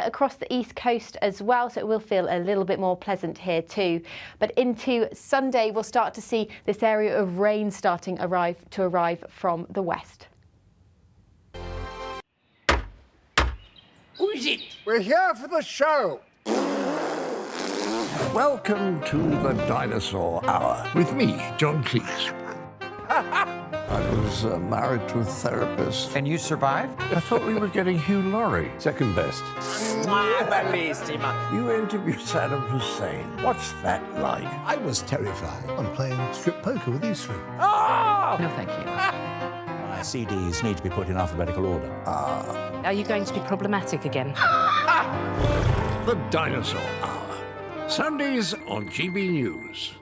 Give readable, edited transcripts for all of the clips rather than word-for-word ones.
across the east coast as well, so it will feel a little bit more pleasant here too. But into Sunday, we'll start to see this area of rain starting to arrive from the west. Who is it? We're here for the show. Welcome to the Dinosaur Hour with me, John Cleese. I was married to a therapist. And you survived? I thought we were getting Hugh Laurie. Second best. You interviewed Saddam Hussein. What's that like? I was terrified. I'm playing strip poker with Israel. Oh! No, thank you. My CDs need to be put in alphabetical order. Are you going to be problematic again? The Dinosaur Hour. Sundays on GB News.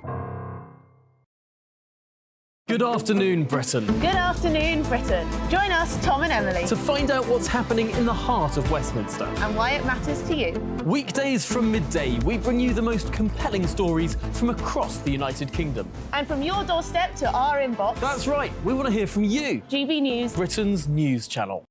Good afternoon, Britain. Good afternoon, Britain. Join us, Tom and Emily, To find out what's happening in the heart of Westminster. and why it matters to you. Weekdays from midday, we bring you the most compelling stories from across the United Kingdom. And from your doorstep to our inbox, That's right, we want to hear from you, GB News. Britain's news channel.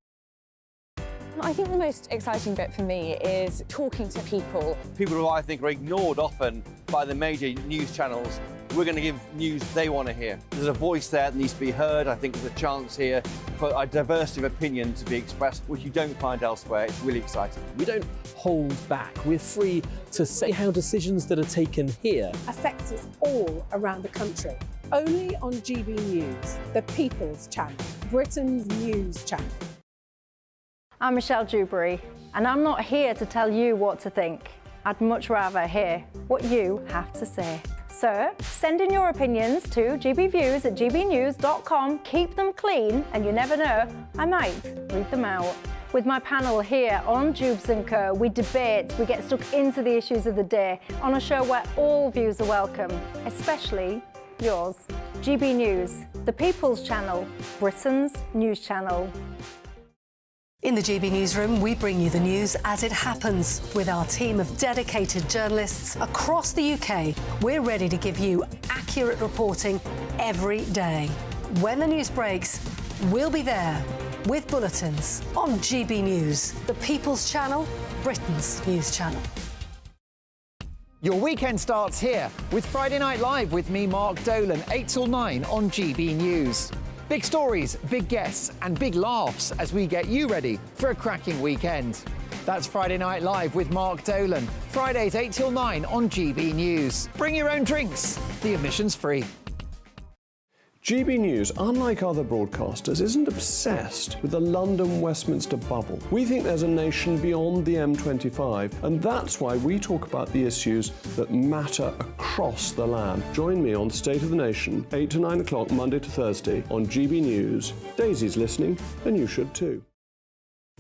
I think the most exciting bit for me is talking to people. People who I think are ignored often by the major news channels. We're going to give news they want to hear. There's a voice there that needs to be heard. I think there's a chance here for a diversity of opinion to be expressed, which you don't find elsewhere. It's really exciting. We don't hold back. We're free to say how decisions that are taken here Affects us all around the country. Only on GB News, the People's Channel, Britain's news channel. I'm Michelle Dewberry, and I'm not here to tell you what to think. I'd much rather hear what you have to say. So send in your opinions to gbviews@gbnews.com. Keep them clean, and you never know, I might read them out. With my panel here on Jubes & Co, we debate, we get stuck into the issues of the day on a show where all views are welcome, especially yours. GB News, the People's Channel, Britain's news channel. In the GB Newsroom, we bring you the news as it happens. With our team of dedicated journalists across the UK, we're ready to give you accurate reporting every day. When the news breaks, we'll be there with bulletins on GB News, the People's Channel, Britain's news channel. Your weekend starts here with Friday Night Live with me, Mark Dolan, 8 till 9 on GB News. Big stories, big guests and big laughs as we get you ready for a cracking weekend. That's Friday Night Live with Mark Dolan. Fridays 8 till 9 on GB News. Bring your own drinks. The admission's free. GB News, unlike other broadcasters, isn't obsessed with the London-Westminster bubble. We think there's a nation beyond the M25, and that's why we talk about the issues that matter across the land. Join me on State of the Nation, 8 to 9 o'clock, Monday to Thursday, on GB News. Daisy's listening, and you should too.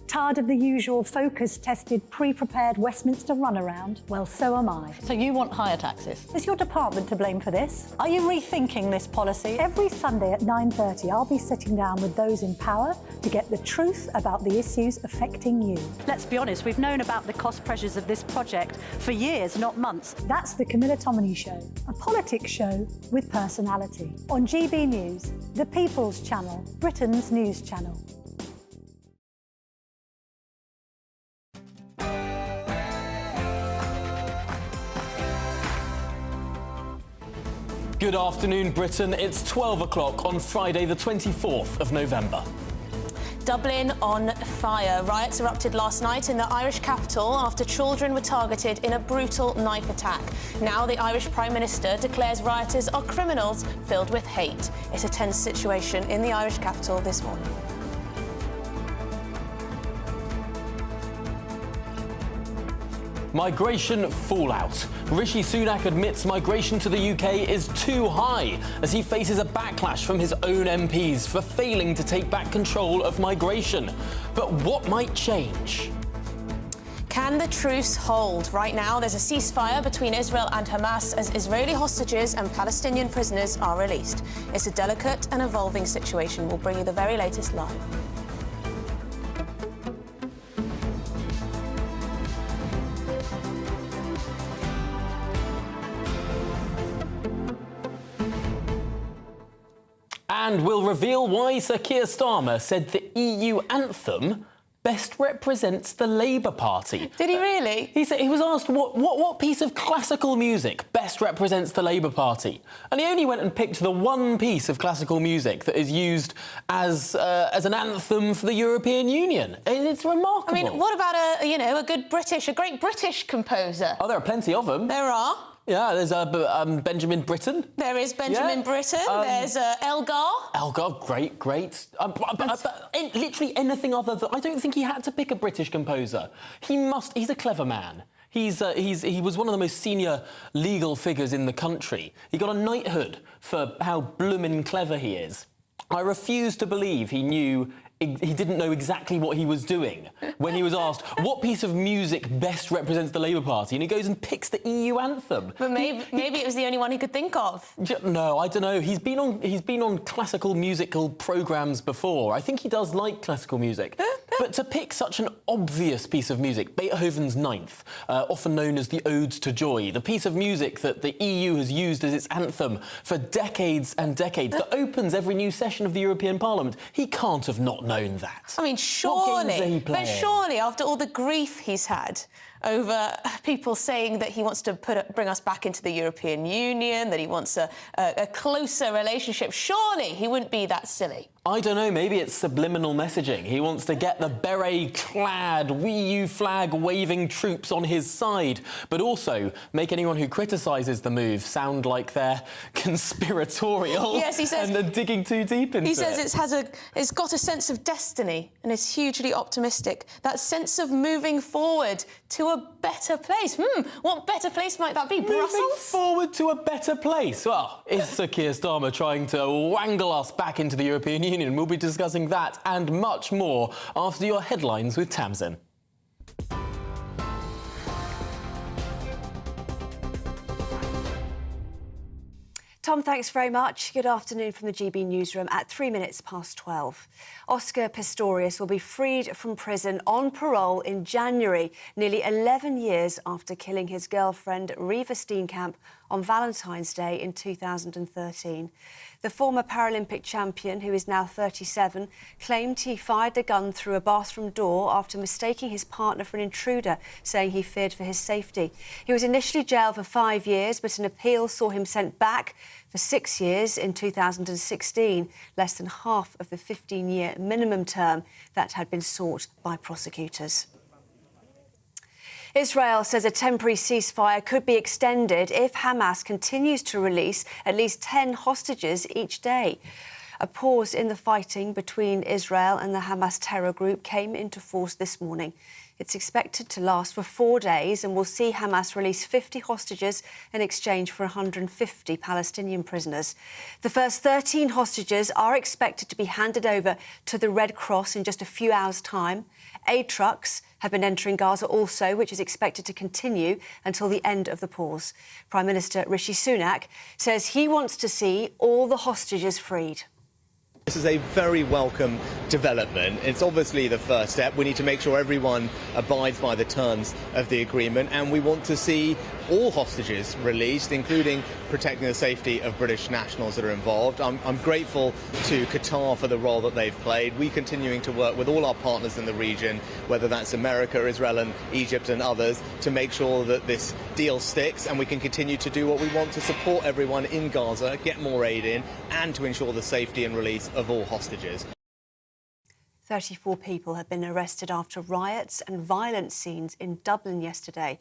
Tired of the usual focus-tested, pre-prepared Westminster runaround? Well, so am I. So you want higher taxes? Is your department to blame for this? Are you rethinking this policy? Every Sunday at 9:30, I'll be sitting down with those in power to get the truth about the issues affecting you. Let's be honest, we've known about the cost pressures of this project for years, not months. That's the Camilla Tominey Show, a politics show with personality. On GB News, the People's Channel, Britain's news channel. Good afternoon, Britain. It's 12 o'clock on Friday, the 24th of November. Dublin on fire. Riots erupted last night in the Irish capital after children were targeted in a brutal knife attack. Now the Irish Prime Minister declares rioters are criminals filled with hate. It's a tense situation in the Irish capital this morning. Migration fallout. Rishi Sunak admits migration to the UK is too high as he faces a backlash from his own MPs for failing to take back control of migration. But what might change? Can the truce hold? Right now, there's a ceasefire between Israel and Hamas as Israeli hostages and Palestinian prisoners are released. It's a delicate and evolving situation. We'll bring you the very latest live. And we'll reveal why Sir Keir Starmer said the EU anthem best represents the Labour Party. Did he really? He said he was asked what piece of classical music best represents the Labour Party, and he only went and picked the one piece of classical music that is used as an anthem for the European Union. It's remarkable. I mean, what about a great British composer? Oh, there are plenty of them. There are. Yeah, there's Benjamin Britten. There is Benjamin Britten. There's Elgar. Elgar, great. Literally anything other than... I don't think he had to pick a British composer. He's a clever man. He was one of the most senior legal figures in the country. He got a knighthood for how bloomin' clever he is. I refuse to believe he didn't know exactly what he was doing when he was asked what piece of music best represents the Labour Party, and he goes and picks the EU anthem. But maybe it was the only one he could think of. No, I don't know. He's been on classical musical programmes before. I think he does like classical music. But to pick such an obvious piece of music, Beethoven's Ninth, often known as the Odes to Joy, the piece of music that the EU has used as its anthem for decades and decades, that opens every new session of the European Parliament, he can't have not known that. I mean, surely, after all the grief he's had over people saying that he wants to bring us back into the European Union, that he wants a closer relationship, surely he wouldn't be that silly. I don't know, maybe it's subliminal messaging. He wants to get the beret-clad, EU flag-waving troops on his side, but also make anyone who criticises the move sound like they're conspiratorial. Yes, he says, and they're digging too deep into it. He says it's got a sense of destiny and is hugely optimistic. That sense of moving forward to a better place. What better place might that be? Brussels? Moving forward to a better place. Well, is Sir Keir Starmer trying to wangle us back into the European Union? We'll be discussing that and much more after your headlines with Tamsin. Tom, thanks very much. Good afternoon from the GB newsroom at 12:03. Oscar Pistorius will be freed from prison on parole in January, nearly 11 years after killing his girlfriend Reva Steenkamp on Valentine's Day in 2013. The former Paralympic champion, who is now 37, claimed he fired the gun through a bathroom door after mistaking his partner for an intruder, saying he feared for his safety. He was initially jailed for 5 years, but an appeal saw him sent back for 6 years in 2016, less than half of the 15-year minimum term that had been sought by prosecutors. Israel says a temporary ceasefire could be extended if Hamas continues to release at least 10 hostages each day. A pause in the fighting between Israel and the Hamas terror group came into force this morning. It's expected to last for 4 days and will see Hamas release 50 hostages in exchange for 150 Palestinian prisoners. The first 13 hostages are expected to be handed over to the Red Cross in just a few hours' time. Aid trucks have been entering Gaza also, which is expected to continue until the end of the pause. Prime Minister Rishi Sunak says he wants to see all the hostages freed. This is a very welcome development. It's obviously the first step. We need to make sure everyone abides by the terms of the agreement, and we want to see all hostages released, including protecting the safety of British nationals that are involved. I'm grateful to Qatar for the role that they've played. We're continuing to work with all our partners in the region, whether that's America, Israel and Egypt and others, to make sure that this deal sticks and we can continue to do what we want to support everyone in Gaza, get more aid in, and to ensure the safety and release of all hostages. 34 people have been arrested after riots and violent scenes in Dublin yesterday.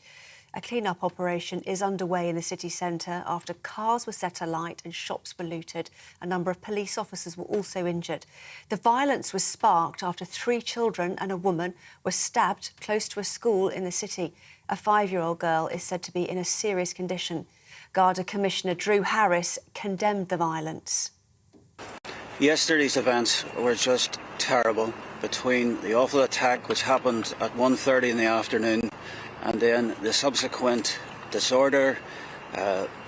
A clean-up operation is underway in the city centre after cars were set alight and shops were looted. A number of police officers were also injured. The violence was sparked after 3 children and a woman were stabbed close to a school in the city. A 5-year-old girl is said to be in a serious condition. Garda Commissioner Drew Harris condemned the violence. Yesterday's events were just terrible, between the awful attack which happened at 1:30 in the afternoon and then the subsequent disorder,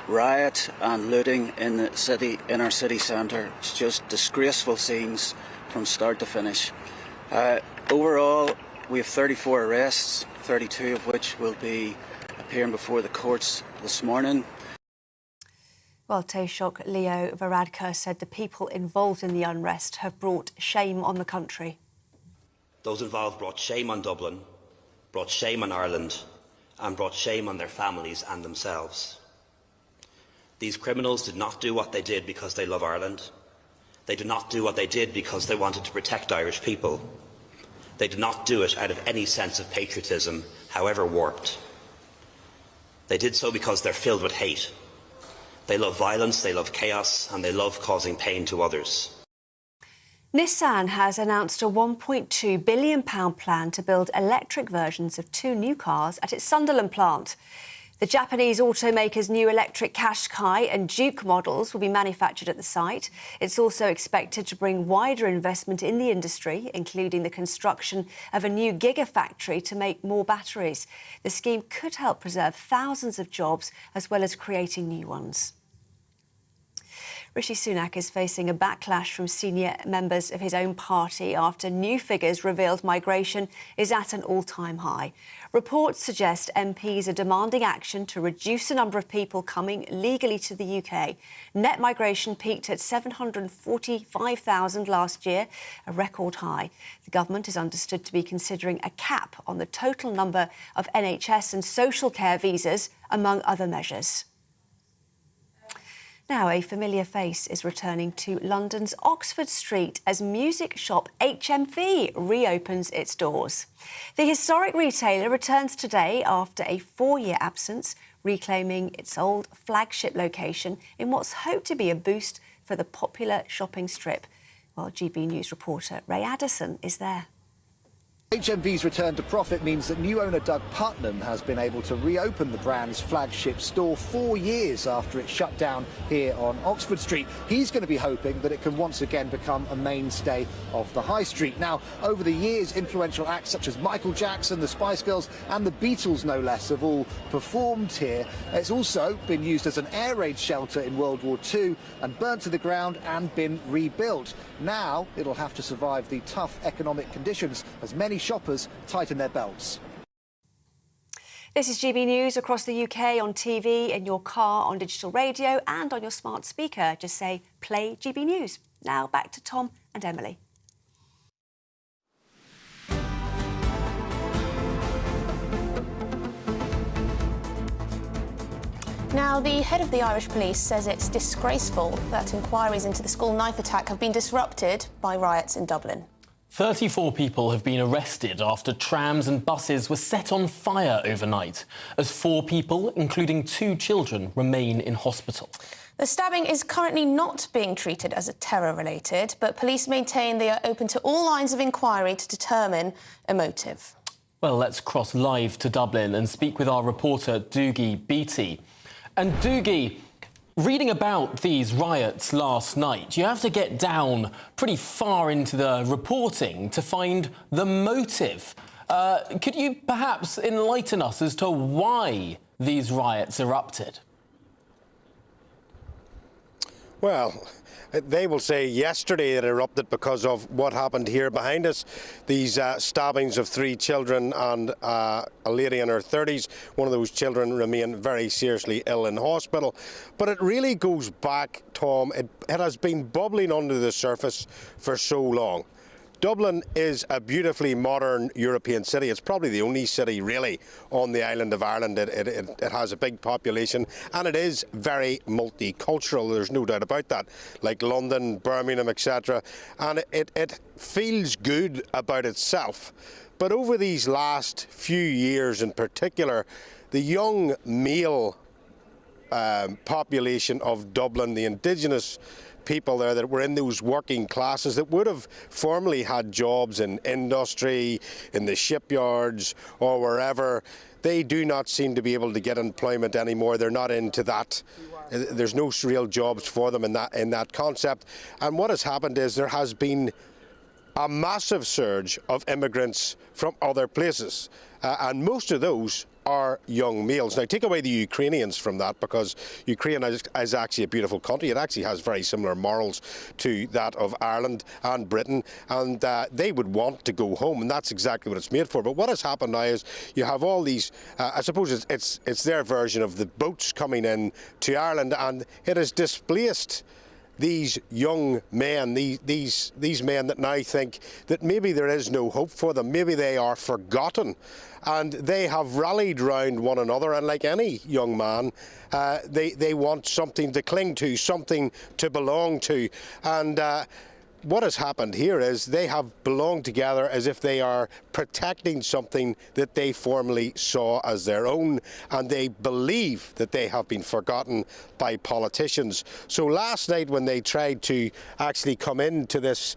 riot and looting in the city, in our city centre. It's just disgraceful scenes from start to finish. Overall, we have 34 arrests, 32 of which will be appearing before the courts this morning. Well, Taoiseach Leo Varadkar said the people involved in the unrest have brought shame on the country. Those involved brought shame on Dublin, brought shame on Ireland, and brought shame on their families and themselves. These criminals did not do what they did because they love Ireland. They did not do what they did because they wanted to protect Irish people. They did not do it out of any sense of patriotism, however warped. They did so because they're filled with hate. They love violence, they love chaos, and they love causing pain to others. Nissan has announced a £1.2 billion plan to build electric versions of 2 new cars at its Sunderland plant. The Japanese automaker's new electric Qashqai and Duke models will be manufactured at the site. It's also expected to bring wider investment in the industry, including the construction of a new gigafactory to make more batteries. The scheme could help preserve thousands of jobs as well as creating new ones. Rishi Sunak is facing a backlash from senior members of his own party after new figures revealed migration is at an all-time high. Reports suggest MPs are demanding action to reduce the number of people coming legally to the UK. Net migration peaked at 745,000 last year, a record high. The government is understood to be considering a cap on the total number of NHS and social care visas, among other measures. Now, a familiar face is returning to London's Oxford Street as music shop HMV reopens its doors. The historic retailer returns today after a 4-year absence, reclaiming its old flagship location in what's hoped to be a boost for the popular shopping strip. Well, GB News reporter Ray Addison is there. HMV's return to profit means that new owner Doug Putnam has been able to reopen the brand's flagship store 4 years after it shut down here on Oxford Street. He's going to be hoping that it can once again become a mainstay of the high street. Now, over the years, influential acts such as Michael Jackson, the Spice Girls and the Beatles, no less, have all performed here. It's also been used as an air raid shelter in World War II and burnt to the ground and been rebuilt. Now, it'll have to survive the tough economic conditions as many shoppers tighten their belts. This is GB News across the UK on TV, in your car, on digital radio and on your smart speaker. Just say, play GB News. Now back to Tom and Emily. Now, the head of the Irish police says it's disgraceful that inquiries into the school knife attack have been disrupted by riots in Dublin. 34 people have been arrested after trams and buses were set on fire overnight, as 4 people, including 2 children, remain in hospital. The stabbing is currently not being treated as a terror-related, but police maintain they are open to all lines of inquiry to determine a motive. Well, let's cross live to Dublin and speak with our reporter, Doogie Beattie. And Doogie, reading about these riots last night, you have to get down pretty far into the reporting to find the motive. Could you perhaps enlighten us as to why these riots erupted? Well, they will say yesterday it erupted because of what happened here behind us. These stabbings of 3 children and a lady in her 30s. One of those children remain very seriously ill in hospital. But it really goes back, Tom. It has been bubbling under the surface for so long. Dublin is a beautifully modern European city. It's probably the only city really on the island of Ireland. It has a big population and it is very multicultural. There's no doubt about that, like London, Birmingham, etc. And it feels good about itself. But over these last few years in particular, the young male population of Dublin, the indigenous people there that were in those working classes that would have formerly had jobs in industry, in the shipyards or wherever, they do not seem to be able to get employment anymore. They're not into that. There's no real jobs for them in that concept. And what has happened is there has been a massive surge of immigrants from other places, and most of those are young males. Now, take away the Ukrainians from that, because Ukraine is actually a beautiful country. It actually has very similar morals to that of Ireland and Britain, and they would want to go home, and that's exactly what it's made for. But what has happened now is you have all these, I suppose it's their version of the boats coming in to Ireland, and it has displaced these young men, these men that now think that maybe there is no hope for them, maybe they are forgotten, and they have rallied round one another, and like any young man, they want something to cling to, something to belong to, and what has happened here is they have belonged together as if they are protecting something that they formerly saw as their own, and they believe that they have been forgotten by politicians. So last night, when they tried to actually come into this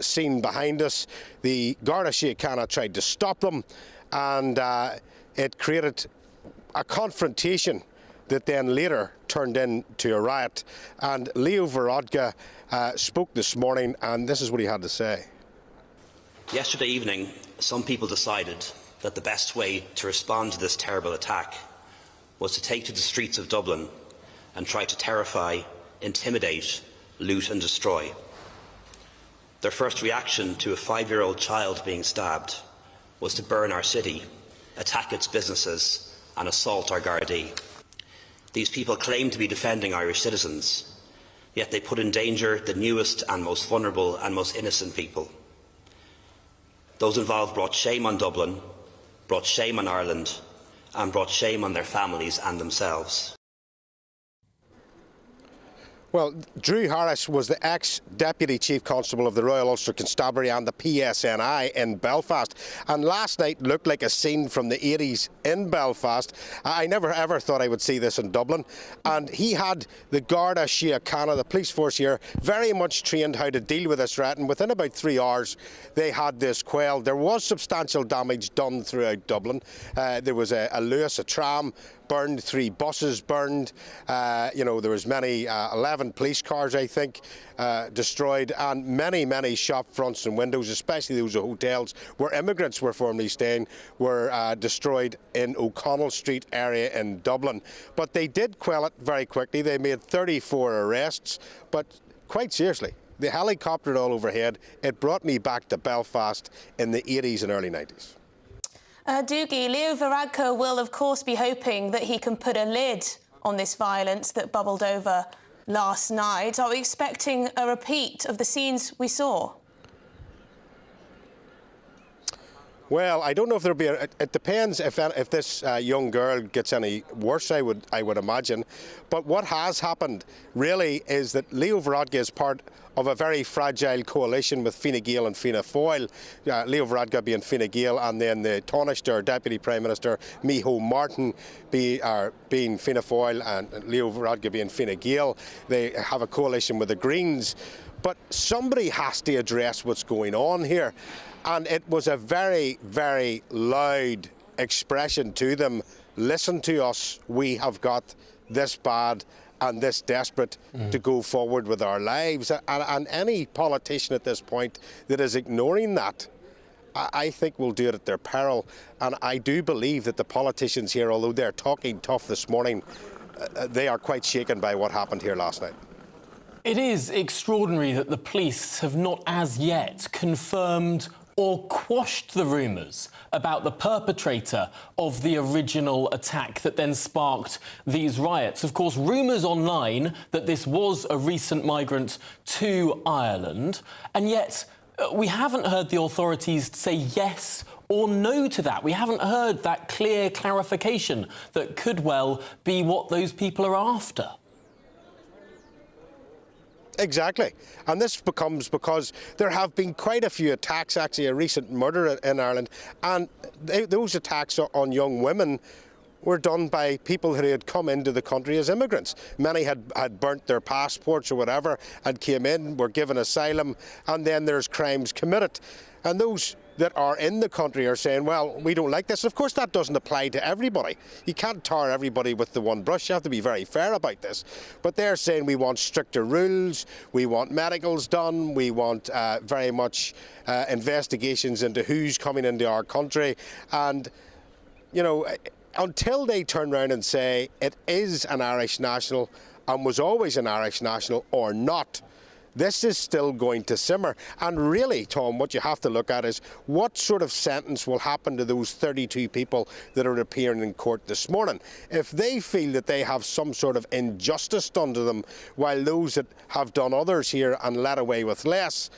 scene behind us, the Garda Síochána tried to stop them, and it created a confrontation that then later turned into a riot. And Leo Varadkar spoke this morning, and this is what he had to say. Yesterday evening, some people decided that the best way to respond to this terrible attack was to take to the streets of Dublin and try to terrify, intimidate, loot and destroy. Their first reaction to a 5-year-old child being stabbed was to burn our city, attack its businesses and assault our Gardaí. These people claim to be defending Irish citizens, yet they put in danger the newest and most vulnerable and most innocent people. Those involved brought shame on Dublin, brought shame on Ireland, and brought shame on their families and themselves. Well, Drew Harris was the ex-Deputy Chief Constable of the Royal Ulster Constabulary and the PSNI in Belfast, and last night looked like a scene from the 80s in Belfast. I never ever thought I would see this in Dublin, and he had the Garda Síochána, the police force here, very much trained how to deal with this riot, and within about 3 hours they had this quelled. There was substantial damage done throughout Dublin. There was a Lewis, a tram, burned, 3 buses burned, there was many, 11 police cars, I think, destroyed, and many shop fronts and windows, especially those of hotels where immigrants were formerly staying, were destroyed in O'Connell Street area in Dublin. But they did quell it very quickly. They made 34 arrests, but quite seriously, the helicopter all overhead, it brought me back to Belfast in the 80s and early 90s. Doogie, Leo Varadkar will of course be hoping that he can put a lid on this violence that bubbled over last night. Are we expecting a repeat of the scenes we saw? Well, I don't know if there'll be it depends if this young girl gets any worse, I would imagine. But what has happened really is that Leo Varadkar is part of a very fragile coalition with Fine Gael and Fianna Fáil. Leo Varadkar being Fine Gael, and then the Taoiseach, Deputy Prime Minister Micheál Martin being Fianna Fáil, and Leo Varadkar being Fine Gael. They have a coalition with the Greens. But somebody has to address what's going on here. And it was a very loud expression to them. Listen to us, we have got this bad and this desperate to go forward with our lives. And any politician at this point that is ignoring that, I think will do it at their peril. And I do believe that the politicians here, although they're talking tough this morning, they are quite shaken by what happened here last night. It is extraordinary that the police have not as yet confirmed or quashed the rumours about the perpetrator of the original attack that then sparked these riots. Of course, rumours online that this was a recent migrant to Ireland, and yet we haven't heard the authorities say yes or no to that. We haven't heard that clear clarification that could well be what those people are after. Exactly. And this becomes because there have been quite a few attacks, actually a recent murder in Ireland, and those attacks on young women were done by people who had come into the country as immigrants. Many had burnt their passports or whatever and came in, were given asylum, and then there's crimes committed. And those that are in the country are saying, well, we don't like this. Of course, that doesn't apply to everybody. You can't tar everybody with the one brush. You have to be very fair about this. But they're saying we want stricter rules, we want medicals done, we want very much investigations into who's coming into our country. And, you know, until they turn around and say it is an Irish national and was always an Irish national or not, this is still going to simmer. And really, Tom, what you have to look at is what sort of sentence will happen to those 32 people that are appearing in court this morning. If they feel that they have some sort of injustice done to them, while those that have done others here and let away with less,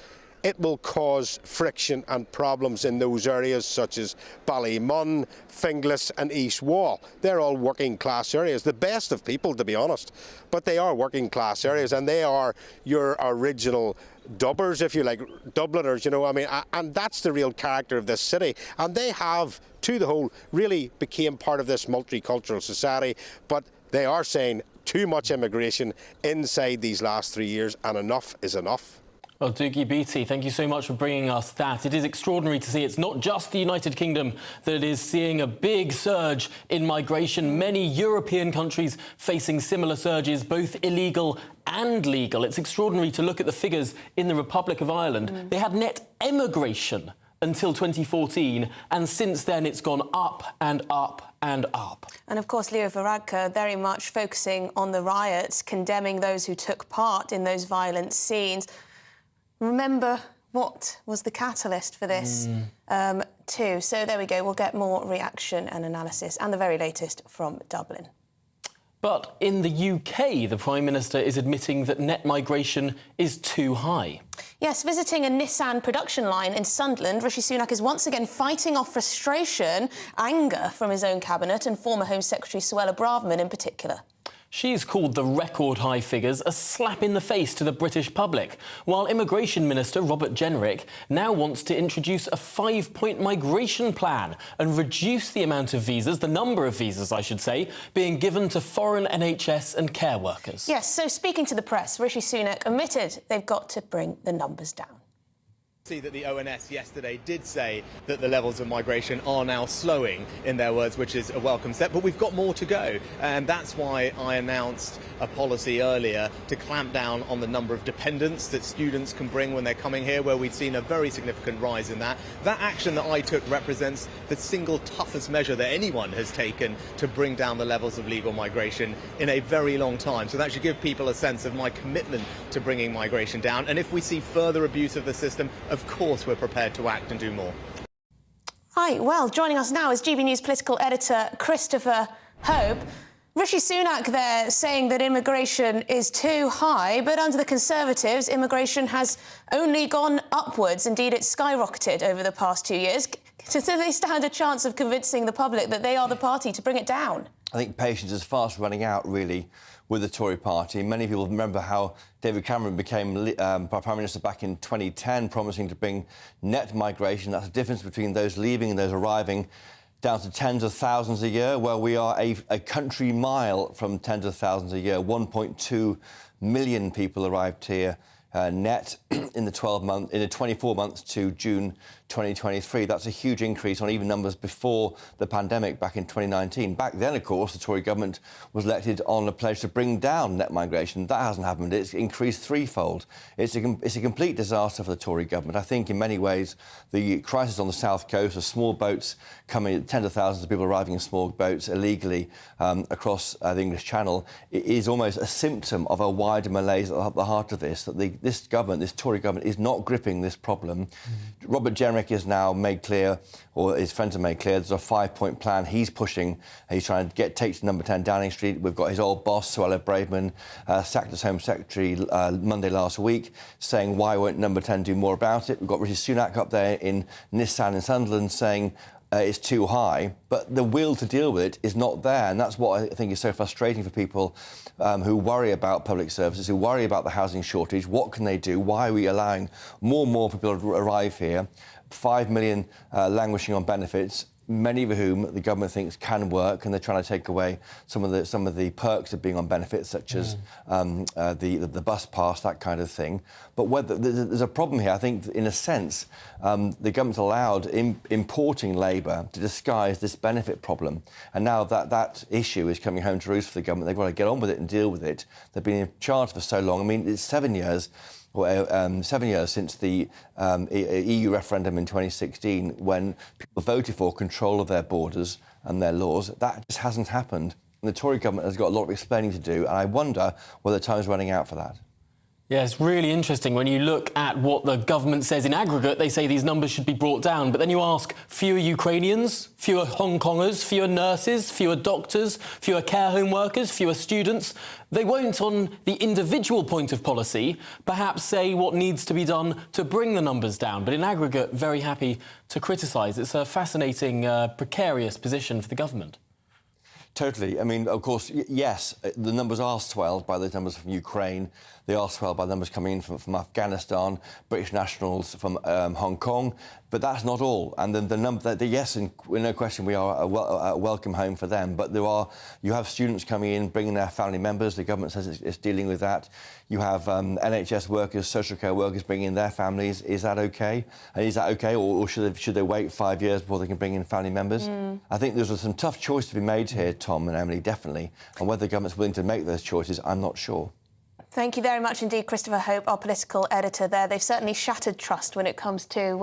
it will cause friction and problems in those areas such as Ballymun, Finglas and East Wall. They're all working class areas, the best of people to be honest, but they are working class areas and they are your original dubbers, if you like, Dubliners, you know, I mean, and that's the real character of this city. And they have, to the whole, really became part of this multicultural society, but they are saying too much immigration inside these last 3 years and enough is enough. Well, Doogie Beattie, thank you so much for bringing us that. It is extraordinary to see it's not just the United Kingdom that is seeing a big surge in migration. Many European countries facing similar surges, both illegal and legal. It's extraordinary to look at the figures in the Republic of Ireland. They had net emigration until 2014, and since then it's gone up and up and up. And of course, Leo Varadkar very much focusing on the riots, condemning those who took part in those violent scenes. Remember what was the catalyst for this too. So there we go. We'll get more reaction and analysis and the very latest from Dublin. But in the UK, the Prime Minister is admitting that net migration is too high. Yes, visiting a Nissan production line in Sunderland, Rishi Sunak is once again fighting off frustration, anger from his own cabinet and former Home Secretary Suella Braverman in particular. She's called the record-high figures a slap in the face to the British public, while Immigration Minister Robert Jenrick now wants to introduce a 5-point migration plan and reduce the amount of visas, the number of visas, I should say, being given to foreign NHS and care workers. Yes, so speaking to the press, Rishi Sunak admitted they've got to bring the numbers down. See that the ONS yesterday did say that the levels of migration are now slowing, in their words, which is a welcome step, but we've got more to go, and that's why I announced a policy earlier to clamp down on the number of dependents that students can bring when they're coming here, where we've seen a very significant rise in that. That action that I took represents the single toughest measure that anyone has taken to bring down the levels of legal migration in a very long time. So that should give people a sense of my commitment to bringing migration down, and if we see further abuse of the system, of course we're prepared to act and do more. Hi, well, joining us now is GB News political editor Christopher Hope. Rishi Sunak there saying that immigration is too high, but under the Conservatives, immigration has only gone upwards. Indeed, it's skyrocketed over the past 2 years. Do they stand a chance of convincing the public that they are the party to bring it down? I think patience is fast running out, really, with the Tory party. Many people remember how David Cameron became Prime Minister back in 2010, promising to bring net migration. That's the difference between those leaving and those arriving, down to tens of thousands a year. Well, we are a country mile from tens of thousands a year. 1.2 million people arrived here net in the 24 months to June 2023. That's a huge increase on even numbers before the pandemic back in 2019. Back then, of course, the Tory government was elected on a pledge to bring down net migration. That hasn't happened. It's increased threefold. It's a complete disaster for the Tory government. I think in many ways the crisis on the south coast of small boats coming, tens of thousands of people arriving in small boats illegally across the English Channel is almost a symptom of a wider malaise at the heart of this, that this government, this Tory government, is not gripping this problem. Robert Jenrick has now made clear, or his friends have made clear, there's a 5-point plan he's pushing. He's trying to take to number 10 Downing Street. We've got his old boss, Suella Braverman, sacked as Home Secretary Monday last week, saying why won't number 10 do more about it? We've got Rishi Sunak up there in Nissan in Sunderland saying it's too high, but the will to deal with it is not there, and that's what I think is so frustrating for people who worry about public services, who worry about the housing shortage. What can they do? Why are we allowing more and more people to arrive here? 5 million languishing on benefits, many of whom the government thinks can work, and they're trying to take away some of the perks of being on benefits, such as the bus pass, that kind of thing. But there's a problem here. I think, in a sense, the government's allowed importing labour to disguise this benefit problem, and now that issue is coming home to roost for the government. They've got to get on with it and deal with it. They've been in charge for so long. I mean, it's 7 years. 7 years since the EU referendum in 2016, when people voted for control of their borders and their laws. That just hasn't happened. And the Tory government has got a lot of explaining to do, and I wonder whether time's running out for that. Yeah, it's really interesting. When you look at what the government says in aggregate, they say these numbers should be brought down. But then you ask fewer Ukrainians, fewer Hong Kongers, fewer nurses, fewer doctors, fewer care home workers, fewer students. They won't, on the individual point of policy, perhaps say what needs to be done to bring the numbers down. But in aggregate, very happy to criticise. It's a fascinating, precarious position for the government. Totally. I mean, of course, yes, the numbers are swelled by those numbers from Ukraine. They are swelled by numbers coming in from Afghanistan, British nationals from Hong Kong. But that's not all. And then the number, yes, and no question, we are a welcome home for them. But you have students coming in, bringing their family members. The government says it's dealing with that. You have NHS workers, social care workers bringing in their families. Is that OK? And is that OK, or should they wait 5 years before they can bring in family members? I think there's some tough choices to be made here, Tom and Emily, definitely. And whether the government's willing to make those choices, I'm not sure. Thank you very much indeed, Christopher Hope, our political editor there. They've certainly shattered trust when it comes to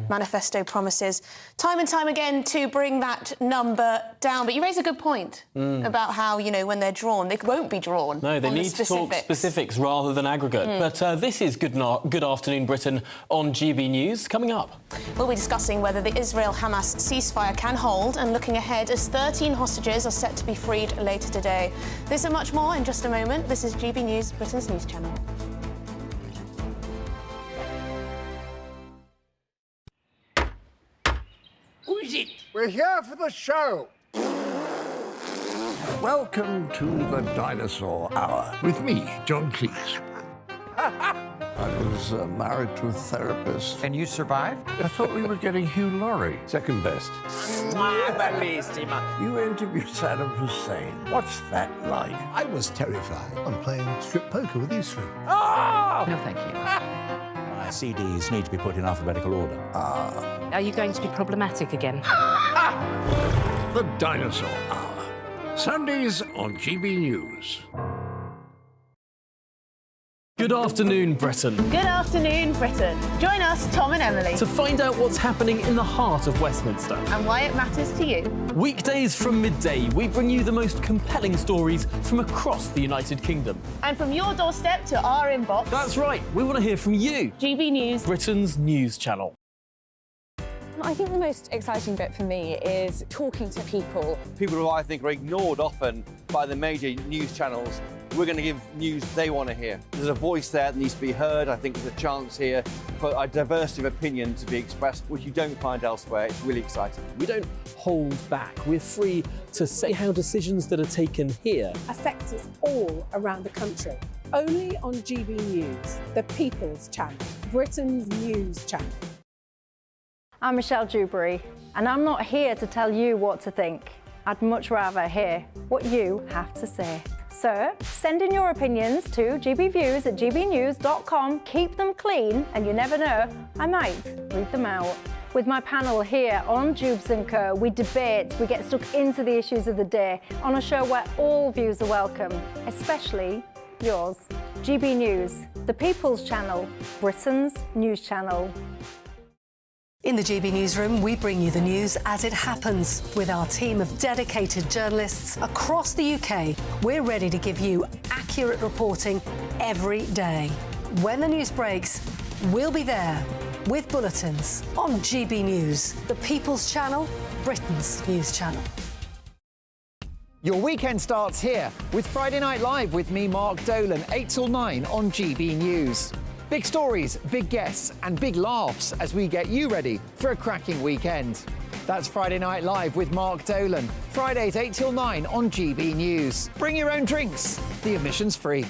manifesto promises. Time and time again to bring that number down. But you raise a good point about how, you know, when they're drawn, they won't be drawn. No, they need to talk specifics rather than aggregate. But this is Good Afternoon Britain on GB News. Coming up, we'll be discussing whether the Israel-Hamas ceasefire can hold and looking ahead as 13 hostages are set to be freed later today. This and much more in just a moment. This is GB News, Britain's news channel. Who is it? We're here for the show. Welcome to the Dinosaur Hour with me, John Cleese. I was married to a therapist. And you survived? I thought we were getting Hugh Laurie. Second best. You interviewed Saddam Hussein. What's that like? I was terrified. I'm playing strip poker with these three. Oh! No, thank you. My CDs need to be put in alphabetical order. Are you going to be problematic again? The Dinosaur Hour. Sundays on GB News. good afternoon, Britain. Good afternoon, Britain. Join us, Tom and Emily, To find out what's happening in the heart of Westminster. and why it matters to you. Weekdays from midday, we bring you the most compelling stories from across the United Kingdom. And from your doorstep to our inbox. That's right, we want to hear from you. GB News, Britain's news channel. I think the most exciting bit for me is talking to people. People who I think are ignored often by the major news channels. We're going to give news they want to hear. There's a voice there that needs to be heard. I think there's a chance here for a diversity of opinion to be expressed, which you don't find elsewhere. It's really exciting. We don't hold back. We're free to say how decisions that are taken here affect us all around the country. Only on GB News, the People's Channel, Britain's news channel. I'm Michelle Dewberry, and I'm not here to tell you what to think. I'd much rather hear what you have to say. So send in your opinions to gbviews@gbnews.com. Keep them clean, and you never know, I might read them out. With my panel here on Jubes & Co, we debate, we get stuck into the issues of the day on a show where all views are welcome, especially yours. GB News, the People's Channel, Britain's news channel. In the GB Newsroom, we bring you the news as it happens. With our team of dedicated journalists across the UK, we're ready to give you accurate reporting every day. When the news breaks, we'll be there with bulletins on GB News, the People's Channel, Britain's news channel. Your weekend starts here with Friday Night Live with me, Mark Dolan, 8 till 9 on GB News. Big stories, big guests and big laughs as we get you ready for a cracking weekend. That's Friday Night Live with Mark Dolan. Fridays 8 till 9 on GB News. Bring your own drinks. The admission's free.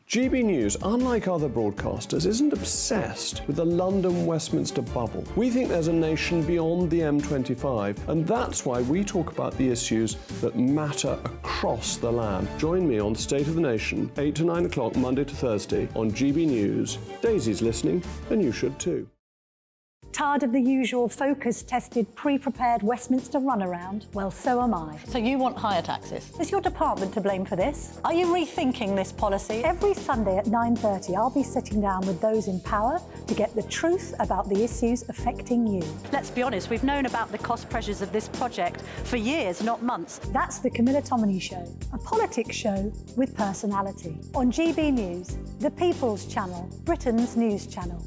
GB News, unlike other broadcasters, isn't obsessed with the London-Westminster bubble. We think there's a nation beyond the M25, and that's why we talk about the issues that matter across the land. Join me on State of the Nation, 8 to 9 o'clock, Monday to Thursday on GB News. Daisy's listening, and you should too. Tired of the usual focus-tested, pre-prepared Westminster runaround? Well, so am I. So you want higher taxes? Is your department to blame for this? Are you rethinking this policy? Every Sunday at 9:30, I'll be sitting down with those in power to get the truth about the issues affecting you. Let's be honest, we've known about the cost pressures of this project for years, not months. That's the Camilla Tominey Show, a politics show with personality. On GB News, the People's Channel, Britain's news channel.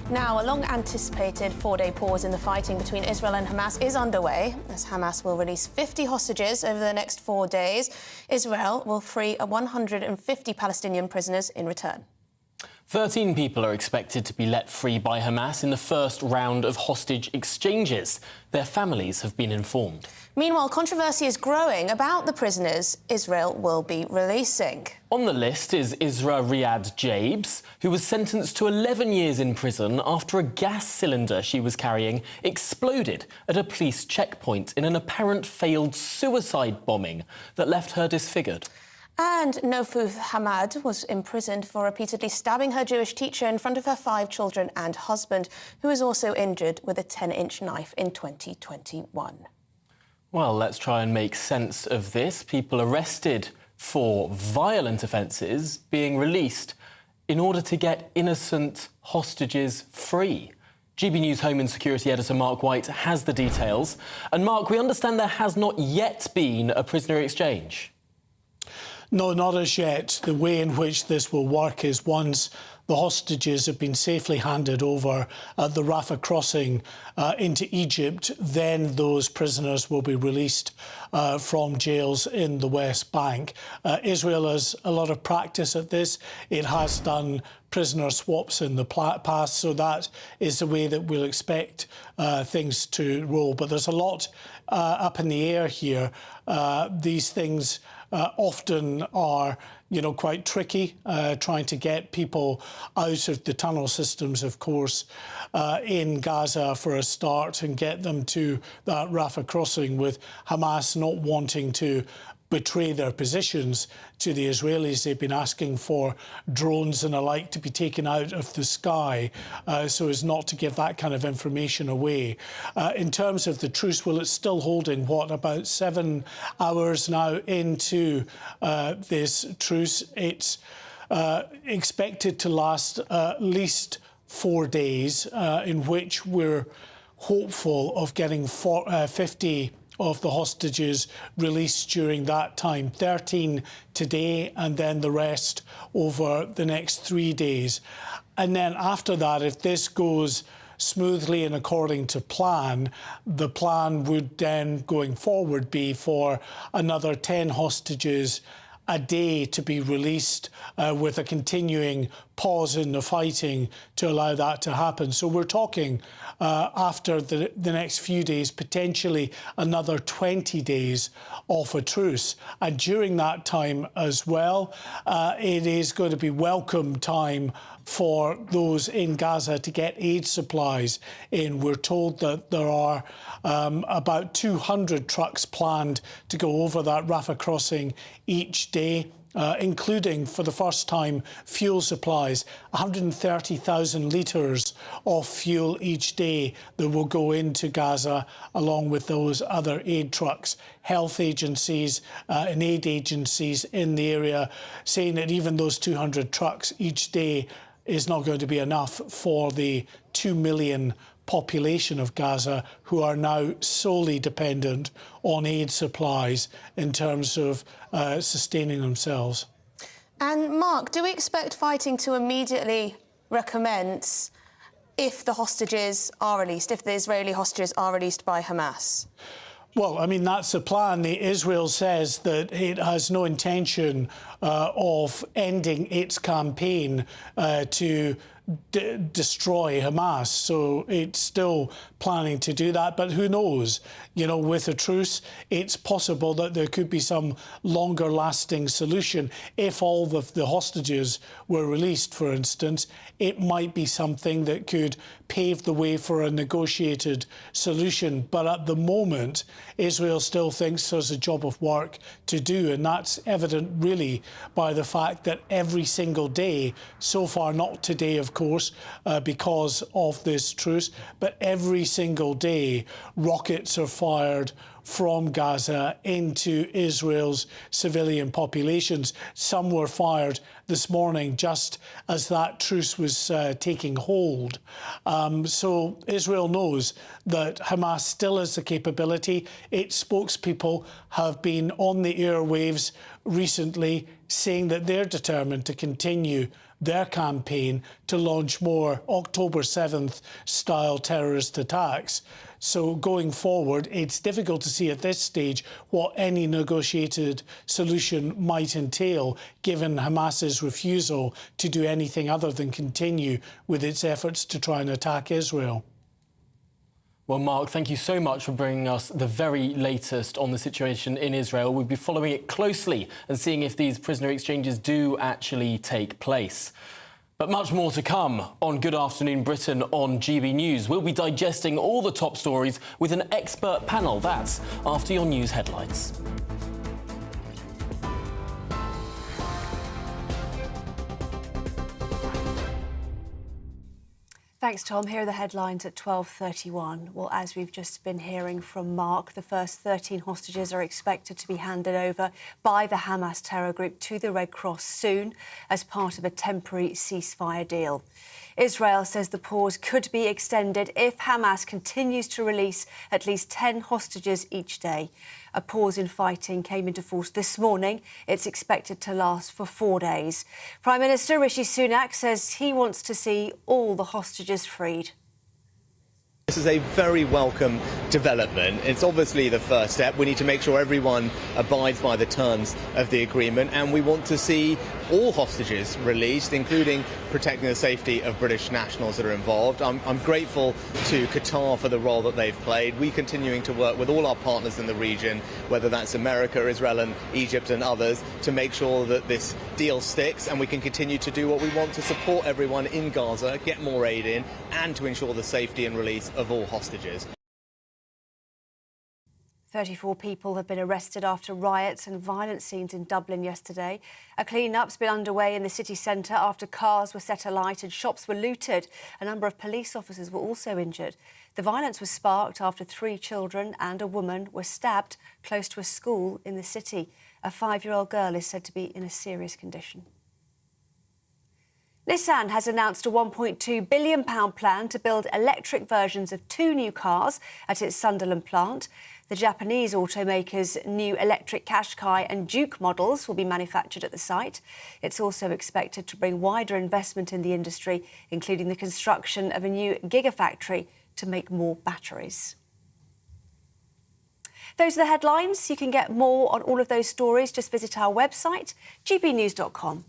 Now, a long-anticipated four-day pause in the fighting between Israel and Hamas is underway, as Hamas will release 50 hostages over the next 4 days. Israel will free 150 Palestinian prisoners in return. 13 people are expected to be let free by Hamas in the first round of hostage exchanges. Their families have been informed. Meanwhile, controversy is growing about the prisoners Israel will be releasing. On the list is Isra Riyad Jabes, who was sentenced to 11 years in prison after a gas cylinder she was carrying exploded at a police checkpoint in an apparent failed suicide bombing that left her disfigured. And Nofooth Hamad was imprisoned for repeatedly stabbing her Jewish teacher in front of her 5 children and husband, who was also injured with a 10-inch knife in 2021. Well, let's try and make sense of this. People arrested for violent offences being released in order to get innocent hostages free. GB News Home and Security Editor Mark White has the details. And Mark, we understand there has not yet been a prisoner exchange. No, not as yet. The way in which this will work is once the hostages have been safely handed over at the Rafah crossing into Egypt, then those prisoners will be released from jails in the West Bank. Israel has a lot of practice at this. It has done prisoner swaps in the past, so that is the way that we'll expect things to roll. But there's a lot up in the air here. These things often are, quite tricky, trying to get people out of the tunnel systems, of course, in Gaza for a start and get them to that Rafah crossing, with Hamas not wanting to betray their positions to the Israelis. They've been asking for drones and the like to be taken out of the sky so as not to give that kind of information away. In terms of the truce, well, it's still holding, about 7 hours now into this truce. It's expected to last at least 4 days, in which we're hopeful of getting 50 of the hostages released during that time, 13 today and then the rest over the next 3 days. And then after that, if this goes smoothly and according to plan, the plan would then going forward be for another 10 hostages a day to be released, with a continuing pause in the fighting to allow that to happen. So we're talking after the next few days, potentially another 20 days of a truce. And during that time as well, it is going to be welcome time for those in Gaza to get aid supplies in. We're told that there are about 200 trucks planned to go over that Rafah crossing each day, including, for the first time, fuel supplies, 130,000 litres of fuel each day that will go into Gaza, along with those other aid trucks. Health agencies and aid agencies in the area saying that even those 200 trucks each day is not going to be enough for the 2 million population of Gaza, who are now solely dependent on aid supplies in terms of sustaining themselves. And Mark, do we expect fighting to immediately recommence if the hostages are released, if the Israeli hostages are released by Hamas? Well, I mean, that's the plan. Israel says that it has no intention of ending its campaign to destroy Hamas. So it's still planning to do that. But who knows? You know, with a truce, it's possible that there could be some longer-lasting solution. If all of the hostages were released, for instance, it might be something that could pave the way for a negotiated solution. But at the moment, Israel still thinks there's a job of work to do, and that's evident really by the fact that every single day, so far, not today, of course, because of this truce, but every single day, rockets are fired from Gaza into Israel's civilian populations. Some were fired this morning just as that truce was taking hold. So Israel knows that Hamas still has the capability. Its spokespeople have been on the airwaves recently saying that they're determined to continue their campaign to launch more October 7th style terrorist attacks. So going forward, it's difficult to see at this stage what any negotiated solution might entail, given Hamas's refusal to do anything other than continue with its efforts to try and attack Israel. Well, Mark, thank you so much for bringing us the very latest on the situation in Israel. We'll be following it closely and seeing if these prisoner exchanges do actually take place. But much more to come on Good Afternoon Britain on GB News. We'll be digesting all the top stories with an expert panel. That's after your news headlines. Thanks, Tom. Here are the headlines at 12:31. Well, as we've just been hearing from Mark, the first 13 hostages are expected to be handed over by the Hamas terror group to the Red Cross soon as part of a temporary ceasefire deal. Israel says the pause could be extended if Hamas continues to release at least 10 hostages each day. A pause in fighting came into force this morning. It's expected to last for 4 days. Prime Minister Rishi Sunak says he wants to see all the hostages freed. This is a very welcome development. It's obviously the first step. We need to make sure everyone abides by the terms of the agreement, and we want to see all hostages released, including protecting the safety of British nationals that are involved. I'm grateful to Qatar for the role that they've played. We're continuing to work with all our partners in the region, whether that's America, Israel and Egypt and others, to make sure that this deal sticks and we can continue to do what we want to support everyone in Gaza, get more aid in, and to ensure the safety and release of all hostages. 34 people have been arrested after riots and violent scenes in Dublin yesterday. A clean-up's been underway in the city centre after cars were set alight and shops were looted. A number of police officers were also injured. The violence was sparked after 3 children and a woman were stabbed close to a school in the city. A 5-year-old girl is said to be in a serious condition. Nissan has announced a £1.2 billion plan to build electric versions of 2 new cars at its Sunderland plant. The Japanese automaker's new electric Qashqai and Duke models will be manufactured at the site. It's also expected to bring wider investment in the industry, including the construction of a new gigafactory to make more batteries. Those are the headlines. You can get more on all of those stories. Just visit our website, gbnews.com.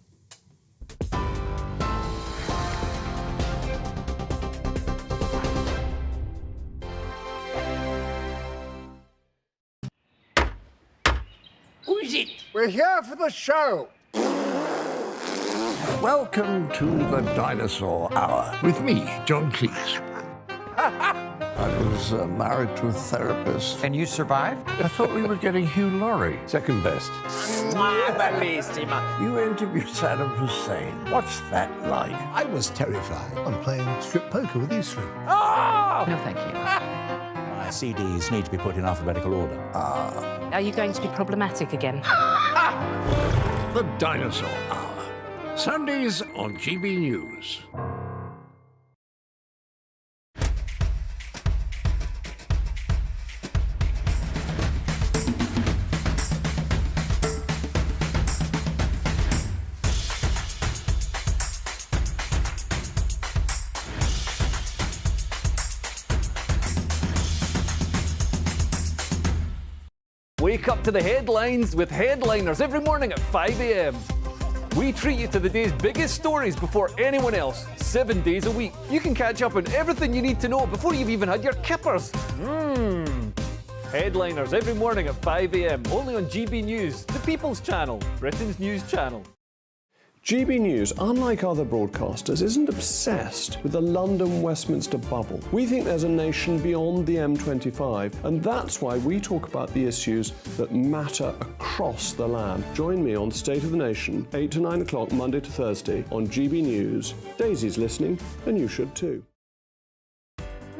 Who is it? We're here for the show. Welcome to the Dinosaur Hour with me, John Cleese. I was married to a therapist. And you survived? I thought we were getting Hugh Laurie. Second best. You interviewed Saddam Hussein. What's that like? I was terrified. I'm playing strip poker with these 3. No, thank you. My CDs need to be put in alphabetical order. Are you going to be problematic again? The Dinosaur Hour. Sundays on GB News. Wake up to the headlines with Headliners every morning at 5 a.m. We treat you to the day's biggest stories before anyone else, 7 days a week. You can catch up on everything you need to know before you've even had your kippers. Headliners every morning at 5 a.m, only on GB News, the People's Channel, Britain's news channel. GB News, unlike other broadcasters, isn't obsessed with the London-Westminster bubble. We think there's a nation beyond the M25, and that's why we talk about the issues that matter across the land. Join me on State of the Nation, 8 to 9 o'clock, Monday to Thursday, on GB News. Daisy's listening, and you should too.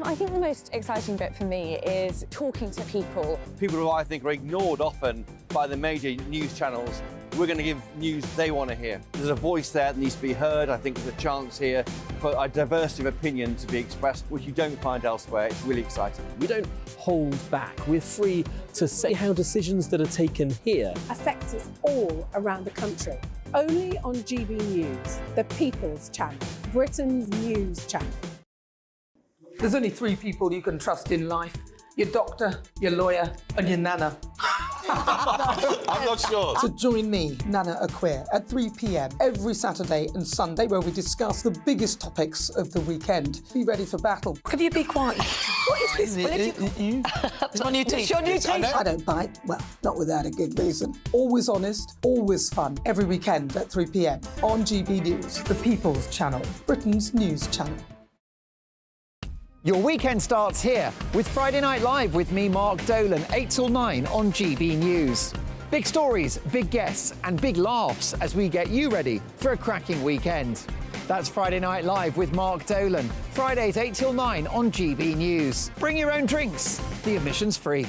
I think the most exciting bit for me is talking to people. People who I think are ignored often by the major news channels. We're going to give news they want to hear. There's a voice there that needs to be heard. I think there's a chance here for a diversity of opinion to be expressed, which you don't find elsewhere. It's really exciting. We don't hold back. We're free to say how decisions that are taken here affect us all around the country. Only on GB News, the People's Channel, Britain's news channel. There's only 3 people you can trust in life. Your doctor, your lawyer, and your nana. I'm not sure. So join me, Nana Aquare, at 3 p.m. every Saturday and Sunday, where we discuss the biggest topics of the weekend. Be ready for battle. Could you be quiet? What is this? It's my new teeth. It's your new teeth. I don't bite. Well, not without a good reason. Always honest, always fun. Every weekend at 3 p.m. on GB News, the People's Channel, Britain's news channel. Your weekend starts here with Friday Night Live with me, Mark Dolan, 8 till 9 on GB News. Big stories, big guests and big laughs as we get you ready for a cracking weekend. That's Friday Night Live with Mark Dolan, Fridays 8 till 9 on GB News. Bring your own drinks, the admission's free.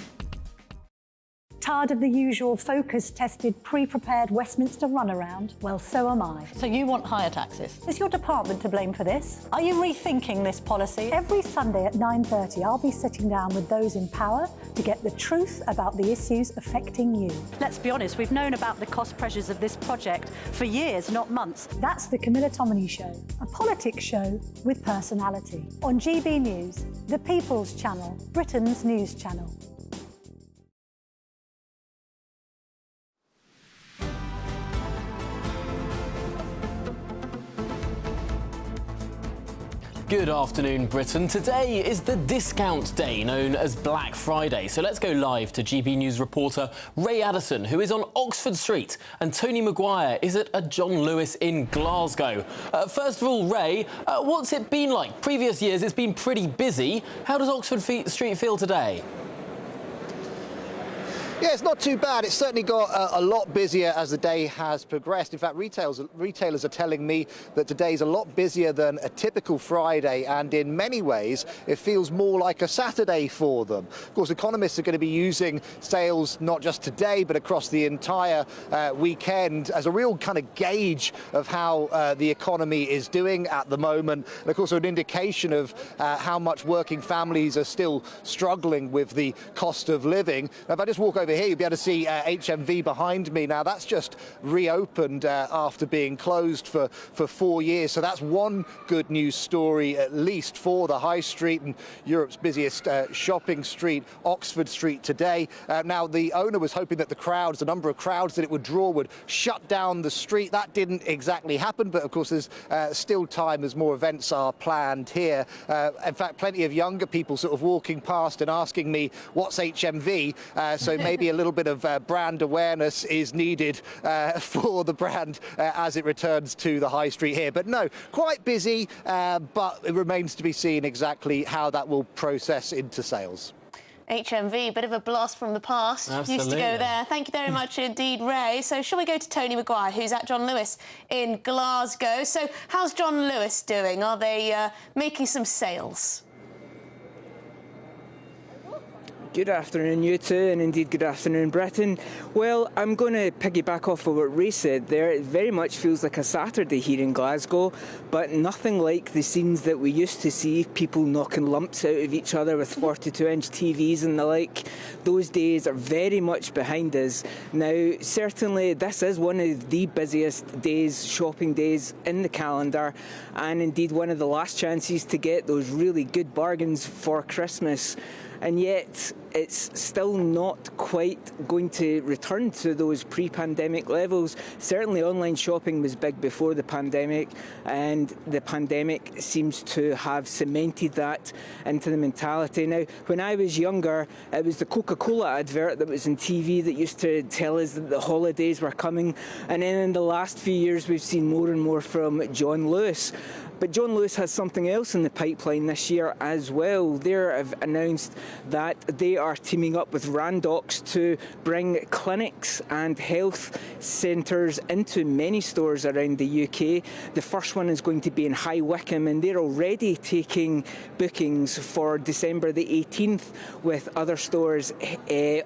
Tired of the usual focus-tested, pre-prepared Westminster runaround? Well, so am I. So you want higher taxes? Is your department to blame for this? Are you rethinking this policy? Every Sunday at 9:30, I'll be sitting down with those in power to get the truth about the issues affecting you. Let's be honest, we've known about the cost pressures of this project for years, not months. That's the Camilla Tominey Show, a politics show with personality. On GB News, the People's Channel, Britain's news channel. Good afternoon, Britain. Today is the discount day known as Black Friday. So let's go live to GB News reporter Ray Addison, who is on Oxford Street, and Tony Maguire is at a John Lewis in Glasgow. First of all, Ray, what's it been like? Previous years it's been pretty busy. How does Oxford Street feel today? Yeah, it's not too bad. It's certainly got a lot busier as the day has progressed. In fact, retailers are telling me that today's a lot busier than a typical Friday, and in many ways, it feels more like a Saturday for them. Of course, economists are going to be using sales not just today, but across the entire weekend as a real kind of gauge of how the economy is doing at the moment, and of course, an indication of how much working families are still struggling with the cost of living. Now, if I just walk over here, you'll be able to see HMV behind me. Now, that's just reopened after being closed for 4 years. So that's one good news story, at least for the High Street and Europe's busiest shopping street, Oxford Street, today. Now, the owner was hoping that the number of crowds that it would draw would shut down the street. That didn't exactly happen, but of course, there's still time as more events are planned here. In fact, plenty of younger people sort of walking past and asking me, what's HMV? So maybe a little bit of brand awareness is needed for the brand as it returns to the High Street here. But no, quite busy, but it remains to be seen exactly how that will process into sales. HMV, bit of a blast from the past. Absolutely. Used to go there. Thank you very much indeed, Ray. So shall we go to Tony Maguire, who's at John Lewis in Glasgow. So how's John Lewis doing? Are they making some sales? Good afternoon, you two, and indeed good afternoon, Britain. Well, I'm going to piggyback off of what Ray said there. It very much feels like a Saturday here in Glasgow, but nothing like the scenes that we used to see, people knocking lumps out of each other with 42-inch TVs and the like. Those days are very much behind us. Now, certainly this is one of the busiest days, shopping days in the calendar, and indeed one of the last chances to get those really good bargains for Christmas. and yet it's still not quite going to return to those pre-pandemic levels. Certainly online shopping was big before the pandemic, and the pandemic seems to have cemented that into the mentality. Now, when I was younger, it was the Coca-Cola advert that was on TV that used to tell us that the holidays were coming, and then in the last few years we've seen more and more from John Lewis. But John Lewis has something else in the pipeline this year as well. They have announced that they are teaming up with Randox to bring clinics and health centres into many stores around the UK. The first one is going to be in High Wycombe, and they're already taking bookings for December the 18th, with other stores,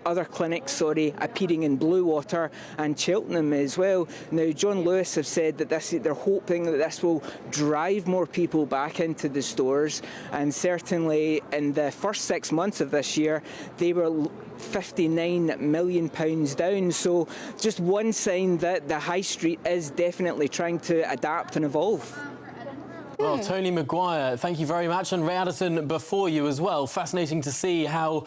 other clinics, appearing in Bluewater and Cheltenham as well. Now, John Lewis have said that they're hoping that this will drive more people back into the stores, and certainly in the first 6 months of this year they were £59 million down. So just one sign that the high street is definitely trying to adapt and evolve. Well, Tony Maguire, thank you very much, and Ray Addison before you as well. Fascinating to see how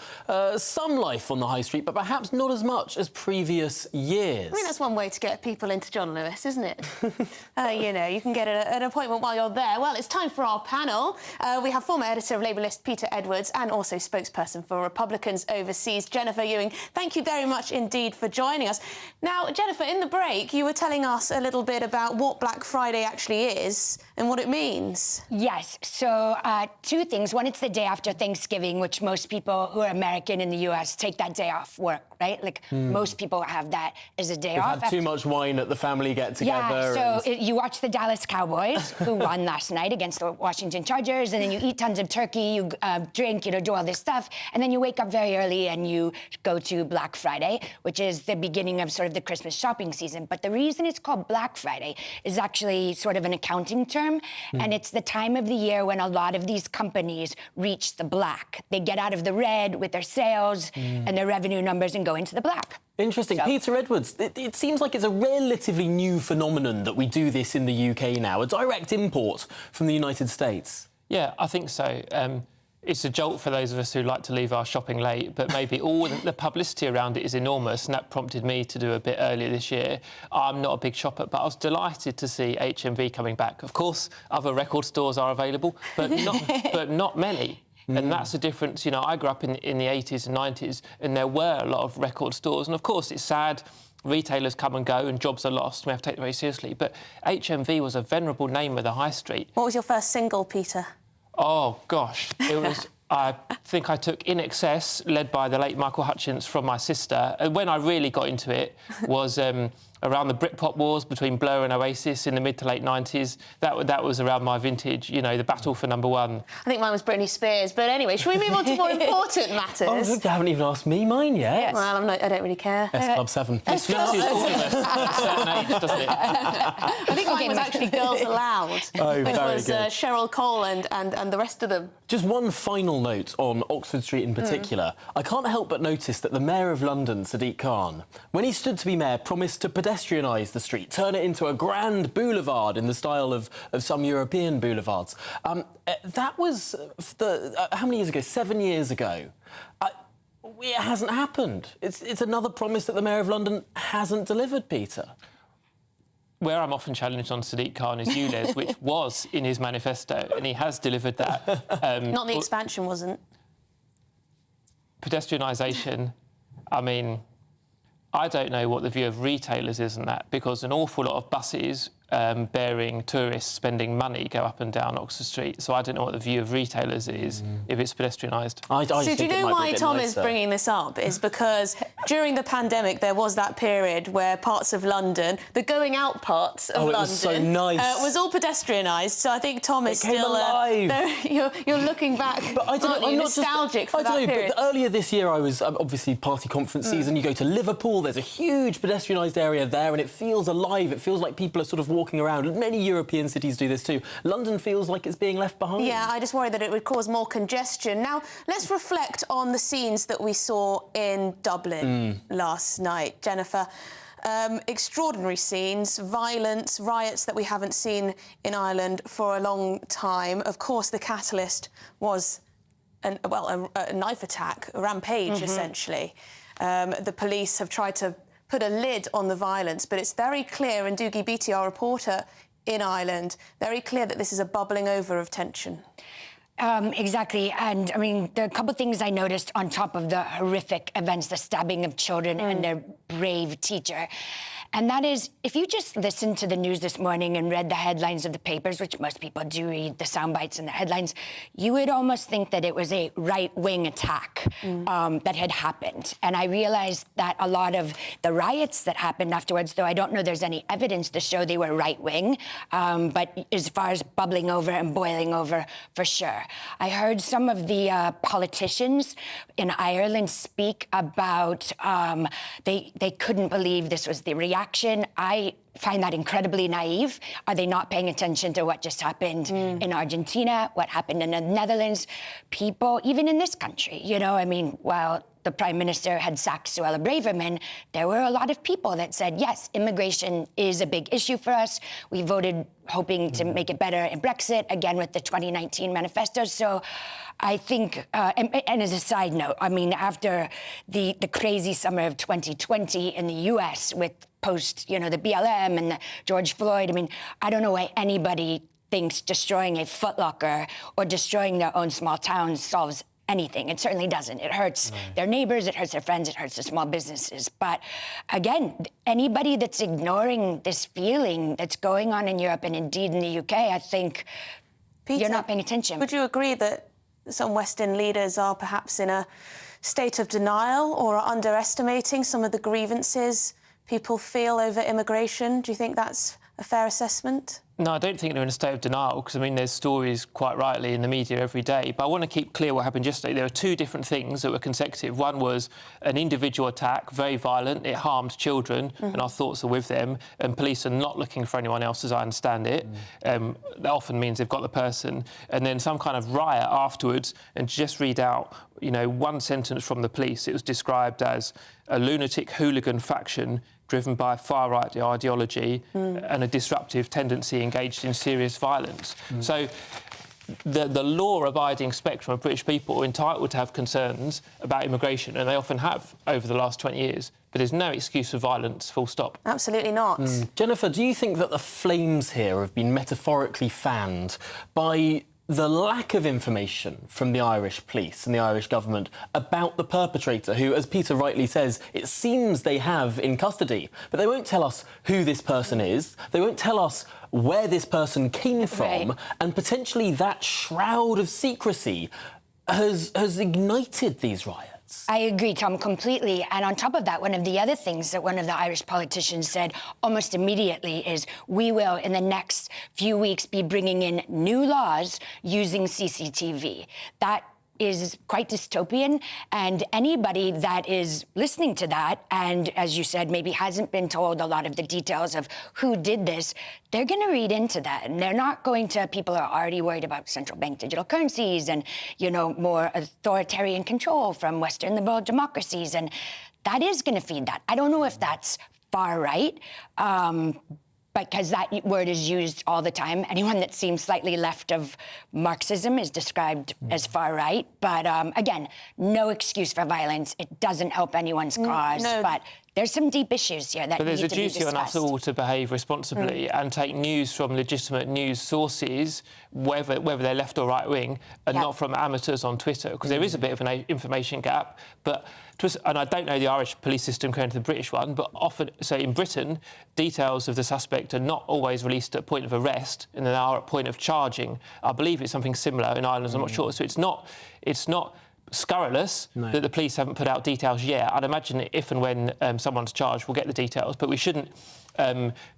some life on the high street, but perhaps not as much as previous years. I mean, that's one way to get people into John Lewis, isn't it? You know, you can get an appointment while you're there. Well, it's time for our panel. We have former editor of Labour List Peter Edwards and also spokesperson for Republicans overseas, Jennifer Ewing. Thank you very much indeed for joining us. Now, Jennifer, in the break, you were telling us a little bit about what Black Friday actually is and what it means. Yes, so two things. One, it's the day after Thanksgiving, which most people who are American in the US take that day off work, right? Like, most people have that as a day They've off. had too much wine at the family get-together. Yeah, so you watch the Dallas Cowboys, who won last night against the Washington Chargers, and then you eat tons of turkey, you drink, do all this stuff, and then you wake up very early and you go to Black Friday, which is the beginning of sort of the Christmas shopping season. But the reason it's called Black Friday is actually sort of an accounting term, and it's the time of the year when a lot of these companies reach the black. They get out of the red with their sales and their revenue numbers and go into the black. Interesting. So, Peter Edwards, it seems like it's a relatively new phenomenon that we do this in the UK now, a direct import from the United States. Yeah, I think so. It's a jolt for those of us who like to leave our shopping late, but maybe all the publicity around it is enormous, and that prompted me to do a bit earlier this year. I'm not a big shopper, but I was delighted to see HMV coming back. Of course, other record stores are available, but not many. And that's the difference. You know, I grew up in the 80s and 90s, and there were a lot of record stores. And, of course, it's sad. Retailers come and go and jobs are lost. We have to take it very seriously. But HMV was a venerable name of the high street. What was your first single, Peter? Oh, gosh. It was... I think I took In Excess, led by the late Michael Hutchence, from my sister. And when I really got into it was around the Britpop wars between Blur and Oasis in the mid to late 90s. That was around my vintage, you know, the battle for number one. I think mine was Britney Spears. But anyway, should we move on to more important matters? Oh, you haven't even asked me mine yet. Yes. Well, I don't really care. S Club 7. S Club 7. A certain age, doesn't it? I think mine was actually Girls Aloud, which was Cheryl Cole and the rest of them. Just one final note on Oxford Street in particular. I can't help but notice that the Mayor of London, Sadiq Khan, when he stood to be Mayor, promised to pedestrianise the street, turn it into a grand boulevard in the style of some European boulevards. That was, how many years ago? 7 years ago. It hasn't happened. It's another promise that the Mayor of London hasn't delivered, Peter. Where I'm often challenged on Sadiq Khan is ULEZ, which was in his manifesto, and he has delivered that. Not the expansion, wasn't. Pedestrianisation, I mean, I don't know what the view of retailers is on that, because an awful lot of buses bearing tourists spending money go up and down Oxford Street. So I don't know what the view of retailers is if it's pedestrianised. So do you know why Tom is bringing this up? Is because during the pandemic there was that period where parts of London, the going out parts of London, was so nice. Was all pedestrianised. So I think Tom is came alive. You're looking back. But I don't know. I'm nostalgic for that period. But earlier this year I was obviously party conference season. You go to Liverpool. There's a huge pedestrianised area there, and it feels alive. It feels like people are sort of walking around. Many European cities do this too. London feels like it's being left behind. Yeah, I just worry that it would cause more congestion. Now, let's reflect on the scenes that we saw in Dublin last night. Jennifer, extraordinary scenes, violence, riots that we haven't seen in Ireland for a long time. Of course, the catalyst was a knife attack, a rampage, essentially. The police have tried to put a lid on the violence, but it's very clear, and Doogie Beattie, our reporter in Ireland, very clear that this is a bubbling over of tension. Exactly. And I mean, there are a couple of things I noticed on top of the horrific events, the stabbing of children and their brave teacher. And that is, if you just listened to the news this morning and read the headlines of the papers, which most people do read the sound bites and the headlines, you would almost think that it was a right-wing attack that had happened. And I realized that a lot of the riots that happened afterwards, though I don't know there's any evidence to show they were right-wing, but as far as bubbling over and boiling over, for sure. I heard some of the politicians in Ireland speak about they couldn't believe this was the reaction. I find that incredibly naive. Are they not paying attention to what just happened in Argentina, what happened in the Netherlands? People, even in this country, you know, I mean, while the Prime Minister had sacked Suella Braverman, there were a lot of people that said, yes, immigration is a big issue for us. We voted hoping to make it better in Brexit, again with the 2019 manifesto. So I think, and as a side note, I mean, after the crazy summer of 2020 in the US with post, you know, the BLM and the George Floyd, I mean, I don't know why anybody thinks destroying a Foot Locker or destroying their own small towns solves anything. It certainly doesn't. It hurts their neighbors, it hurts their friends, it hurts the small businesses. But again, anybody that's ignoring this feeling that's going on in Europe and indeed in the UK, I think you're not paying attention. Would you agree that some Western leaders are perhaps in a state of denial or are underestimating some of the grievances people feel over immigration? Do you think that's a fair assessment? No, I don't think they're in a state of denial, because, I mean, there's stories, quite rightly, in the media every day. But I want to keep clear what happened yesterday. There were two different things that were consecutive. One was an individual attack, very violent. It harmed children, and our thoughts are with them. And police are not looking for anyone else, as I understand it. That often means they've got the person. And then some kind of riot afterwards. And to just read out, you know, one sentence from the police, it was described as a lunatic hooligan faction driven by far-right ideology and a disruptive tendency engaged in serious violence. So the law-abiding spectrum of British people are entitled to have concerns about immigration, and they often have over the last 20 years. But there's no excuse for violence, full stop. Absolutely not. Jennifer, do you think that the flames here have been metaphorically fanned by the lack of information from the Irish police and the Irish government about the perpetrator, who, as Peter rightly says, it seems they have in custody, but they won't tell us who this person is, they won't tell us where this person came from, and potentially that shroud of secrecy has ignited these riots? I agree, Tom, completely. And on top of that, one of the other things that one of the Irish politicians said almost immediately is, we will, in the next few weeks, be bringing in new laws using CCTV. That is quite dystopian, and anybody that is listening to that and, as you said, maybe hasn't been told a lot of the details of who did this, they're going to read into that, and they're not going to. People are already worried about central bank digital currencies and, you know, more authoritarian control from Western liberal democracies, and that is going to feed that. I don't know if that's far right, because that word is used all the time. Anyone that seems slightly left of Marxism is described as far right. But again, no excuse for violence. It doesn't help anyone's cause. But there's some deep issues here that need to be discussed. But there's a duty on us all to behave responsibly and take news from legitimate news sources, whether they're left or right wing, and not from amateurs on Twitter, because there is a bit of an information gap. But and I don't know the Irish police system compared to the British one, but often, so in Britain, details of the suspect are not always released at point of arrest, and then are at point of charging. I believe it's something similar in Ireland. I'm not sure. So it's not scurrilous that the police haven't put out details yet. I'd imagine that if and when someone's charged, we'll get the details, but we shouldn't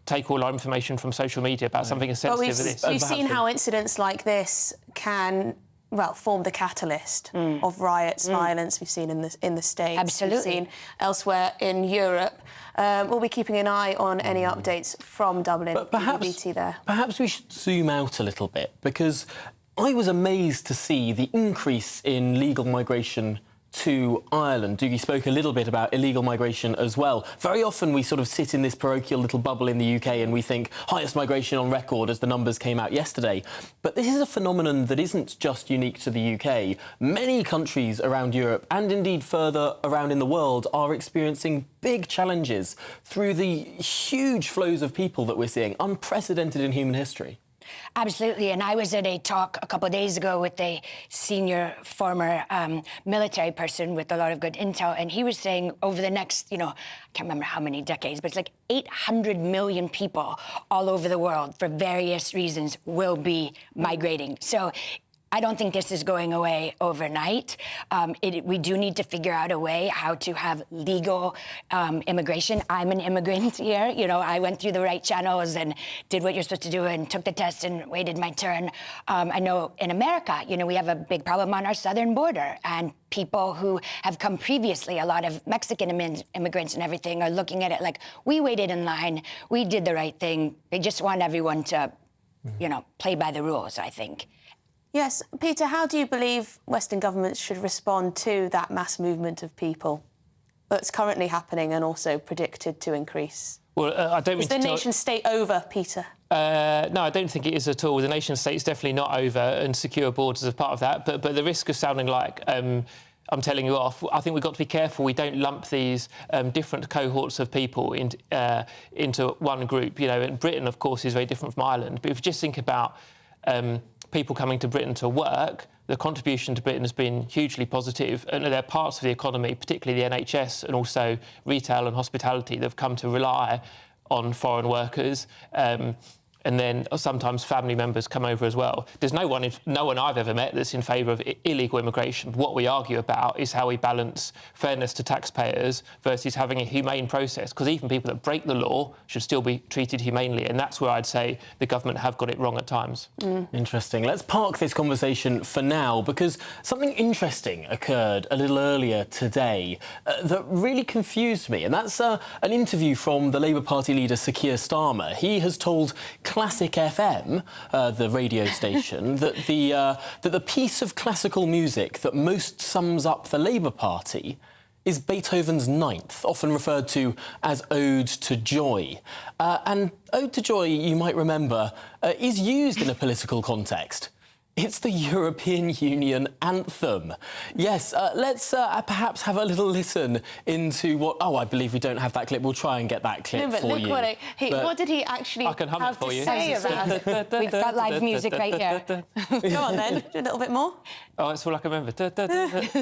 take all our information from social media about something as sensitive as this. We've seen how incidents like this can, well, form the catalyst of riots, violence. We've seen in the States. Absolutely. We've seen elsewhere in Europe. We'll be keeping an eye on any updates from Dublin. But perhaps we should zoom out a little bit, because I was amazed to see the increase in legal migration to Ireland. Dougie spoke a little bit about illegal migration as well. Very often we sort of sit in this parochial little bubble in the UK and we think highest migration on record as the numbers came out yesterday. But this is a phenomenon that isn't just unique to the UK. Many countries around Europe and indeed further around in the world are experiencing big challenges through the huge flows of people that we're seeing, unprecedented in human history. Absolutely, and I was at a talk a couple of days ago with a senior former military person with a lot of good intel, and he was saying over the next, I can't remember how many decades, but it's like 800 million people all over the world for various reasons will be migrating. So I don't think this is going away overnight. We do need to figure out a way how to have legal immigration. I'm an immigrant here. I went through the right channels and did what you're supposed to do and took the test and waited my turn. I know in America, we have a big problem on our southern border, and people who have come previously, a lot of Mexican immigrants and everything, are looking at it like, we waited in line, we did the right thing. They just want everyone to, play by the rules, I think. Yes. Peter, how do you believe Western governments should respond to that mass movement of people that's currently happening and also predicted to increase? Well, I don't mean Is the nation-state over, Peter? No, I don't think it is at all. The nation-state's definitely not over, and secure borders are part of that. But the risk of sounding like I'm telling you off, I think we've got to be careful we don't lump these different cohorts of people into one group. And Britain, of course, is very different from Ireland. But if you just think about people coming to Britain to work, the contribution to Britain has been hugely positive, and there are parts of the economy, particularly the NHS and also retail and hospitality, that have come to rely on foreign workers. And then sometimes family members come over as well. There's no one I've ever met that's in favour of illegal immigration. What we argue about is how we balance fairness to taxpayers versus having a humane process, because even people that break the law should still be treated humanely, and that's where I'd say the government have got it wrong at times. Interesting. Let's park this conversation for now, because something interesting occurred a little earlier today that really confused me, and that's an interview from the Labour Party leader Sir Keir Starmer. He has told Classic FM, the radio station, that the piece of classical music that most sums up the Labour Party is Beethoven's Ninth, often referred to as Ode to Joy. And Ode to Joy, you might remember, is used in a political context. It's the European Union anthem. Yes, let's perhaps have a little listen into what... Oh, I believe we don't have that clip. We'll try and get that clip for you. What did he actually have to say about it? We've got live music right here. Go on, then. Do a little bit more. Oh, that's all I can remember.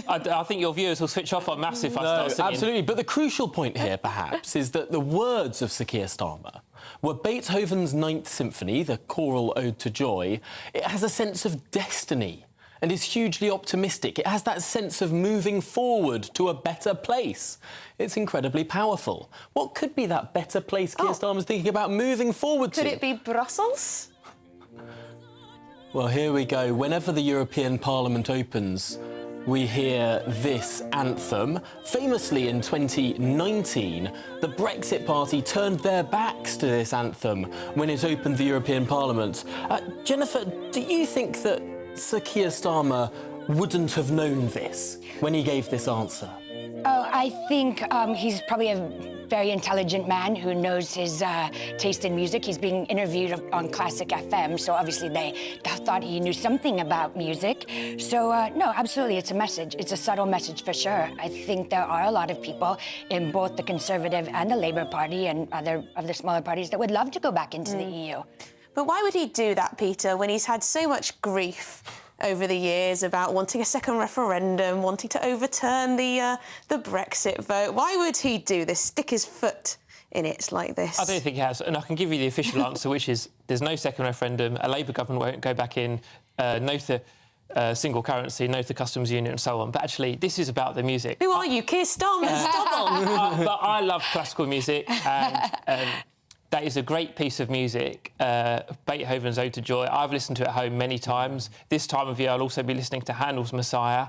I think your viewers will switch off on mass if I start singing. Absolutely. But the crucial point here, perhaps, is that the words of Sir Keir Starmer were Beethoven's Ninth Symphony, the choral Ode to Joy. It has a sense of destiny and is hugely optimistic. It has that sense of moving forward to a better place. It's incredibly powerful. What could be that better place Keir Starmer's thinking about moving forward to? Could it be Brussels? Well, here we go. Whenever the European Parliament opens, we hear this anthem. Famously, in 2019, the Brexit Party turned their backs to this anthem when it opened the European Parliament. Jennifer, do you think that Sir Keir Starmer wouldn't have known this when he gave this answer? Oh, I think he's probably a very intelligent man who knows his taste in music. He's being interviewed on Classic FM, so obviously they thought he knew something about music. So, no, absolutely, it's a message. It's a subtle message for sure. I think there are a lot of people in both the Conservative and the Labour Party and other of the smaller parties that would love to go back into the EU. But why would he do that, Peter, when he's had so much grief over the years about wanting a second referendum, wanting to overturn the Brexit vote? Why would he do this, stick his foot in it like this? I don't think he has, and I can give you the official answer, which is there's no second referendum, a Labour government won't go back in, no to single currency, no to the customs union and so on. But actually, this is about the music. Who are you, Keir Starmer? Stop on! But I love classical music, and that is a great piece of music, Beethoven's Ode to Joy. I've listened to it at home many times. This time of year, I'll also be listening to Handel's Messiah,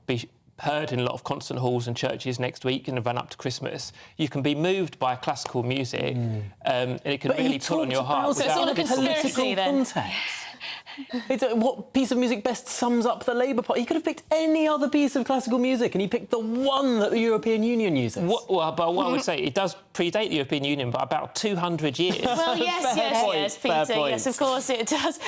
be heard in a lot of concert halls and churches next week in the run-up to Christmas. You can be moved by classical music, and it can really pull on your heart. But he talked about it in a political context. What piece of music best sums up the Labour Party? He could have picked any other piece of classical music, and he picked the one that the European Union uses. But what I would say, it does predate the European Union by about 200 years. Well, yes, Peter. point. Yes, of course it does.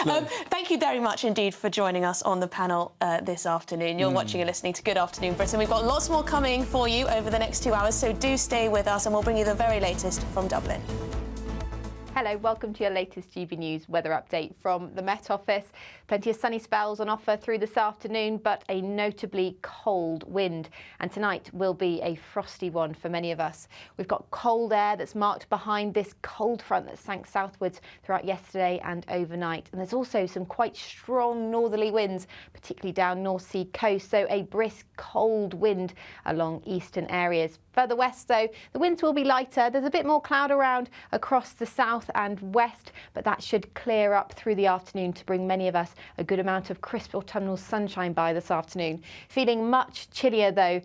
Thank you very much indeed for joining us on the panel this afternoon. You're watching and listening to Good Afternoon Britain. We've got lots more coming for you over the next 2 hours, so do stay with us and we'll bring you the very latest from Dublin. Hello, welcome to your latest GB News weather update from the Met Office. Plenty of sunny spells on offer through this afternoon, but a notably cold wind. And tonight will be a frosty one for many of us. We've got cold air that's marked behind this cold front that sank southwards throughout yesterday and overnight. And there's also some quite strong northerly winds, particularly down North Sea coast. So a brisk cold wind along eastern areas. Further west, though, the winds will be lighter. There's a bit more cloud around across the south and west, but that should clear up through the afternoon to bring many of us a good amount of crisp autumnal sunshine by this afternoon. Feeling much chillier, though,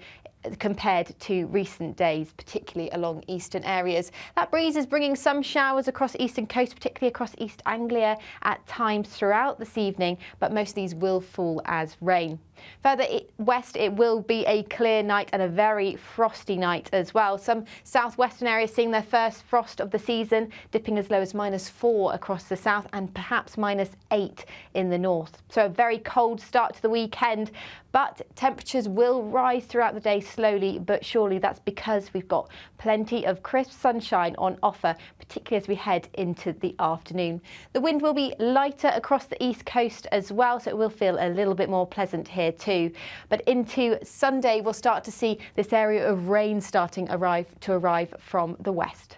compared to recent days, particularly along eastern areas. That breeze is bringing some showers across eastern coast, particularly across East Anglia at times throughout this evening, but most of these will fall as rain. Further west, it will be a clear night and a very frosty night as well. Some southwestern areas seeing their first frost of the season, dipping as low as -4 across the south and perhaps -8 in the north. So a very cold start to the weekend, but temperatures will rise throughout the day slowly but surely. That's because we've got plenty of crisp sunshine on offer, particularly as we head into the afternoon. The wind will be lighter across the east coast as well, so it will feel a little bit more pleasant here too. But into Sunday, we'll start to see this area of rain starting to arrive from the west.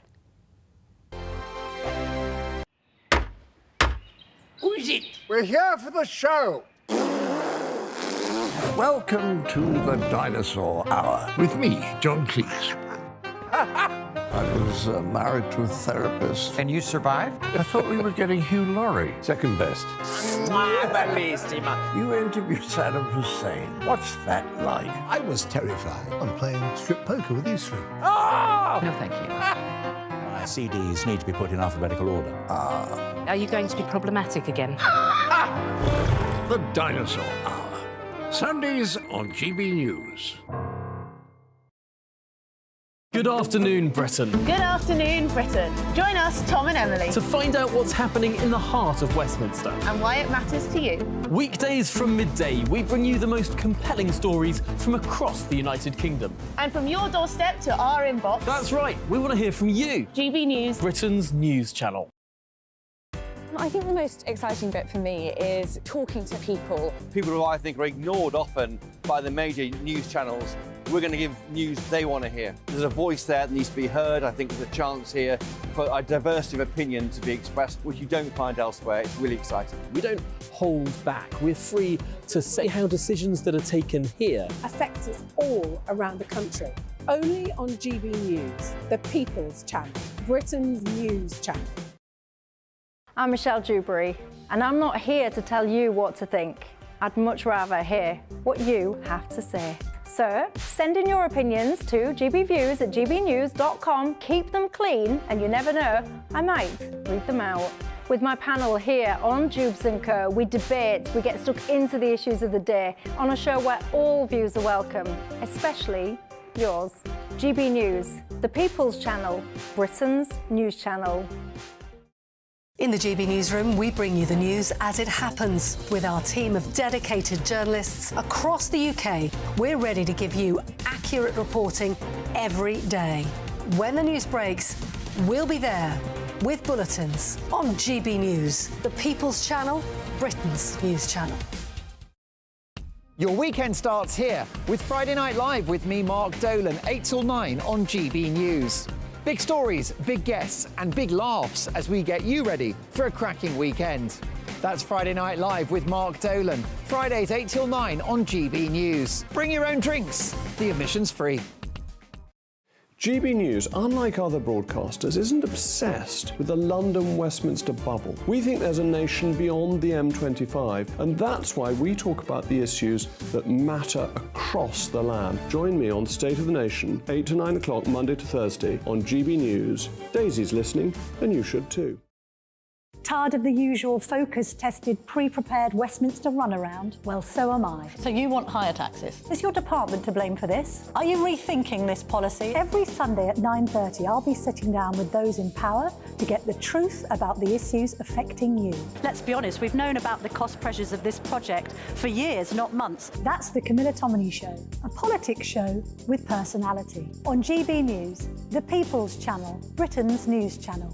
Who is it? We're here for the show. Welcome to the Dinosaur Hour with me, John Cleese. I was married to a therapist. And you survived? I thought we were getting Hugh Laurie. Second best. You interviewed Saddam Hussein. What's that like? I was terrified. I'm playing strip poker with Israel. Ah! No, thank you. My CDs need to be put in alphabetical order. Are you going to be problematic again? The Dinosaur Hour. Sundays on GB News. Good afternoon, Britain. Good afternoon, Britain. Join us, Tom and Emily, To find out what's happening in the heart of Westminster. and why it matters to you. Weekdays from midday, we bring you the most compelling stories from across the United Kingdom. And from your doorstep to our inbox, That's right, we want to hear from you, GB News. Britain's news channel. I think the most exciting bit for me is talking to people. People who I think are ignored often by the major news channels. We're going to give news they want to hear. There's a voice there that needs to be heard. I think there's a chance here for a diversity of opinion to be expressed, which you don't find elsewhere. It's really exciting. We don't hold back. We're free to say how decisions that are taken here affect us all around the country. Only on GB News, the People's Channel, Britain's news channel. I'm Michelle Dewberry, and I'm not here to tell you what to think. I'd much rather hear what you have to say. So send in your opinions to gbviews@gbnews.com. Keep them clean, and you never know, I might read them out. With my panel here on Jubes & Co, we debate, we get stuck into the issues of the day on a show where all views are welcome, especially yours. GB News, the People's Channel, Britain's news channel. In the GB Newsroom, we bring you the news as it happens. With our team of dedicated journalists across the UK, we're ready to give you accurate reporting every day. When the news breaks, we'll be there with bulletins on GB News, the People's Channel, Britain's news channel. Your weekend starts here with Friday Night Live with me, Mark Dolan, 8 till 9 on GB News. Big stories, big guests and big laughs as we get you ready for a cracking weekend. That's Friday Night Live with Mark Dolan. Fridays 8 till 9 on GB News. Bring your own drinks. The admission's free. GB News, unlike other broadcasters, isn't obsessed with the London-Westminster bubble. We think there's a nation beyond the M25, and that's why we talk about the issues that matter across the land. Join me on State of the Nation, 8 to 9 o'clock, Monday to Thursday, on GB News. Daisy's listening, and you should too. Tired of the usual focus-tested, pre-prepared Westminster runaround? Well, so am I. So you want higher taxes? Is your department to blame for this? Are you rethinking this policy? Every Sunday at 9:30, I'll be sitting down with those in power to get the truth about the issues affecting you. Let's be honest, we've known about the cost pressures of this project for years, not months. That's the Camilla Tominey Show, a politics show with personality. On GB News, the People's Channel, Britain's news channel.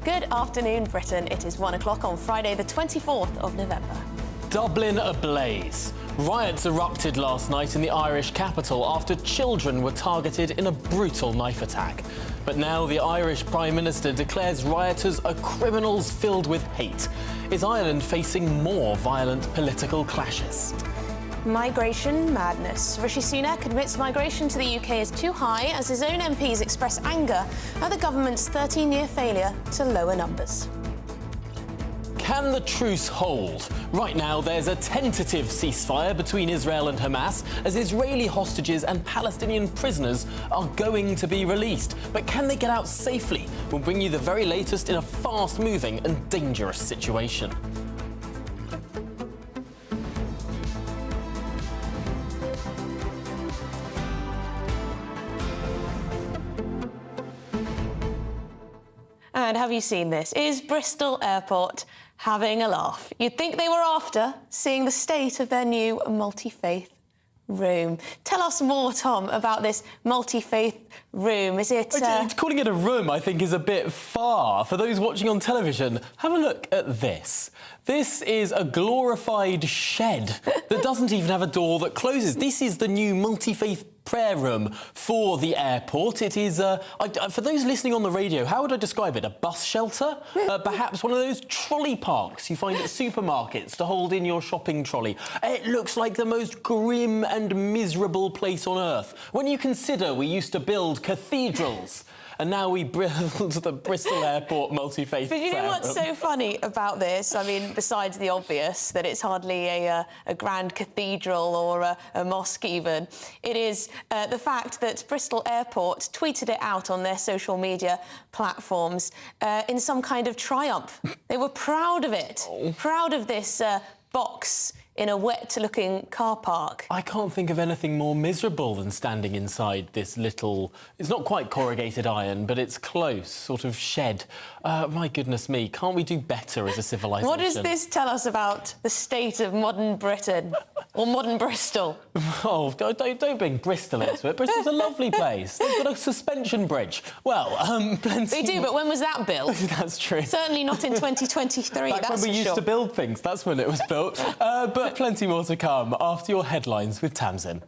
Good afternoon, Britain. It is 1 o'clock on Friday, the 24th of November. Dublin ablaze. Riots erupted last night in the Irish capital after children were targeted in a brutal knife attack. But now the Irish Prime Minister declares rioters are criminals filled with hate. Is Ireland facing more violent political clashes? Migration madness. Rishi Sunak admits migration to the UK is too high as his own MPs express anger at the government's 13-year failure to lower numbers. Can the truce hold? Right now, there's a tentative ceasefire between Israel and Hamas as Israeli hostages and Palestinian prisoners are going to be released. But can they get out safely? We'll bring you the very latest in a fast-moving and dangerous situation. And have you seen this? Is Bristol Airport having a laugh? You'd think they were after seeing the state of their new multi-faith room. Tell us more, Tom, about this multi-faith room. Is it... Calling it a room, I think, is a bit far. For those watching on television, have a look at this. This is a glorified shed that doesn't even have a door that closes. This is the new multi-faith prayer room for the airport. It is, for those listening on the radio, how would I describe it? A bus shelter? Perhaps one of those trolley parks you find at supermarkets to hold in your shopping trolley. It looks like the most grim and miserable place on earth. When you consider we used to build cathedrals, and now we build the Bristol Airport multi-faith But you know prayer what's room. so funny about this? I mean, besides the obvious, that it's hardly a grand cathedral or a mosque even, it is the fact that Bristol Airport tweeted it out on their social media platforms in some kind of triumph. They were proud of it, proud of this box in a wet-looking car park. I can't think of anything more miserable than standing inside this little... It's not quite corrugated iron, but it's close, sort of shed. My goodness me, can't we do better as a civilization? What does this tell us about the state of modern Britain? Or modern Bristol? Oh, don't bring Bristol into it. Bristol's a lovely place. They've got a suspension bridge. Well, plenty... They do, but when was that built? That's true. Certainly not in 2023, Back that's when we used to build things, that's when it was built. But plenty more to come after your headlines with Tamsin.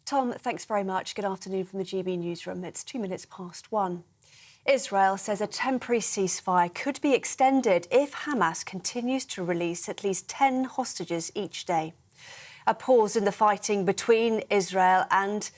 Tom, thanks very much. Good afternoon from the GB newsroom. It's 2 minutes past 1. Israel says a temporary ceasefire could be extended if Hamas continues to release at least 10 hostages each day. A pause in the fighting between Israel and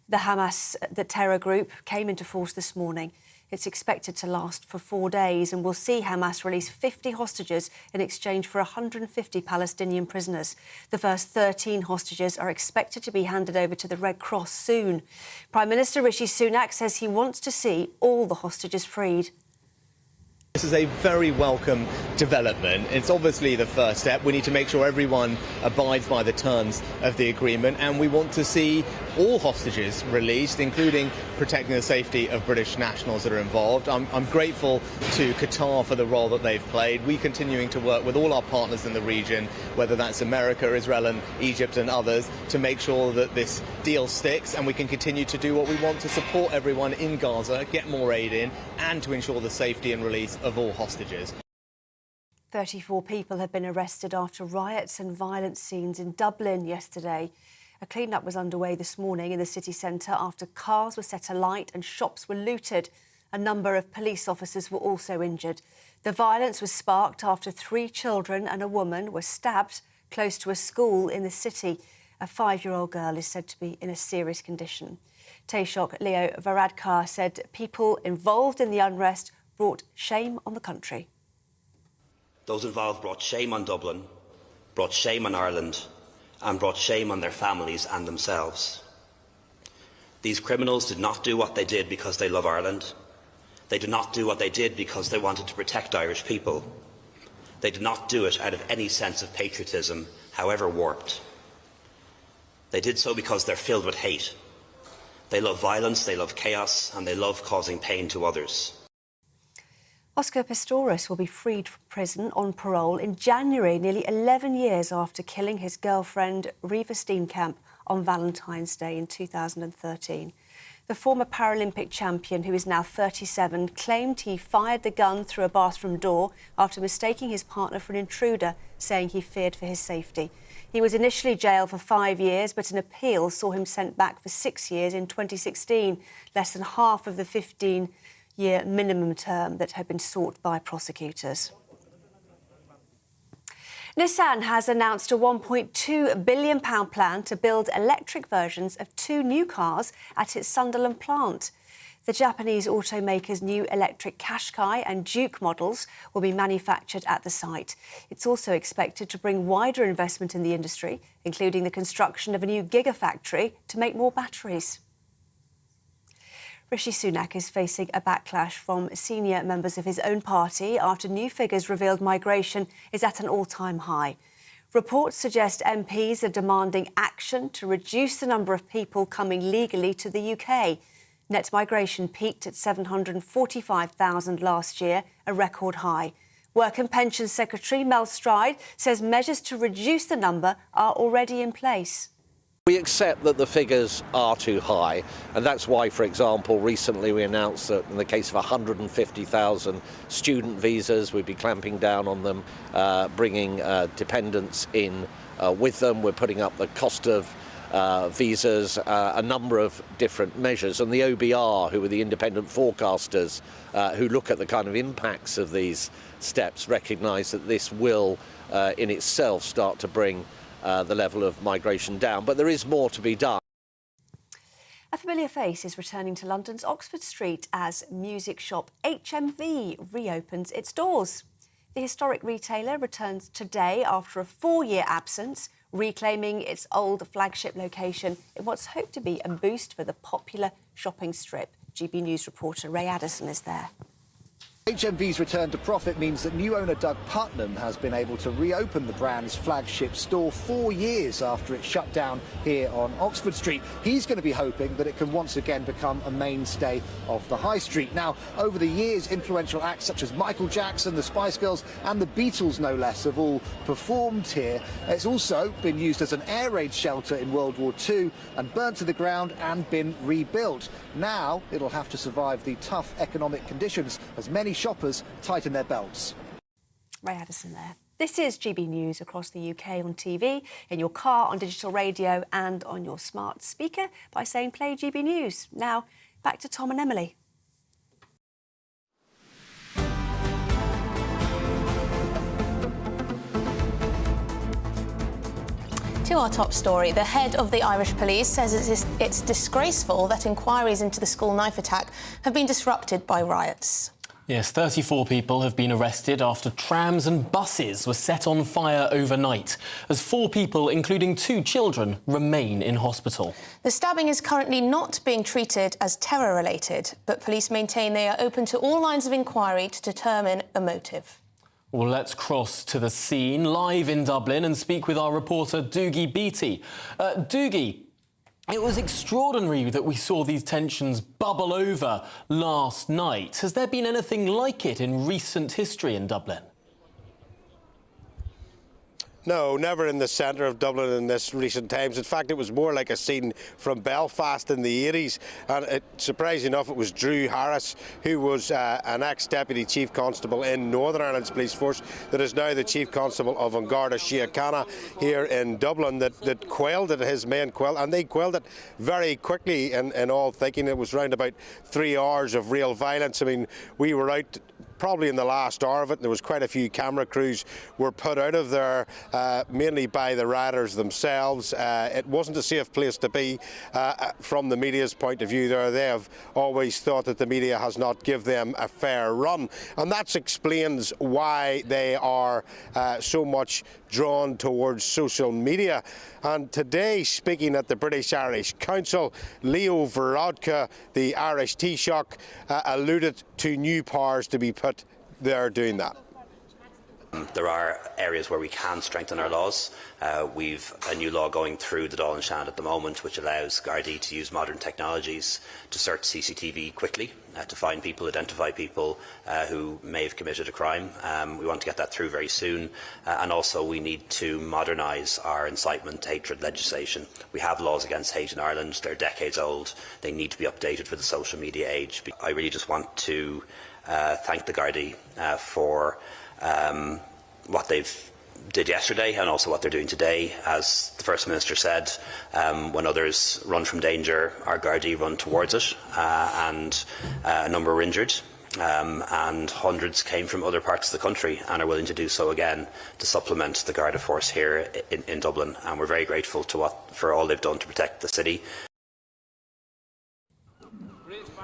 the Hamas, the terror group, came into force this morning. It's expected to last for 4 days and will see Hamas release 50 hostages in exchange for 150 Palestinian prisoners. The first 13 hostages are expected to be handed over to the Red Cross soon. Prime Minister Rishi Sunak says he wants to see all the hostages freed. This is a very welcome development. It's obviously the first step. We need to make sure everyone abides by the terms of the agreement, and we want to see all hostages released, including protecting the safety of British nationals that are involved. I'm grateful to Qatar for the role that they've played. We're continuing to work with all our partners in the region, whether that's America, Israel and Egypt and others, to make sure that this deal sticks and we can continue to do what we want to support everyone in Gaza, get more aid in, and to ensure the safety and release of all hostages. 34 people have been arrested after riots and violent scenes in Dublin yesterday. A clean-up was underway this morning in the city centre after cars were set alight and shops were looted. A number of police officers were also injured. The violence was sparked after 3 children and a woman were stabbed close to a school in the city. A 5-year-old girl is said to be in a serious condition. Taoiseach Leo Varadkar said people involved in the unrest brought shame on the country. Those involved brought shame on Dublin, brought shame on Ireland, and brought shame on their families and themselves. These criminals did not do what they did because they love Ireland. They did not do what they did because they wanted to protect Irish people. They did not do it out of any sense of patriotism, however warped. They did so because they're filled with hate. They love violence, they love chaos, and they love causing pain to others. Oscar Pistorius will be freed from prison on parole in January, nearly 11 years after killing his girlfriend Riva Steenkamp on Valentine's Day in 2013. The former Paralympic champion, who is now 37, claimed he fired the gun through a bathroom door after mistaking his partner for an intruder, saying he feared for his safety. He was initially jailed for 5 years, but an appeal saw him sent back for 6 years in 2016, less than half of the 15-year minimum term that had been sought by prosecutors. Nissan has announced a £1.2 billion plan to build electric versions of 2 new cars at its Sunderland plant. The Japanese automaker's new electric Qashqai and Duke models will be manufactured at the site. It's also expected to bring wider investment in the industry, including the construction of a new gigafactory to make more batteries. Rishi Sunak is facing a backlash from senior members of his own party after new figures revealed migration is at an all-time high. Reports suggest MPs are demanding action to reduce the number of people coming legally to the UK. Net migration peaked at 745,000 last year, a record high. Work and Pensions Secretary Mel Stride says measures to reduce the number are already in place. We accept that the figures are too high, and that's why, for example, recently we announced that in the case of 150,000 student visas, we'd be clamping down on them, bringing dependents in with them. We're putting up the cost of visas, a number of different measures. And the OBR, who are the independent forecasters who look at the kind of impacts of these steps, recognise that this will in itself start to bring the level of migration down. But there is more to be done. A familiar face is returning to London's Oxford Street as music shop HMV reopens its doors. The historic retailer returns today after a 4-year absence, reclaiming its old flagship location in what's hoped to be a boost for the popular shopping strip. GB News reporter Ray Addison is there. HMV's return to profit means that new owner Doug Putnam has been able to reopen the brand's flagship store 4 years after it shut down here on Oxford Street. He's going to be hoping that it can once again become a mainstay of the high street. Now, over the years, influential acts such as Michael Jackson, the Spice Girls and the Beatles, no less, have all performed here. It's also been used as an air raid shelter in World War II and burnt to the ground and been rebuilt. Now it'll have to survive the tough economic conditions as many shoppers tighten their belts. Ray Addison there. This is GB News across the UK on TV, in your car, on digital radio and on your smart speaker by saying play GB News. Now, back to Tom and Emily. To our top story, the head of the Irish police says it's disgraceful that inquiries into the school knife attack have been disrupted by riots. Yes, 34 people have been arrested after trams and buses were set on fire overnight, as 4 people, including 2 children, remain in hospital. The stabbing is currently not being treated as terror-related, but police maintain they are open to all lines of inquiry to determine a motive. Well, let's cross to the scene, live in Dublin, and speak with our reporter, Doogie Beattie. Doogie, it was extraordinary that we saw these tensions bubble over last night. Has there been anything like it in recent history in Dublin? No, never in the centre of Dublin in this recent times. In fact, it was more like a scene from Belfast in the 80s. And surprisingly enough, it was Drew Harris, who was an ex-deputy chief constable in Northern Ireland's police force, that is now the chief constable of An Garda Síochána here in Dublin, that quelled it, his men quelled, and they quelled it very quickly in all thinking. It was round about 3 hours of real violence. I mean, we were out probably in the last hour of it. There was quite a few camera crews were put out of there, mainly by the rioters themselves. It wasn't a safe place to be from the media's point of view there. They have always thought that the media has not given them a fair run, and that explains why they are so much drawn towards social media. And today, speaking at the British Irish Council, Leo Varadkar, the Irish Taoiseach, alluded to new powers to be put there doing that. There are areas where we can strengthen our laws. We've a new law going through the Dáil Sean at the moment, which allows Gardaí to use modern technologies to search CCTV quickly, to find people, identify people who may have committed a crime. We want to get that through very soon. And also we need to modernise our incitement to hatred legislation. We have laws against hate in Ireland. They're decades old. They need to be updated for the social media age. I really just want to thank the Gardaí for what they've did yesterday and also what they're doing today. As the First Minister said, when others run from danger, our Gardaí run towards it, and a number were injured, and hundreds came from other parts of the country and are willing to do so again to supplement the Garda force here in Dublin, and we're very grateful for all they've done to protect the city.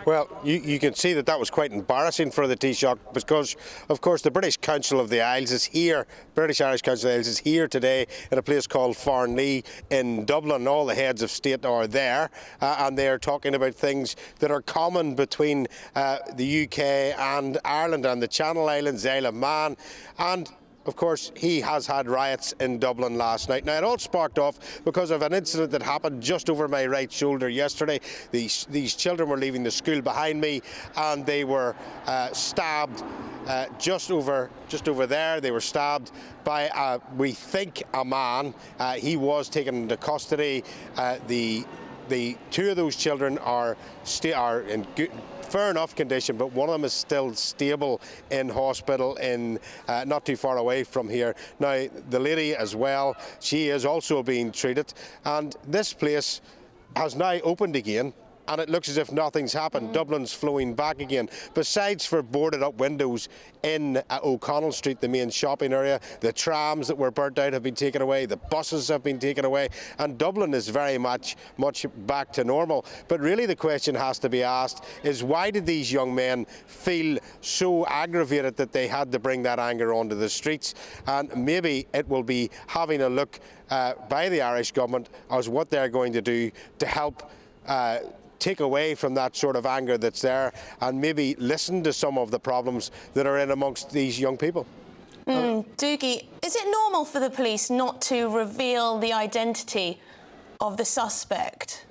Well, you can see that was quite embarrassing for the Taoiseach, because, of course, the British Council of the Isles is here, British Irish Council of the Isles is here today at a place called Farnlee in Dublin. All the heads of state are there, and they are talking about things that are common between the UK and Ireland and the Channel Islands, the Isle of Man, and of course, he has had riots in Dublin last night. Now, it all sparked off because of an incident that happened just over my right shoulder yesterday. These children were leaving the school behind me, and they were stabbed just over there. They were stabbed by, we think, a man. He was taken into custody. The two of those children are in fair enough condition, but one of them is still stable in hospital in not too far away from here. Now, the lady as well, she is also being treated, and this place has now opened again, and it looks as if nothing's happened. Dublin's flowing back again. Besides for boarded up windows in O'Connell Street, the main shopping area, the trams that were burnt out have been taken away, the buses have been taken away, and Dublin is very much back to normal. But really the question has to be asked is, why did these young men feel so aggravated that they had to bring that anger onto the streets? And maybe it will be having a look by the Irish government as what they're going to do to help take away from that sort of anger that's there, and maybe listen to some of the problems that are in amongst these young people. Doogie, is it normal for the police not to reveal the identity of the suspect?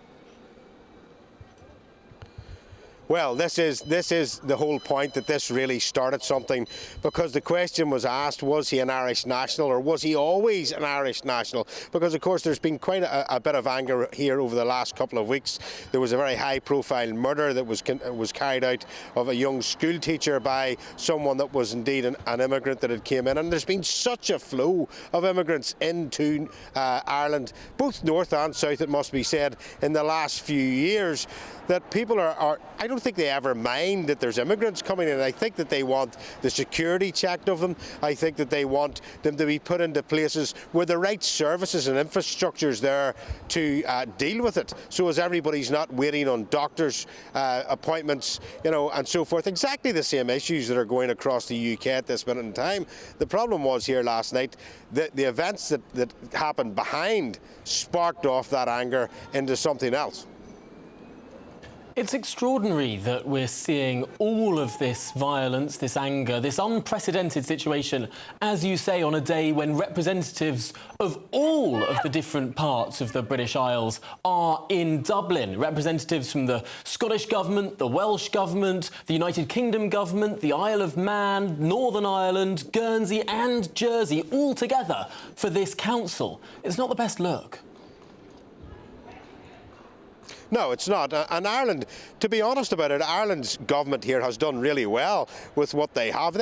Well, this is the whole point, that this really started something, because the question was asked, was he an Irish national, or was he always an Irish national? Because, of course, there's been quite a bit of anger here over the last couple of weeks. There was a very high-profile murder that was carried out of a young school teacher by someone that was indeed an immigrant that had came in, and there's been such a flow of immigrants into Ireland, both north and south, it must be said, in the last few years, that people are I don't think they ever mind that there's immigrants coming in. I think that they want the security checked of them. I think that they want them to be put into places where the right services and infrastructure's there to deal with it, so as everybody's not waiting on doctors' appointments, and so forth. Exactly the same issues that are going across the UK at this minute in time. The problem was here last night, the events that happened behind sparked off that anger into something else. It's extraordinary that we're seeing all of this violence, this anger, this unprecedented situation, as you say, on a day when representatives of all of the different parts of the British Isles are in Dublin. Representatives from the Scottish Government, the Welsh Government, the United Kingdom Government, the Isle of Man, Northern Ireland, Guernsey and Jersey, all together for this council. It's not the best look. No, it's not. And Ireland, to be honest about it, Ireland's government here has done really well with what they have.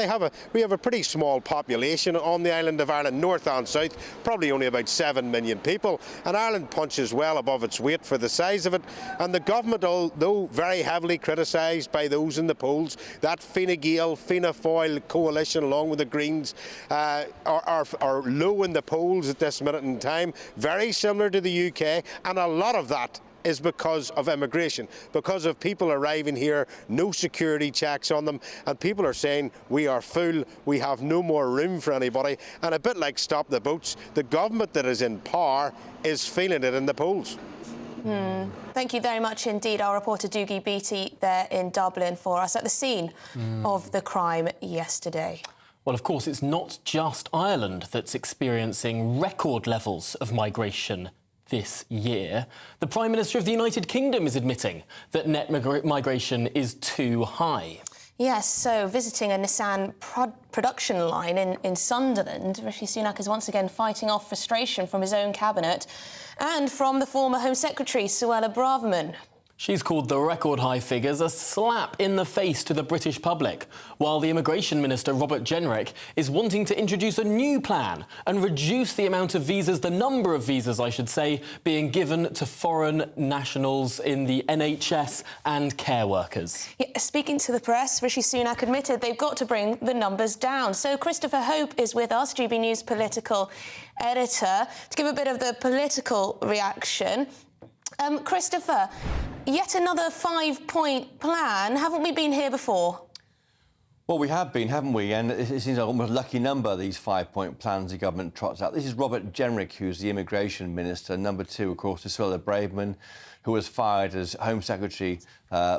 We have a pretty small population on the island of Ireland, north and south, probably only about 7 million people. And Ireland punches well above its weight for the size of it. And the government, although very heavily criticised by those in the polls, that Fine Gael, Fianna Fáil coalition along with the Greens are low in the polls at this minute in time, very similar to the UK, and a lot of that is because of immigration, because of people arriving here, no security checks on them, and people are saying we are full, we have no more room for anybody, and a bit like Stop the Boats, the government that is in power is feeling it in the polls. Thank you very much indeed, our reporter Doogie Beattie there in Dublin for us at the scene of the crime yesterday. Well, of course, it's not just Ireland that's experiencing record levels of migration this year. The Prime Minister of the United Kingdom is admitting that net migration is too high. Yes, so visiting a Nissan production line in Sunderland, Rishi Sunak is once again fighting off frustration from his own cabinet and from the former Home Secretary, Suella Braverman. She's called the record-high figures a slap in the face to the British public, while the Immigration Minister, Robert Jenrick, is wanting to introduce a new plan and reduce the amount of visas, the number of visas, I should say, being given to foreign nationals in the NHS and care workers. Yeah, speaking to the press, Rishi Sunak admitted they've got to bring the numbers down. So Christopher Hope is with us, GB News political editor, to give a bit of the political reaction. Christopher, yet another 5-point plan. Haven't we been here before? Well, we have been, haven't we? And it seems like almost a lucky number, these 5-point plans the government trots out. This is Robert Jenrick, who's the Immigration Minister. Number 2, of course, is Suella Braverman, who was fired as Home Secretary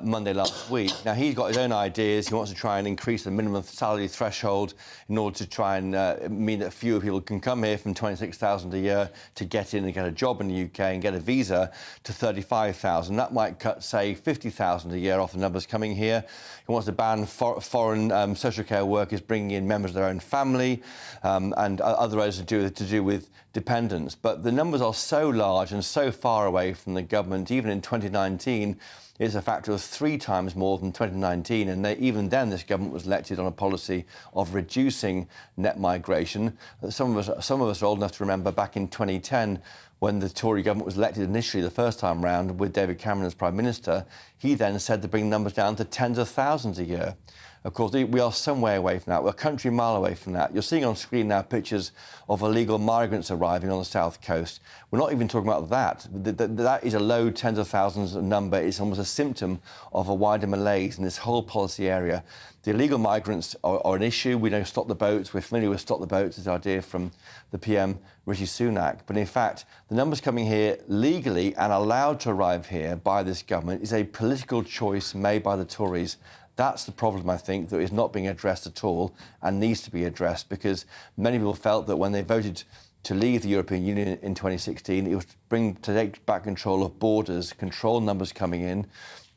Monday last week. Now, he's got his own ideas. He wants to try and increase the minimum salary threshold in order to try and mean that fewer people can come here from $26,000 a year to get in and get a job in the UK and get a visa to $35,000. That might cut, say, $50,000 a year off the numbers coming here. He wants to ban foreign social care workers bringing in members of their own family and other areas to do with dependents. But the numbers are so large and so far away from the government, even in 2019, is a factor of 3 times more than 2019. And even then, this government was elected on a policy of reducing net migration. Some of us are old enough to remember back in 2010, when the Tory government was elected initially the first time round with David Cameron as Prime Minister, he then said to bring numbers down to tens of thousands a year. Of course, we are some way away from that. We're a country mile away from that. You're seeing on screen now pictures of illegal migrants arriving on the south coast. We're not even talking about that. That is a low tens of thousands number. It's almost a symptom of a wider malaise in this whole policy area. The illegal migrants are an issue. We know Stop the Boats. We're familiar with Stop the Boats, as an idea from the PM, Rishi Sunak. But in fact, the numbers coming here legally and allowed to arrive here by this government is a political choice made by the Tories. That's the problem, I think, that is not being addressed at all and needs to be addressed, because many people felt that when they voted to leave the European Union in 2016, it was to take back control of borders, control numbers coming in.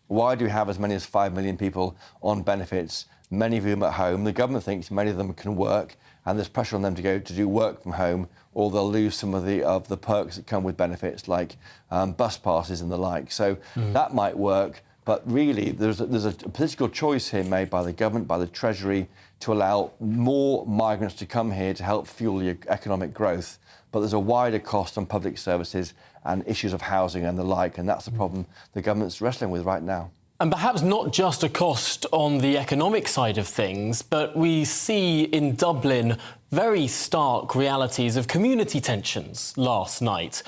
Why do we have as many as 5 million people on benefits, many of them at home? The government thinks many of them can work, and there's pressure on them to go to do work from home, or they'll lose some of the perks that come with benefits, like bus passes and the like. So that might work. But really, there's a political choice here made by the government, by the Treasury, to allow more migrants to come here to help fuel the economic growth. But there's a wider cost on public services and issues of housing and the like, and that's the problem the government's wrestling with right now. And perhaps not just a cost on the economic side of things, but we see in Dublin very stark realities of community tensions last night.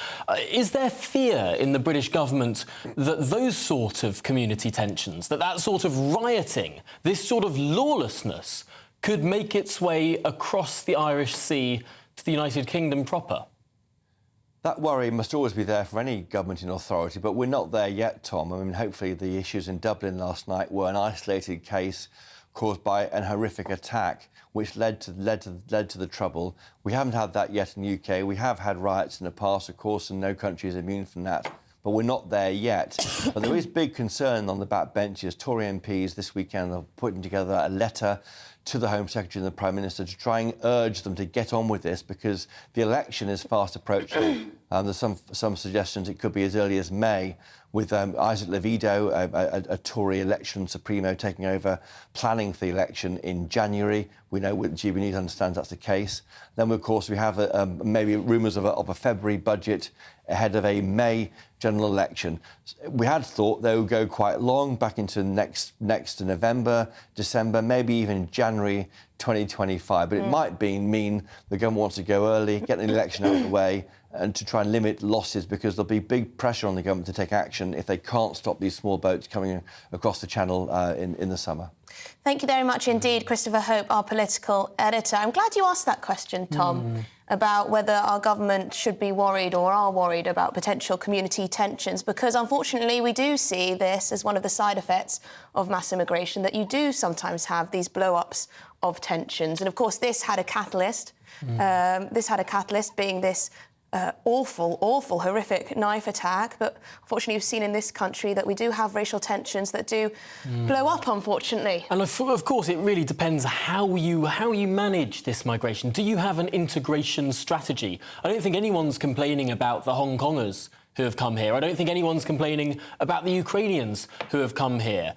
Is there fear in the British government that those sort of community tensions, that sort of rioting, this sort of lawlessness could make its way across the Irish Sea to the United Kingdom proper? That worry must always be there for any government in authority, but we're not there yet, Tom. I mean, hopefully the issues in Dublin last night were an isolated case caused by an horrific attack, which led to the trouble. We haven't had that yet in the UK. We have had riots in the past, of course, and no country is immune from that. But we're not there yet. But there is big concern on the backbenches. Tory MPs this weekend are putting together a letter to the Home Secretary and the Prime Minister to try and urge them to get on with this, because the election is fast approaching. There's some suggestions it could be as early as May with Isaac Levido, a Tory election supremo, taking over planning for the election in January. We know GB News understands that's the case. Then, of course, we have maybe rumours of a February budget ahead of a May general election. We had thought they would go quite long, back into next November, December, maybe even January 2025. But it might mean the government wants to go early, get an election out of the way, and to try and limit losses, because there'll be big pressure on the government to take action if they can't stop these small boats coming across the channel in the summer. Thank you very much indeed, Christopher Hope, our political editor. I'm glad you asked that question, Tom, about whether our government should be worried or are worried about potential community tensions, because unfortunately we do see this as one of the side effects of mass immigration, that you do sometimes have these blow-ups of tensions. And of course this had a catalyst. This had a catalyst being this awful, horrific knife attack. But unfortunately, we've seen in this country that we do have racial tensions that do blow up, unfortunately. And of course, it really depends how you manage this migration. Do you have an integration strategy? I don't think anyone's complaining about the Hong Kongers who have come here. I don't think anyone's complaining about the Ukrainians who have come here.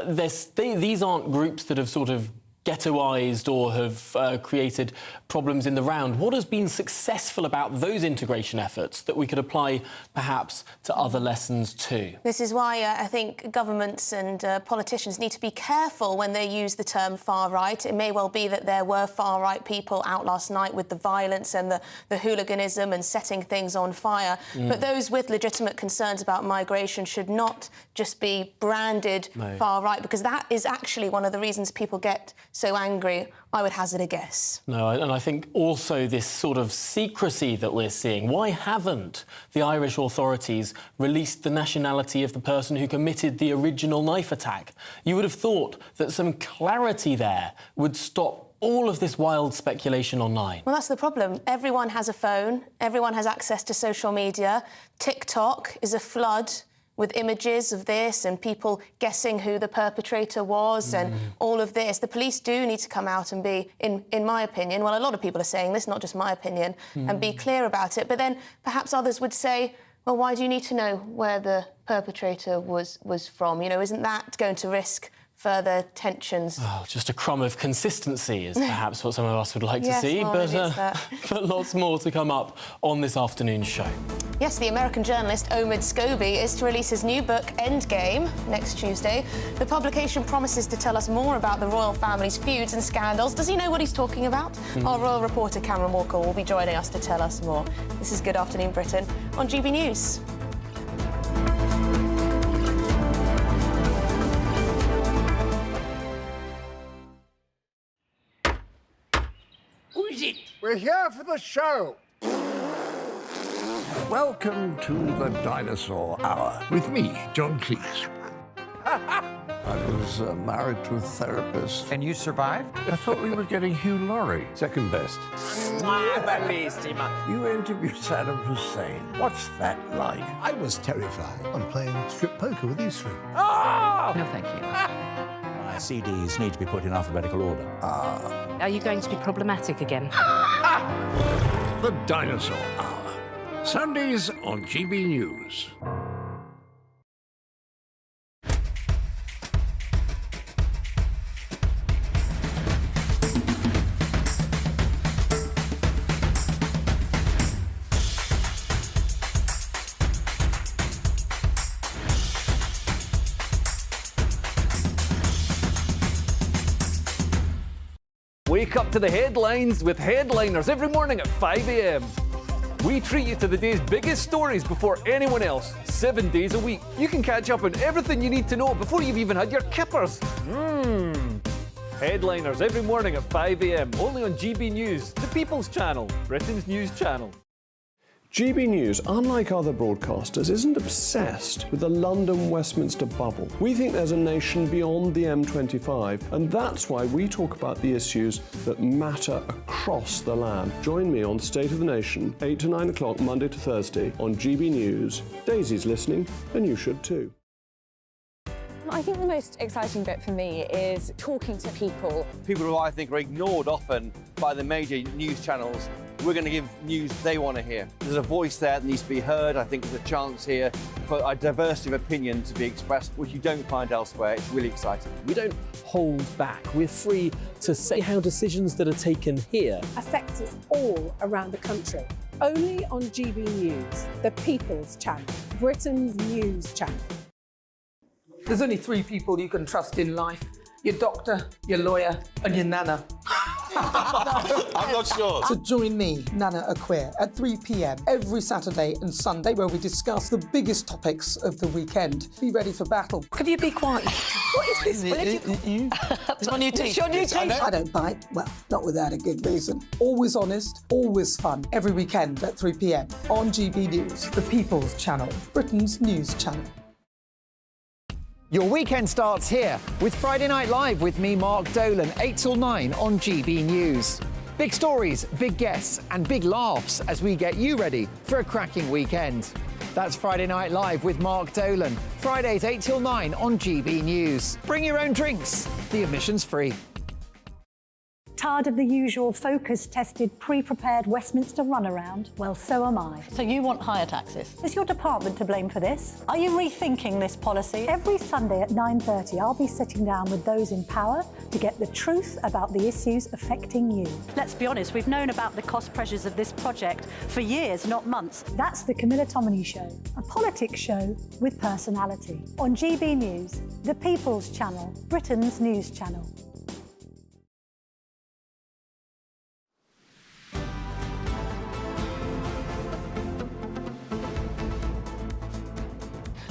These aren't groups that have sort of ghettoised or have created problems in the round. What has been successful about those integration efforts that we could apply perhaps to other lessons too? This is why I think governments and politicians need to be careful when they use the term far-right. It may well be that there were far-right people out last night with the violence and the hooliganism and setting things on fire. But those with legitimate concerns about migration should not just be branded far-right, because that is actually one of the reasons people get so angry, I would hazard a guess. No, and I think also this sort of secrecy that we're seeing. Why haven't the Irish authorities released the nationality of the person who committed the original knife attack? You would have thought that some clarity there would stop all of this wild speculation online. Well, that's the problem. Everyone has a phone. Everyone has access to social media. TikTok is a flood with images of this and people guessing who the perpetrator was and all of this. The police do need to come out and be, in my opinion, well, a lot of people are saying this, not just my opinion, and be clear about it. But then perhaps others would say, well, why do you need to know where the perpetrator was from? You know, isn't that going to risk further tensions? Oh, just a crumb of consistency is perhaps what some of us would like to see, but lots more to come up on this afternoon's show. Yes, the American journalist Omid Scobie is to release his new book, Endgame, next Tuesday. The publication promises to tell us more about the royal family's feuds and scandals. Does he know what he's talking about? Our royal reporter, Cameron Walker, will be joining us to tell us more. This is Good Afternoon Britain on GB News. Who is it? We're here for the show. Welcome to the Dinosaur Hour with me, John Cleese. I was married to a therapist. And you survived? I thought we were getting Hugh Laurie. Second best. You interviewed Saddam Hussein. What's that like? I was terrified. I'm playing strip poker with these three. No, thank you. My CDs need to be put in alphabetical order. Are you going to be problematic again? The Dinosaur Hour. Sundays on GB News. Wake up to the headlines with Headliners every morning at 5 a.m. We treat you to the day's biggest stories before anyone else, 7 days a week. You can catch up on everything you need to know before you've even had your kippers. Headliners every morning at 5 a.m. only on GB News, the People's Channel, Britain's news channel. GB News, unlike other broadcasters, isn't obsessed with the London-Westminster bubble. We think there's a nation beyond the M25, and that's why we talk about the issues that matter across the land. Join me on State of the Nation, 8 to 9 o'clock, Monday to Thursday, on GB News. Daisy's listening, and you should too. I think the most exciting bit for me is talking to people. People who I think are ignored often by the major news channels. We're going to give news they want to hear. There's a voice there that needs to be heard. I think there's a chance here for a diversity of opinion to be expressed, which you don't find elsewhere. It's really exciting. We don't hold back. We're free to say how decisions that are taken here affect us all around the country. Only on GB News, the People's Channel, Britain's news channel. There's only 3 people you can trust in life: your doctor, your lawyer, and your nana. I'm not sure. So join me, Nana Aquare, at 3 p.m. every Saturday and Sunday, where we discuss the biggest topics of the weekend. Be ready for battle. Could you be quiet? What is this? It's my new teeth. It's your new teeth. I don't bite. Well, not without a good reason. Always honest, always fun. Every weekend at 3 p.m. on GB News, the People's Channel, Britain's news channel. Your weekend starts here with Friday Night Live with me, Mark Dolan, 8 till 9 on GB News. Big stories, big guests and big laughs as we get you ready for a cracking weekend. That's Friday Night Live with Mark Dolan. Fridays 8 till 9 on GB News. Bring your own drinks. The admission's free. Tired of the usual focus-tested, pre-prepared Westminster runaround? Well, so am I. So you want higher taxes? Is your department to blame for this? Are you rethinking this policy? Every Sunday at 9:30, I'll be sitting down with those in power to get the truth about the issues affecting you. Let's be honest, we've known about the cost pressures of this project for years, not months. That's the Camilla Tominey Show, a politics show with personality. On GB News, the People's Channel, Britain's news channel.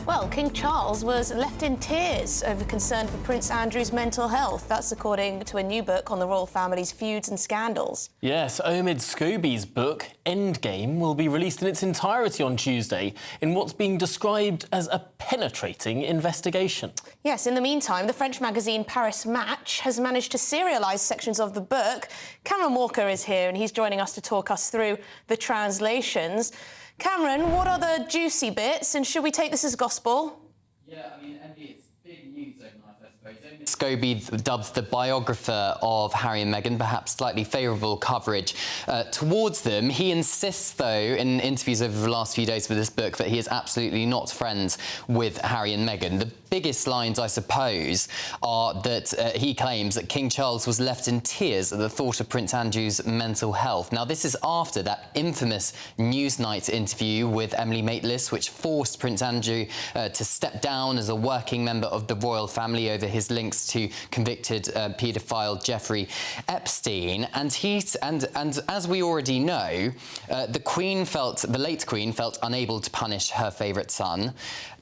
Well, King Charles was left in tears over concern for Prince Andrew's mental health. That's according to a new book on the royal family's feuds and scandals. Yes, Omid Scobie's book, Endgame, will be released in its entirety on Tuesday in what's being described as a penetrating investigation. Yes, in the meantime, the French magazine Paris Match has managed to serialise sections of the book. Cameron Walker is here and he's joining us to talk us through the translations. Cameron, what are the juicy bits, and should we take this as gospel? Yeah, I mean, Andy, it's big news overnight, I suppose. Scobie dubs the biographer of Harry and Meghan, perhaps slightly favourable coverage towards them. He insists, though, in interviews over the last few days for this book, that he is absolutely not friends with Harry and Meghan. The biggest lines, I suppose, are that he claims that King Charles was left in tears at the thought of Prince Andrew's mental health. Now, this is after that infamous Newsnight interview with Emily Maitlis, which forced Prince Andrew to step down as a working member of the royal family over his links to convicted paedophile Jeffrey Epstein. And as we already know, the late Queen felt unable to punish her favourite son.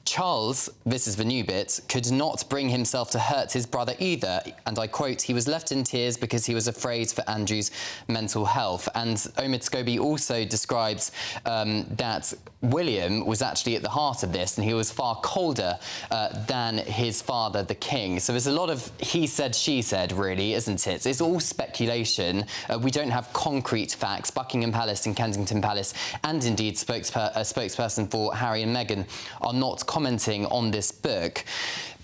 Charles, this is the new bit, could not bring himself to hurt his brother either. And I quote, he was left in tears because he was afraid for Andrew's mental health. And Omid Scobie also describes that William was actually at the heart of this, and he was far colder than his father, the king. So there's a lot of he said, she said, really, isn't it? It's all speculation. We don't have concrete facts. Buckingham Palace and Kensington Palace, and indeed a spokesperson for Harry and Meghan, are not commenting on this book.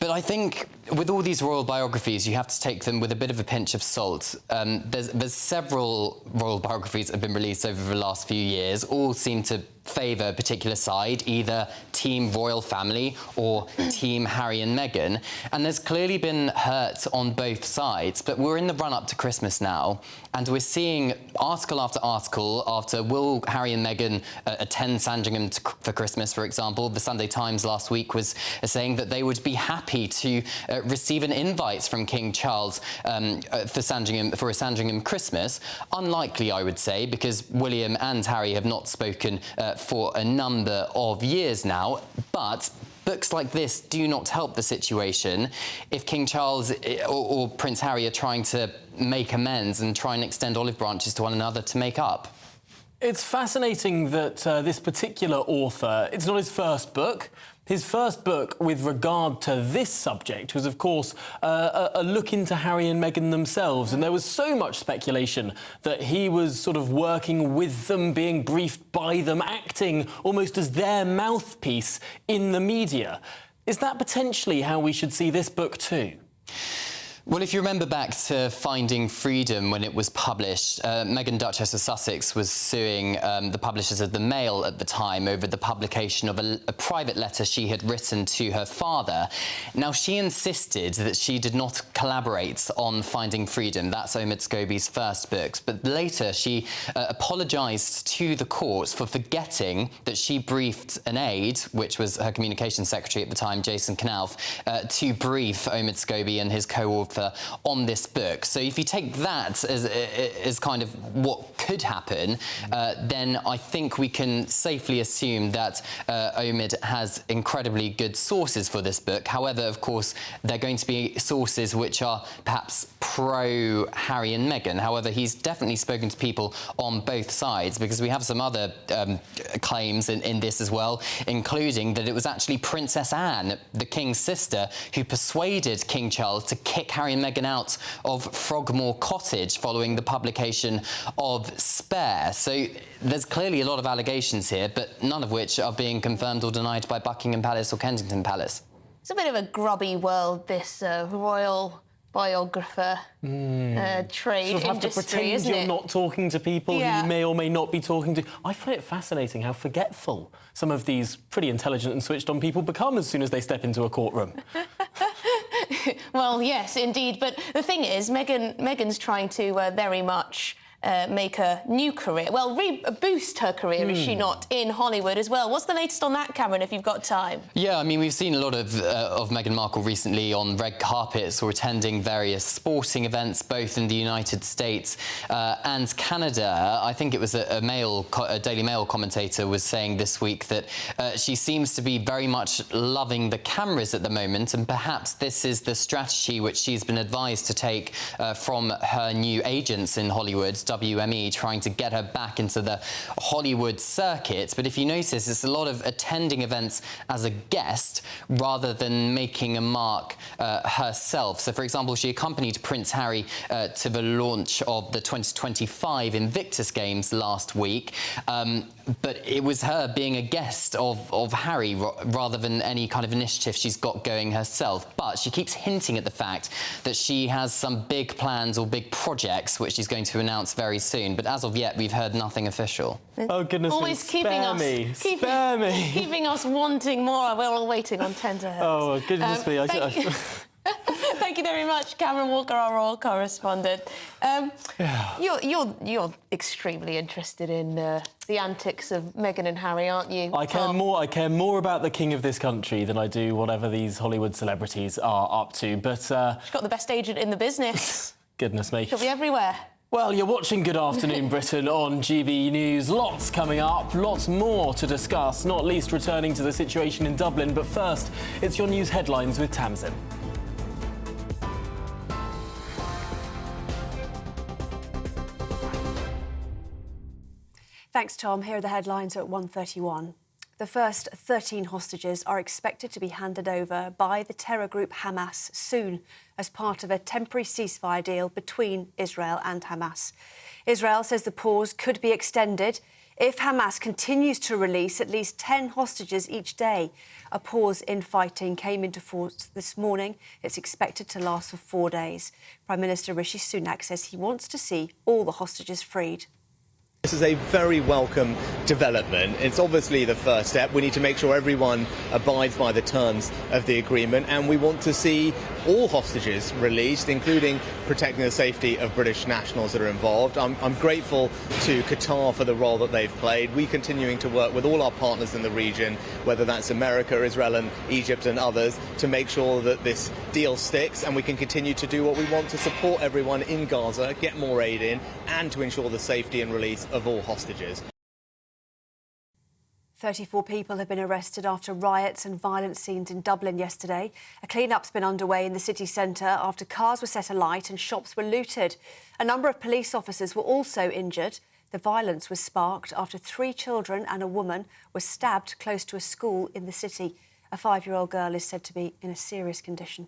But I think with all these royal biographies, you have to take them with a bit of a pinch of salt. There's several royal biographies that have been released over the last few years. All seem to favour a particular side, either Team Royal Family or Team Harry and Meghan. And there's clearly been hurt on both sides. But we're in the run-up to Christmas now, and we're seeing article after article after will Harry and Meghan attend Sandringham for Christmas, for example. The Sunday Times last week was saying that they would be happy to receive an invite from King Charles for a Sandringham Christmas. Unlikely, I would say, because William and Harry have not spoken for a number of years now. But books like this do not help the situation if King Charles or Prince Harry are trying to make amends and try and extend olive branches to one another to make up. It's fascinating that this particular author, it's not his first book. His first book with regard to this subject was, of course, a look into Harry and Meghan themselves. And there was so much speculation that he was sort of working with them, being briefed by them, acting almost as their mouthpiece in the media. Is that potentially how we should see this book too? Well, if you remember back to Finding Freedom when it was published, Meghan, Duchess of Sussex was suing the publishers of the Mail at the time over the publication of a private letter she had written to her father. Now, she insisted that she did not collaborate on Finding Freedom. That's Omid Scobie's first book. But later, she apologised to the court for forgetting that she briefed an aide, which was her communications secretary at the time, Jason Knauf, to brief Omid Scobie and his co-author on this book. So if you take that as kind of what could happen, then I think we can safely assume that Omid has incredibly good sources for this book. However, of course, they're going to be sources which are perhaps pro-Harry and Meghan. However, he's definitely spoken to people on both sides, because we have some other claims in this as well, including that it was actually Princess Anne, the King's sister, who persuaded King Charles to kick Harry and Meghan out of Frogmore Cottage following the publication of Spare. So there's clearly a lot of allegations here, but none of which are being confirmed or denied by Buckingham Palace or Kensington Palace. It's a bit of a grubby world, this royal biographer trade sort of have industry, to pretend isn't you're it? not talking to people Yeah. you may or may not be talking to. I find it fascinating how forgetful some of these pretty intelligent and switched-on people become as soon as they step into a courtroom. Well, yes, indeed. But the thing is, Meghan's trying to very much make a new career. Well, boost her career, is she not, in Hollywood as well? What's the latest on that, Cameron, if you've got time? Yeah, I mean, we've seen a lot of Meghan Markle recently on red carpets or attending various sporting events, both in the United States and Canada. I think it was a Daily Mail commentator was saying this week that she seems to be very much loving the cameras at the moment, and perhaps this is the strategy which she's been advised to take from her new agents in Hollywood, WME, trying to get her back into the Hollywood circuit. But if you notice, it's a lot of attending events as a guest rather than making a mark herself. So, for example, she accompanied Prince Harry to the launch of the 2025 Invictus Games last week. But it was her being a guest of Harry rather than any kind of initiative she's got going herself. But she keeps hinting at the fact that she has some big plans or big projects which she's going to announce very soon. But as of yet, we've heard nothing official. Oh, goodness me. Always keeping us wanting more. We're all waiting on tenterhooks. Oh, goodness me. Thank you very much, Cameron Walker, our royal correspondent. You're extremely interested in the antics of Meghan and Harry, aren't you? I care more about the king of this country than I do whatever these Hollywood celebrities are up to. But She's got the best agent in the business. Goodness me. She'll be everywhere. Well, you're watching Good Afternoon Britain on GB News. Lots coming up, lots more to discuss, not least returning to the situation in Dublin. But first, it's your news headlines with Tamsin. Thanks, Tom. Here are the headlines at 1:31. The first 13 hostages are expected to be handed over by the terror group Hamas soon as part of a temporary ceasefire deal between Israel and Hamas. Israel says the pause could be extended if Hamas continues to release at least 10 hostages each day. A pause in fighting came into force this morning. It's expected to last for 4 days. Prime Minister Rishi Sunak says he wants to see all the hostages freed. This is a very welcome development. It's obviously the first step. We need to make sure everyone abides by the terms of the agreement, and we want to see all hostages released, including protecting the safety of British nationals that are involved. I'm grateful to Qatar for the role that they've played. We're continuing to work with all our partners in the region, whether that's America, Israel and Egypt and others, to make sure that this deal sticks and we can continue to do what we want to support everyone in Gaza, get more aid in, and to ensure the safety and release of all hostages. 34 people have been arrested after riots and violent scenes in Dublin yesterday. A clean-up's been underway in the city centre after cars were set alight and shops were looted. A number of police officers were also injured. The violence was sparked after 3 children and a woman were stabbed close to a school in the city. A 5-year-old girl is said to be in a serious condition.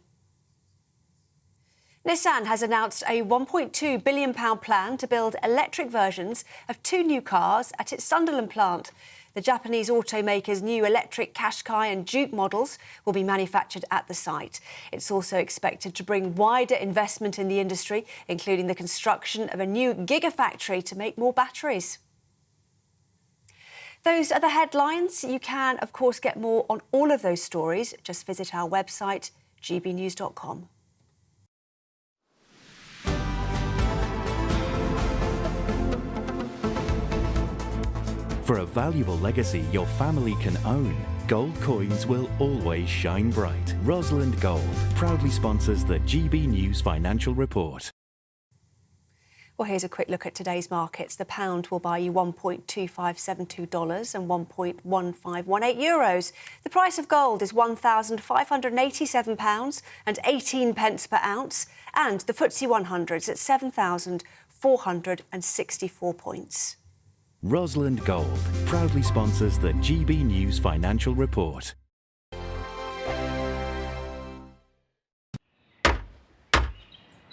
Nissan has announced a £1.2 billion plan to build electric versions of 2 new cars at its Sunderland plant. The Japanese automaker's new electric Qashqai and Duke models will be manufactured at the site. It's also expected to bring wider investment in the industry, including the construction of a new gigafactory to make more batteries. Those are the headlines. You can, of course, get more on all of those stories. Just visit our website, gbnews.com. For a valuable legacy your family can own, gold coins will always shine bright. Rosalind Gold proudly sponsors the GB News Financial Report. Well, here's a quick look at today's markets. The pound will buy you $1.2572 and €1.1518. The price of gold is £1,587 and 18 pence per ounce. And the FTSE 100 is at 7,464 points. Rosalind Gold proudly sponsors the GB News Financial Report.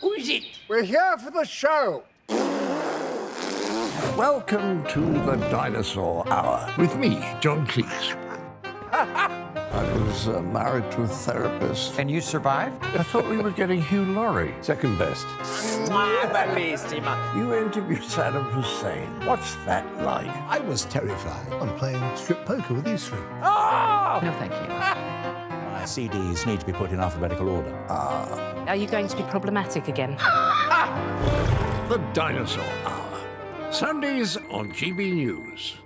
Who is it? We're here for the show. Welcome to the Dinosaur Hour with me, John Cleese. I was married to a therapist. And you survived? I thought we were getting Hugh Laurie. Second best. You interviewed Saddam Hussein. What's that like? I was terrified. I'm playing strip poker with these three. Ah! No, thank you. My CDs need to be put in alphabetical order. Are you going to be problematic again? The Dinosaur Hour. Sundays on GB News.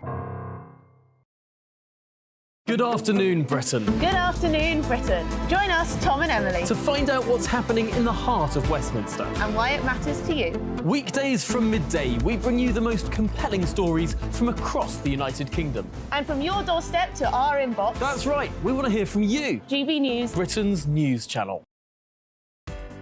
Good afternoon, Britain. Good afternoon, Britain. Join us, Tom and Emily, To find out what's happening in the heart of Westminster. and why it matters to you. Weekdays from midday, we bring you the most compelling stories from across the United Kingdom. And from your doorstep to our inbox, That's right, we want to hear from you, GB News. Britain's news channel.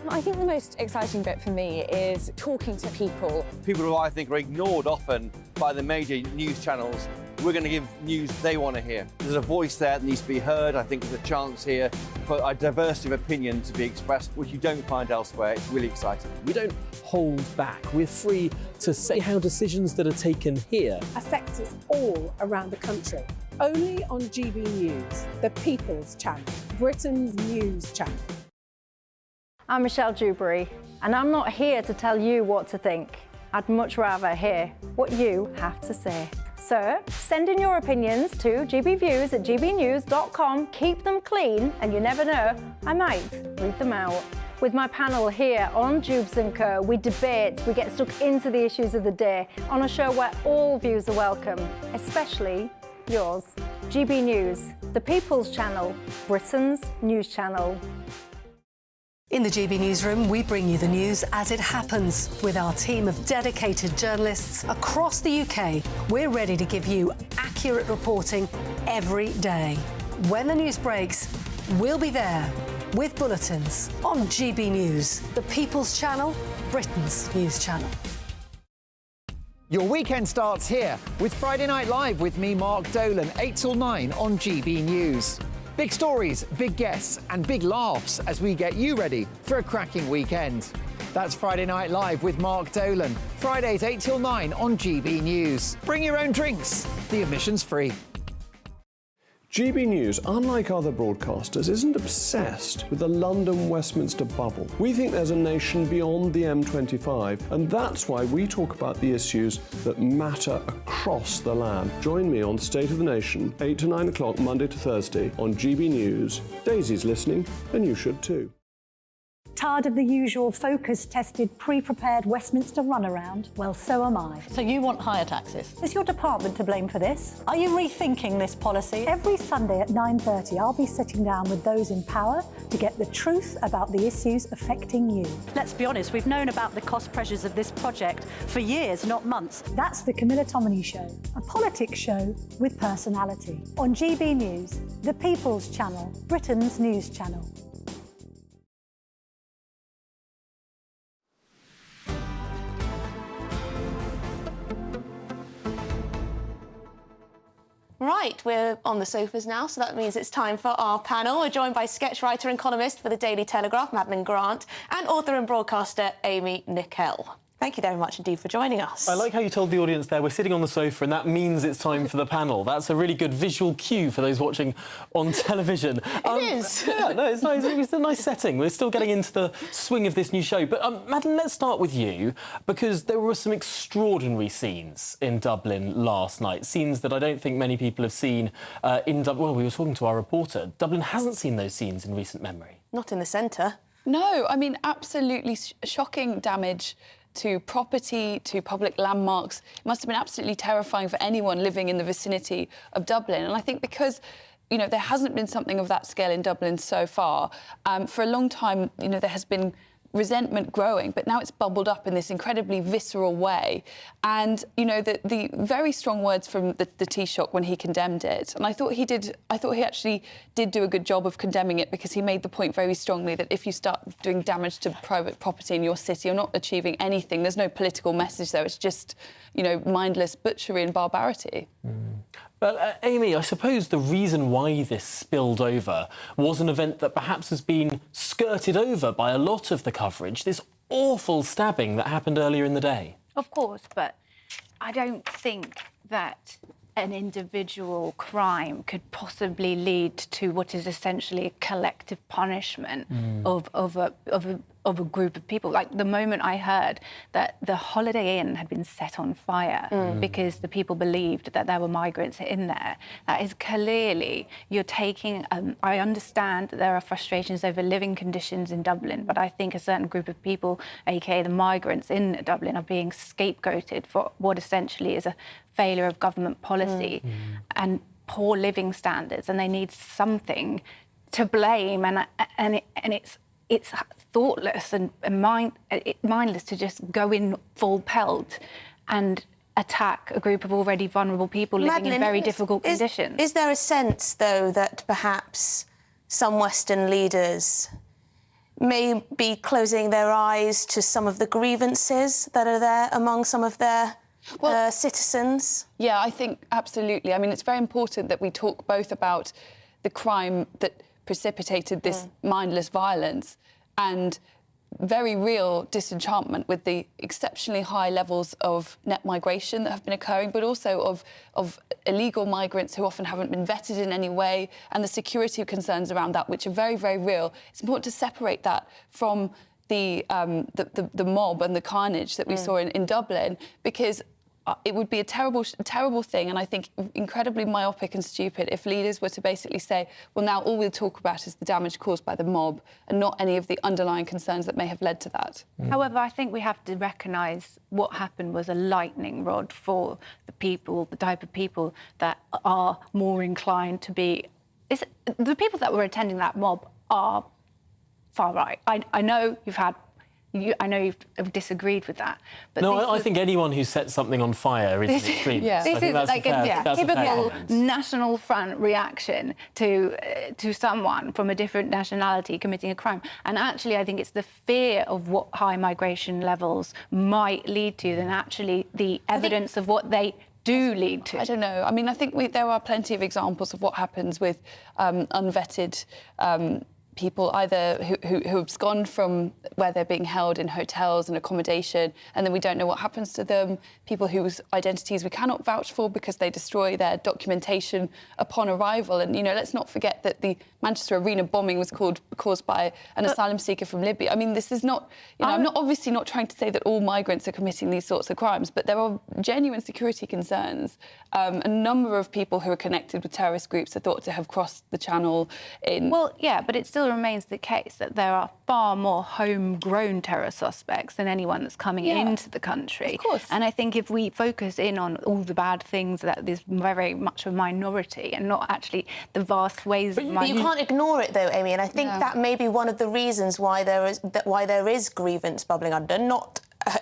I think the most exciting bit for me is talking to people. People who I think are ignored often by the major news channels. We're going to give news they want to hear. There's a voice there that needs to be heard. I think there's a chance here for a diversity of opinion to be expressed, which you don't find elsewhere. It's really exciting. We don't hold back. We're free to say how decisions that are taken here affect us all around the country. Only on GB News, the People's Channel, Britain's news channel. I'm Michelle Dewberry, and I'm not here to tell you what to think. I'd much rather hear what you have to say. So send in your opinions to gbviews@gbnews.com. Keep them clean, and you never know, I might read them out. With my panel here on Jubes & Co, we debate, we get stuck into the issues of the day on a show where all views are welcome, especially yours. GB News, the People's Channel, Britain's news channel. In the GB Newsroom, we bring you the news as it happens. With our team of dedicated journalists across the UK, we're ready to give you accurate reporting every day. When the news breaks, we'll be there with bulletins on GB News, the People's Channel, Britain's news channel. Your weekend starts here with Friday Night Live with me, Mark Dolan, 8 till 9 on GB News. Big stories, big guests and big laughs as we get you ready for a cracking weekend. That's Friday Night Live with Mark Dolan, Fridays 8 till 9 on GB News. Bring your own drinks, the admission's free. GB News, unlike other broadcasters, isn't obsessed with the London-Westminster bubble. We think there's a nation beyond the M25, and that's why we talk about the issues that matter across the land. Join me on State of the Nation, 8 to 9 o'clock, Monday to Thursday, on GB News. Daisy's listening, and you should too. Tired of the usual focus-tested, pre-prepared Westminster runaround? Well, so am I. So you want higher taxes? Is your department to blame for this? Are you rethinking this policy? Every Sunday at 9:30, I'll be sitting down with those in power to get the truth about the issues affecting you. Let's be honest, we've known about the cost pressures of this project for years, not months. That's the Camilla Tominey Show, a politics show with personality. On GB News, the People's Channel, Britain's news channel. Right, we're on the sofas now, so that means it's time for our panel. We're joined by sketch writer and columnist for the Daily Telegraph, Madeline Grant, and author and broadcaster, Amy Nickel. Thank you very much indeed for joining us. I like how you told the audience there we're sitting on the sofa and that means it's time for the panel. That's a really good visual cue for those watching on television. It is. Yeah, no, it's nice. It's a nice setting. We're still getting into the swing of this new show. But, Madeline, let's start with you, because there were some extraordinary scenes in Dublin last night, scenes that I don't think many people have seen in Dublin. Well, we were talking to our reporter. Dublin hasn't seen those scenes in recent memory. Not in the centre. No, I mean, absolutely shocking damage to property, to public landmarks. It must have been absolutely terrifying for anyone living in the vicinity of Dublin. And I think because, you know, there hasn't been something of that scale in Dublin so far, for a long time, you know, there has been resentment growing, but now it's bubbled up in this incredibly visceral way. And, you know, the very strong words from the Taoiseach when he condemned it. And I thought he actually did do a good job of condemning it, because he made the point very strongly that if you start doing damage to private property in your city, you're not achieving anything. There's no political message there. It's just, you know, mindless butchery and barbarity. But, Amy, I suppose the reason why this spilled over was an event that perhaps has been skirted over by a lot of the coverage, this awful stabbing that happened earlier in the day. Of course, but I don't think that an individual crime could possibly lead to what is essentially a collective punishment of a group of people. Like the moment I heard that the Holiday Inn had been set on fire because the people believed that there were migrants in there, that is clearly, you're taking, I understand that there are frustrations over living conditions in Dublin, but I think a certain group of people, aka the migrants in Dublin, are being scapegoated for what essentially is a failure of government policy and poor living standards, and they need something to blame, and it's thoughtless and mindless to just go in full pelt and attack a group of already vulnerable people living in very difficult conditions. Is there a sense, though, that perhaps some Western leaders may be closing their eyes to some of the grievances that are there among some of their citizens? Yeah, I think absolutely. I mean, it's very important that we talk both about the crime that precipitated this mindless violence and very real disenchantment with the exceptionally high levels of net migration that have been occurring, but also of illegal migrants who often haven't been vetted in any way, and the security concerns around that, which are very, very real. It's important to separate that from the mob and the carnage that we saw in Dublin, because it would be a terrible thing, and I think incredibly myopic and stupid if leaders were to basically say, well, now all we'll talk about is the damage caused by the mob and not any of the underlying concerns that may have led to that. However, I think we have to recognise what happened was a lightning rod for the people, the type of people that are more inclined to be... The people that were attending that mob are far right. I know you've had... I know you've disagreed with that. But no, I think anyone who sets something on fire is an extremist. Yeah. This is like a typical a National Front reaction to someone from a different nationality committing a crime. And actually, I think it's the fear of what high migration levels might lead to than actually the evidence of what they do lead to. I don't know. I mean, I think there are plenty of examples of what happens with unvetted people either who abscond from where they're being held in hotels and accommodation, and then we don't know what happens to them, people whose identities we cannot vouch for because they destroy their documentation upon arrival. And, you know, let's not forget that the Manchester Arena bombing was caused by an asylum seeker from Libya. I mean, this is not, you know, I'm obviously not trying to say that all migrants are committing these sorts of crimes, but there are genuine security concerns. A number of people who are connected with terrorist groups are thought to have crossed the channel in... Well, yeah, but it still remains the case that there are far more homegrown terror suspects than anyone that's coming into the country. Of course. And I think if we focus in on all the bad things, that there's very much a minority and not actually the vast ways... But you can't ignore it, though, Amy, and I think that may be one of the reasons why there is grievance bubbling under, not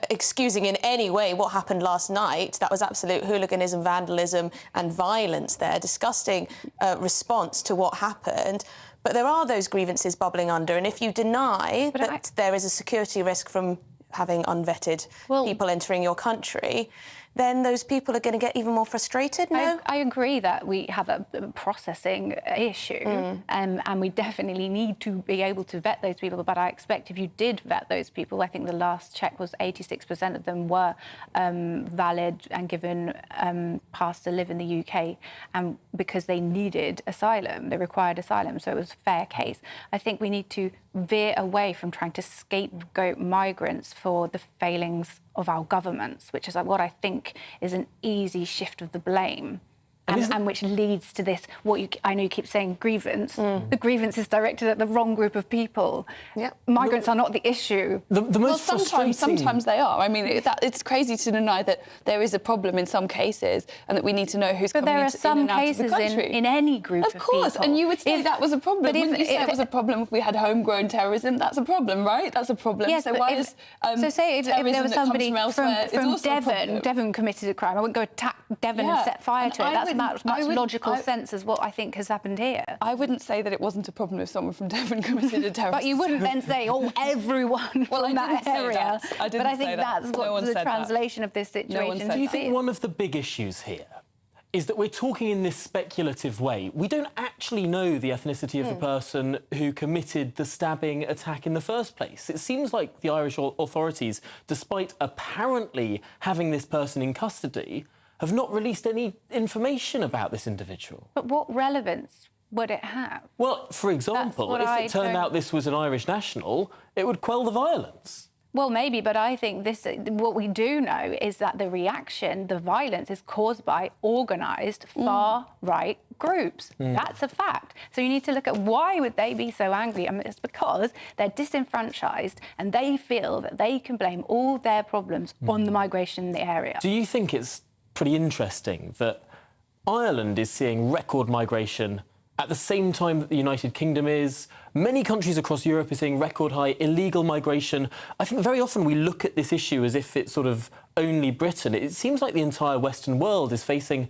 excusing in any way what happened last night. That was absolute hooliganism, vandalism and violence there, disgusting response to what happened. But there are those grievances bubbling under, and if you deny that there is a security risk from having unvetted people entering your country, then those people are going to get even more frustrated, no? I agree that we have a processing issue and we definitely need to be able to vet those people, but I expect if you did vet those people, I think the last check was 86% of them were valid and given pass to live in the UK, and because they needed asylum, they required asylum, so it was a fair case. I think we need to veer away from trying to scapegoat migrants for the failings of our governments, which is what I think is an easy shift of the blame. And which leads to this, I know you keep saying grievance. The grievance is directed at the wrong group of people. Migrants are not the issue. Sometimes they are. I mean, it's crazy to deny that there is a problem in some cases and that we need to know who's coming in and out of the country. But there are some cases in any group of people. Of course, and you would say that was a problem. But wouldn't you say it was a problem if we had homegrown terrorism? That's a problem, right? That's a problem. Yes, so why is so say if there was somebody from Devon, Devon committed a crime, I wouldn't go attack Devon and set fire to it. That's much logical sense as what I think has happened here. I wouldn't say that it wasn't a problem if someone from Devon committed a terrorist. But you wouldn't then say, everyone from that area. But I think that's what the translation of this situation is. Do you think one of the big issues here is that we're talking in this speculative way? We don't actually know the ethnicity of the person who committed the stabbing attack in the first place. It seems like the Irish authorities, despite apparently having this person in custody, have not released any information about this individual. But what relevance would it have? Well, for example, if it turned out this was an Irish national, it would quell the violence. Well, maybe, but I think what we do know is that the reaction, the violence, is caused by organised far-right groups. That's a fact. So you need to look at why would they be so angry? I mean, it's because they're disenfranchised and they feel that they can blame all their problems on the migration in the area. Do you think it's pretty interesting that Ireland is seeing record migration at the same time that the United Kingdom is? Many countries across Europe are seeing record high illegal migration. I think very often we look at this issue as if it's sort of only Britain. It seems like the entire Western world is facing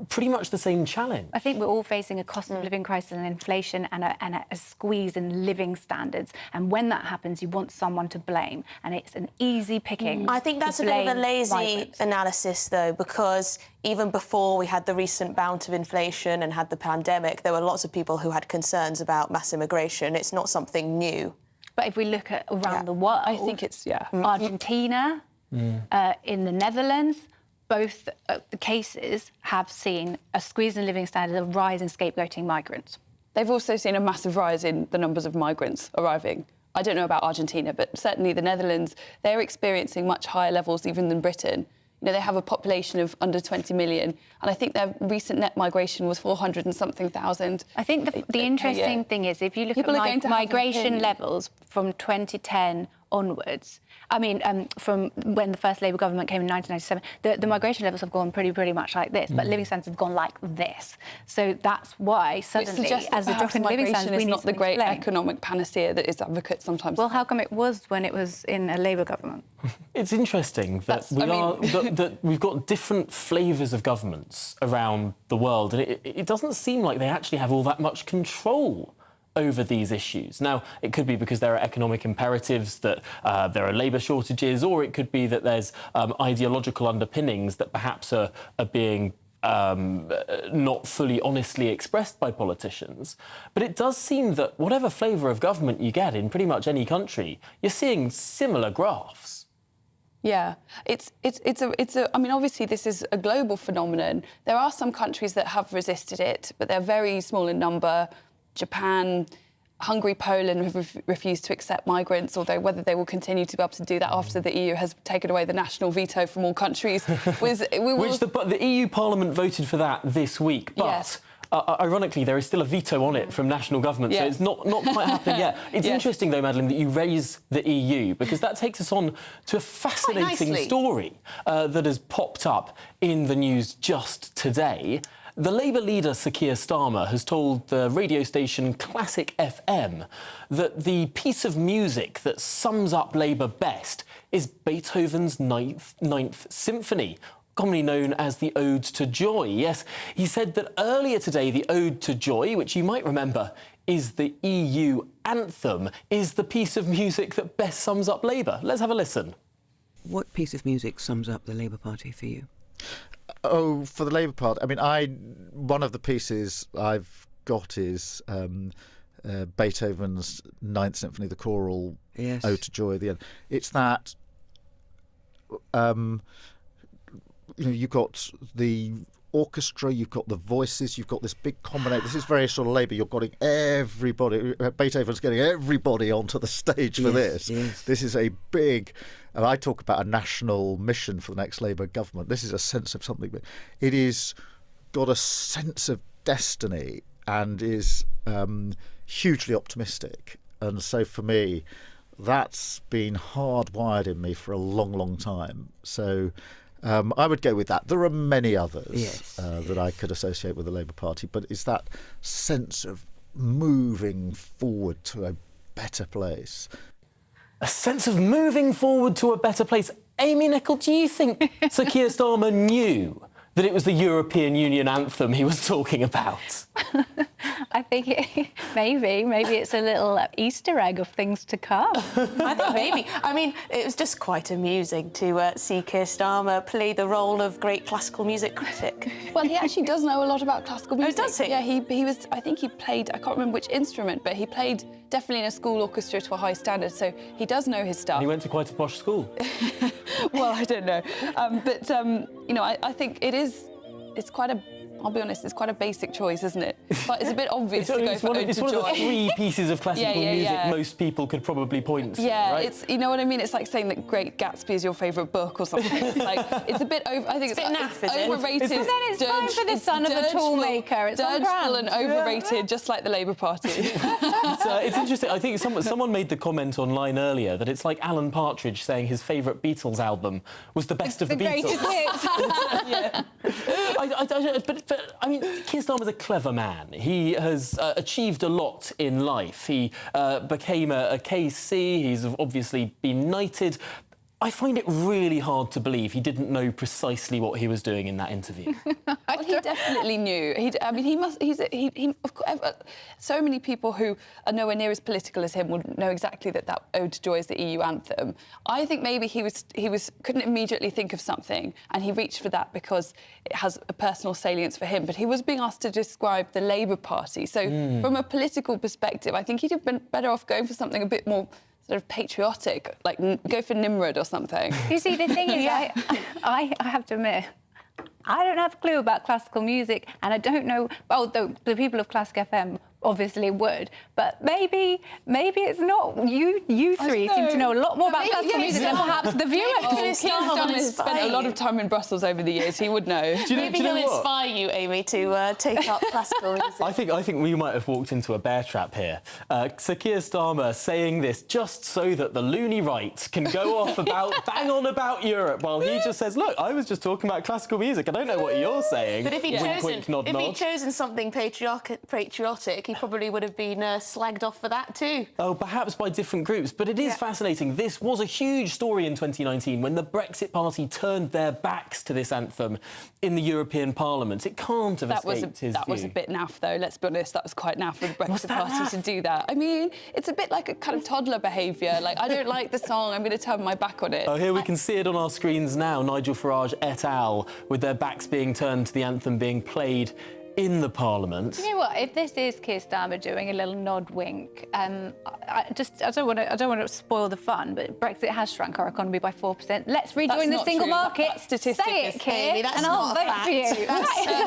pretty much the same challenge. I think we're all facing a cost of living crisis and inflation and a squeeze in living standards. And when that happens, you want someone to blame. And it's an easy picking. I think that's a bit of a lazy analysis, though, because even before we had the recent bout of inflation and had the pandemic, there were lots of people who had concerns about mass immigration. It's not something new. But if we look at around the world, I think it's, Argentina, in the Netherlands, both the cases have seen a squeeze in living standards, a rise in scapegoating migrants. They've also seen a massive rise in the numbers of migrants arriving. I don't know about Argentina, but certainly the Netherlands, they're experiencing much higher levels even than Britain. You know, they have a population of under 20 million, and I think their recent net migration was 400 and something thousand. I think the interesting thing is, if you look at migration levels from 2010 onwards, I mean, from when the first Labour government came in 1997, the migration levels have gone pretty much like this, but living standards have gone like this. So that's why suddenly, as a drop in living standards, we need not the great economic panacea that its advocates sometimes. Well, how come it was when it was in a Labour government? It's interesting that that we've got different flavours of governments around the world, and it doesn't seem like they actually have all that much control over these issues. Now, it could be because there are economic imperatives, that there are labour shortages, or it could be that there's ideological underpinnings that perhaps are being not fully honestly expressed by politicians. But it does seem that whatever flavour of government you get in pretty much any country, you're seeing similar graphs. Yeah, it's a. I mean, obviously, this is a global phenomenon. There are some countries that have resisted it, but they're very small in number. Japan, Hungary, Poland have refused to accept migrants, although whether they will continue to be able to do that after the EU has taken away the national veto from all countries. The EU Parliament voted for that this week, but ironically, there is still a veto on it from national governments, so it's not quite happening yet. It's interesting, though, Madeleine, that you raise the EU, because that takes us on to a fascinating story that has popped up in the news just today. The Labour leader, Sir Keir Starmer, has told the radio station Classic FM that the piece of music that sums up Labour best is Beethoven's Ninth Symphony, commonly known as the Ode to Joy. Yes, he said that earlier today, the Ode to Joy, which you might remember is the EU anthem, is the piece of music that best sums up Labour. Let's have a listen. What piece of music sums up the Labour Party for you? Oh, for the Labour Party. I mean, one of the pieces I've got is Beethoven's Ninth Symphony, the choral Ode to Joy at the end. It's that, you've got the orchestra, you've got the voices, you've got this big combination. This is very sort of Labour. You're getting everybody. Beethoven's getting everybody onto the stage for this. Yes. This is a big. And I talk about a national mission for the next Labour government. This is a sense of something. It is got a sense of destiny and is hugely optimistic. And so for me, that's been hardwired in me for a long, long time. So I would go with that. There are many others that I could associate with the Labour Party, but it's that sense of moving forward to a better place. A sense of moving forward to a better place. Amy Nicol, do you think Sir Keir Starmer knew that it was the European Union anthem he was talking about? I think maybe it's a little Easter egg of things to come. I think maybe. I mean, it was just quite amusing to see Keir Starmer play the role of great classical music critic. Well, he actually does know a lot about classical music. Oh, does he? Yeah, he was. I think he played. I can't remember which instrument, but he played definitely in a school orchestra to a high standard. So he does know his stuff. And he went to quite a posh school. Well, I don't know, I think it is. It's quite a. I'll be honest, it's quite a basic choice, isn't it? But it's a bit obvious to go for Ode to Joy. It's one of the 3 pieces of classical music most people could probably point to, right? It's, you know what I mean? It's like saying that Great Gatsby is your favourite book or something. It's a bit over. I think it's a bit naff, overrated. But then it's time for the son of a toolmaker. It's dirgeful and overrated, just like the Labour Party. It's interesting. I think someone made the comment online earlier that it's like Alan Partridge saying his favourite Beatles album was the best of the Beatles. But I mean, Keir Starmer's a clever man. He has achieved a lot in life. He became a KC. He's obviously been knighted. I find it really hard to believe he didn't know precisely what he was doing in that interview. Well, he definitely knew. He must. Of course, so many people who are nowhere near as political as him would know exactly that Ode to Joy is the EU anthem. I think maybe he couldn't immediately think of something, and he reached for that because it has a personal salience for him. But he was being asked to describe the Labour Party, so from a political perspective, I think he'd have been better off going for something a bit more sort of patriotic, like go for Nimrod or something. You see, the thing is, I have to admit, I don't have a clue about classical music, and I don't know. Well, the people of Classic FM obviously would, but maybe it's not. You three seem to know a lot more about classical music than perhaps the viewers. Keir Starmer has spent a lot of time in Brussels over the years. He would know. Maybe he'll inspire you, Amy, to take up classical music. I think we might have walked into a bear trap here. Sir Keir Starmer saying this just so that the loony right can go off bang on about Europe, while he just says, "Look, I was just talking about classical music. I don't know what you're saying." But if he'd wink, chosen something patriotic, he probably would have been slagged off for that too. Oh, perhaps by different groups. But it is fascinating. This was a huge story in 2019 when the Brexit Party turned their backs to this anthem in the European Parliament. It can't have escaped his view. That was a bit naff, though. Let's be honest, that was quite naff for the Brexit Party to do that. I mean, it's a bit like a kind of toddler behaviour. Like, I don't like the song, I'm going to turn my back on it. Oh, here we can see it on our screens now. Nigel Farage et al. With their backs being turned to the anthem being played in the Parliament. You know what? If this is Keir Starmer doing a little nod wink, I don't want to spoil the fun, but Brexit has shrunk our economy by 4%. Let's rejoin the single market. That statistic Say it, Keir, and I'll vote for you.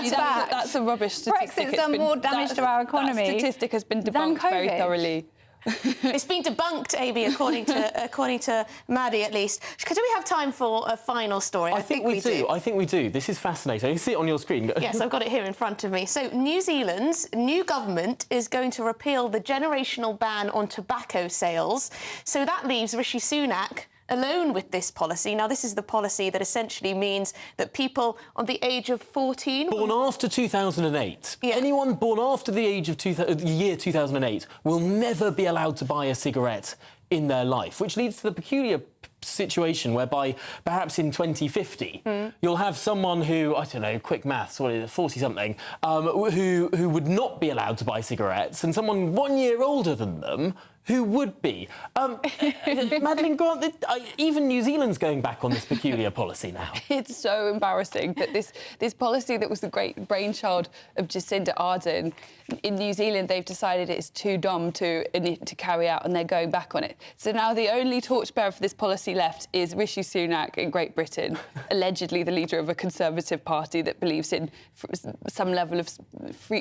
That's a rubbish statistic. Brexit's done more damage to our economy. That statistic has been debunked very thoroughly. It's been debunked, Amy, according to Maddie, at least. Do we have time for a final story? I think we do. I think we do. This is fascinating. You can see it on your screen. Yes, I've got it here in front of me. So New Zealand's new government is going to repeal the generational ban on tobacco sales. So that leaves Rishi Sunak alone with this policy. Now, this is the policy that essentially means that people on the age of 14... Born after 2008. Yeah. Anyone born after the age of the year 2008 will never be allowed to buy a cigarette in their life, which leads to the peculiar situation whereby perhaps in 2050 you'll have someone who, I don't know, quick maths, what is it, 40-something, who would not be allowed to buy cigarettes, and someone 1 year older than them who would be? Madeleine Grant, even New Zealand's going back on this peculiar policy now. It's so embarrassing that this policy that was the great brainchild of Jacinda Ardern, in New Zealand they've decided it's too dumb to carry out and they're going back on it. So now the only torchbearer for this policy left is Rishi Sunak in Great Britain, allegedly the leader of a Conservative party that believes in some level of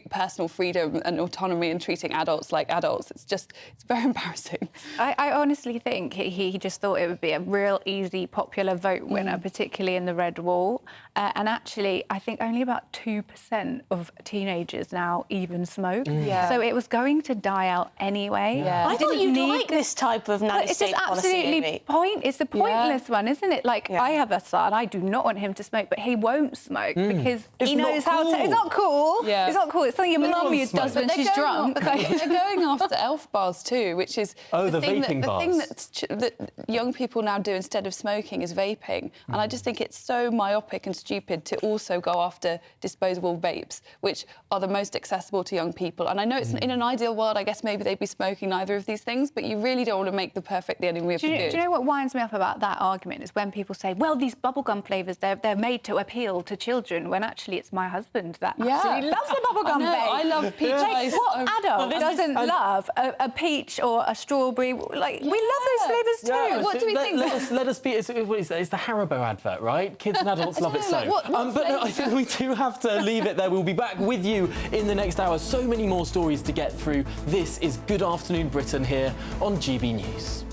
personal freedom and autonomy and treating adults like adults. It's very embarrassing. I honestly think he just thought it would be a real easy popular vote winner, particularly in the red wall. And actually, I think only about 2% of teenagers now even smoke. Yeah. So it was going to die out anyway. Yeah. I thought you'd like this type of nanny-state policy, Amy. It's the pointless one, isn't it? Like, I have a son, I do not want him to smoke, but he won't smoke because he knows how to... It's not cool. Yeah. It's not cool. It's something your mum does when she's drunk. They're going after elf bars too, which is the thing vaping bars. The thing that young people now do instead of smoking is vaping. And I just think it's so myopic and stupid to also go after disposable vapes, which are the most accessible to young people. And I know it's in an ideal world, I guess maybe they'd be smoking neither of these things, but you really don't want to make the perfect the enemy of the good. Do you know what winds me up about that argument is when people say, well, these bubblegum flavours, they're made to appeal to children, when actually it's my husband that absolutely loves a bubblegum vape. I love peach ice. What adult doesn't love a peach or a strawberry? Like, we love those flavours too. Yeah, What do we think? Let us be... It's the Haribo advert, right? Kids and adults love it so. But no, I think we do have to leave it there. We'll be back with you in the next hour. So many more stories to get through. This is Good Afternoon Britain here on GB News.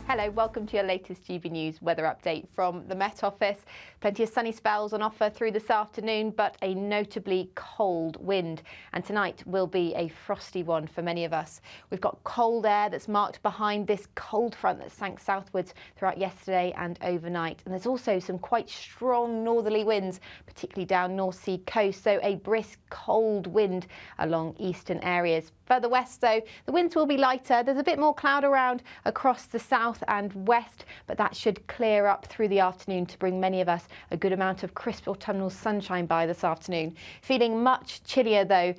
Hello, welcome to your latest GB News weather update from the Met Office. Plenty of sunny spells on offer through this afternoon, but a notably cold wind. And tonight will be a frosty one for many of us. We've got cold air that's marked behind this cold front that sank southwards throughout yesterday and overnight. And there's also some quite strong northerly winds, particularly down North Sea coast. So a brisk cold wind along eastern areas. Further west, though, the winds will be lighter. There's a bit more cloud around across the south and west, but that should clear up through the afternoon to bring many of us a good amount of crisp autumnal sunshine by this afternoon. Feeling much chillier, though,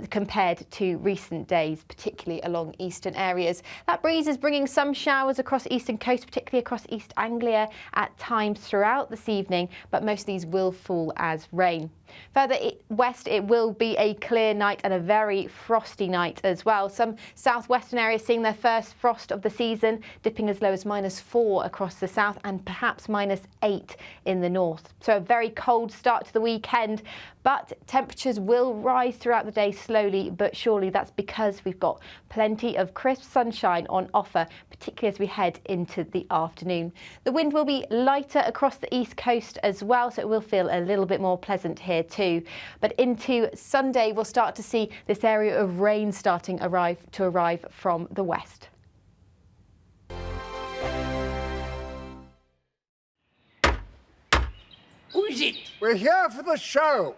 compared to recent days, particularly along eastern areas. That breeze is bringing some showers across eastern coast, particularly across East Anglia at times throughout this evening, but most of these will fall as rain. Further west, it will be a clear night and a very frosty night as well. Some southwestern areas seeing their first frost of the season, dipping as low as -4 across the south and perhaps -8 in the north. So a very cold start to the weekend, but temperatures will rise throughout the day slowly but surely. That's because we've got plenty of crisp sunshine on offer, particularly as we head into the afternoon. The wind will be lighter across the east coast as well, so it will feel a little bit more pleasant here too. But into Sunday, we'll start to see this area of rain starting to arrive from the west. Who is it? We're here for the show.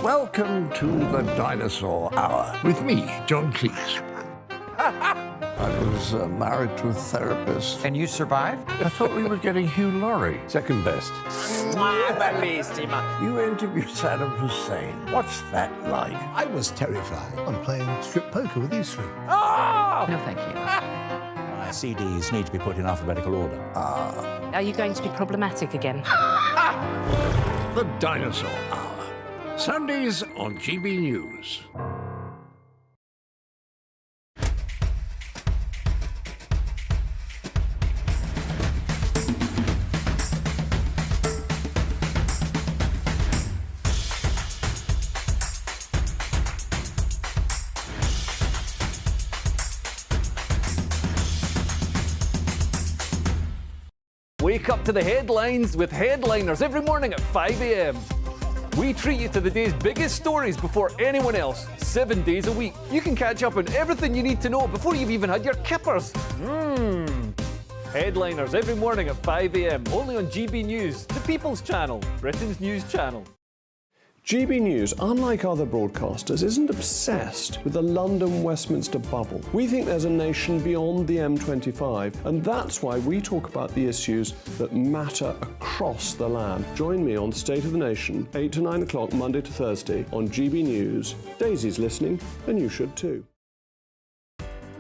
Welcome to the Dinosaur Hour with me, John Cleese. I was married to a therapist. And you survived? I thought we were getting Hugh Laurie. Second best. You interviewed Saddam Hussein. What's that like? I was terrified. I'm playing strip poker with Israel. Oh! No, thank you. My CDs need to be put in alphabetical order. Are you going to be problematic again? The Dinosaur Hour. Sundays on GB News. Wake up to the headlines with Headliners every morning at 5 a.m. We treat you to the day's biggest stories before anyone else, 7 days a week. You can catch up on everything you need to know before you've even had your kippers. Headliners every morning at 5 a.m. only on GB News, the People's Channel, Britain's news channel. GB News, unlike other broadcasters, isn't obsessed with the London-Westminster bubble. We think there's a nation beyond the M25, and that's why we talk about the issues that matter across the land. Join me on State of the Nation, 8 to 9 o'clock, Monday to Thursday, on GB News. Daisy's listening, and you should too.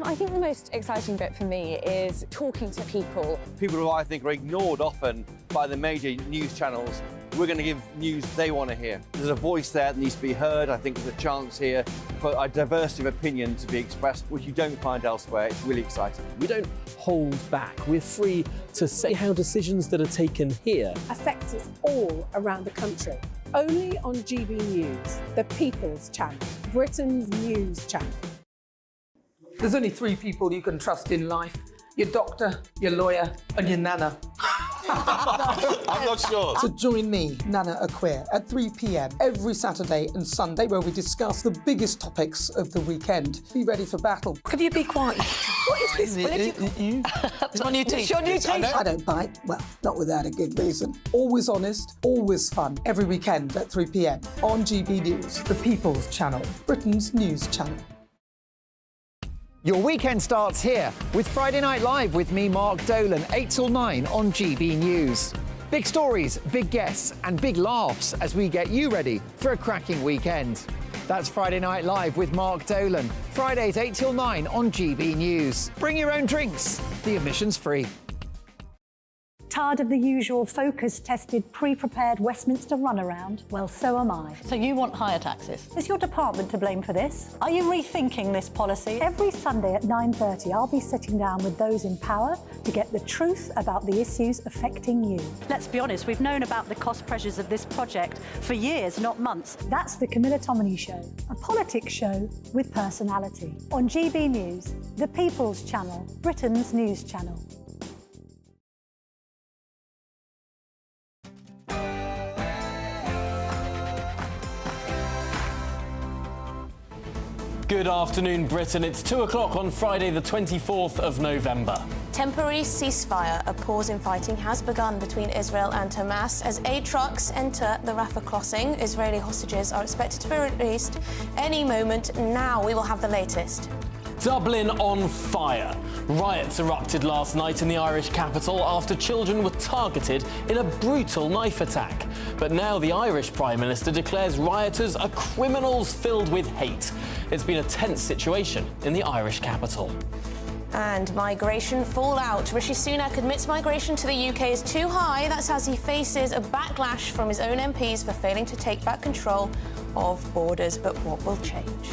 I think the most exciting bit for me is talking to people. People who I think are ignored often by the major news channels. We're going to give news they want to hear. There's a voice there that needs to be heard. I think there's a chance here for a diversity of opinion to be expressed, which you don't find elsewhere. It's really exciting. We don't hold back. We're free to say how decisions that are taken here affect us all around the country. Only on GB News, the People's Channel, Britain's news channel. There's only 3 people you can trust in life: your doctor, your lawyer, and your nana. I'm not sure. So join me, Nana Aquare, at 3 p.m. every Saturday and Sunday, where we discuss the biggest topics of the weekend. Be ready for battle. Could you be quiet? What is this? It's my new teeth. It's your new teeth. I don't bite. Well, not without a good reason. Always honest, always fun. Every weekend at 3 p.m. on GB News, the People's Channel, Britain's news channel. Your weekend starts here with Friday Night Live with me, Mark Dolan, 8 till 9 on GB News. Big stories, big guests and big laughs as we get you ready for a cracking weekend. That's Friday Night Live with Mark Dolan. Fridays 8 till 9 on GB News. Bring your own drinks. The admission's free. Tired of the usual focus-tested, pre-prepared Westminster runaround? Well, so am I. So you want higher taxes? Is your department to blame for this? Are you rethinking this policy? Every Sunday at 9:30, I'll be sitting down with those in power to get the truth about the issues affecting you. Let's be honest, we've known about the cost pressures of this project for years, not months. That's the Camilla Tominey Show, a politics show with personality. On GB News, the People's Channel, Britain's news channel. Good afternoon, Britain. It's 2 o'clock on Friday, the 24th of November. Temporary ceasefire. A pause in fighting has begun between Israel and Hamas as aid trucks enter the Rafah crossing. Israeli hostages are expected to be released any moment now. We will have the latest. Dublin on fire. Riots erupted last night in the Irish capital after children were targeted in a brutal knife attack. But now the Irish Prime Minister declares rioters are criminals filled with hate. It's been a tense situation in the Irish capital. And migration fallout. Rishi Sunak admits migration to the UK is too high. That's as he faces a backlash from his own MPs for failing to take back control of borders. But what will change?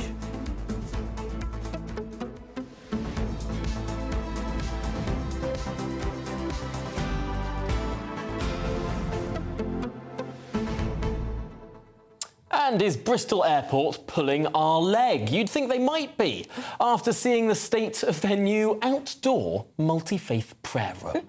And is Bristol Airport pulling our leg? You'd think they might be, after seeing the state of their new outdoor multi-faith prayer room.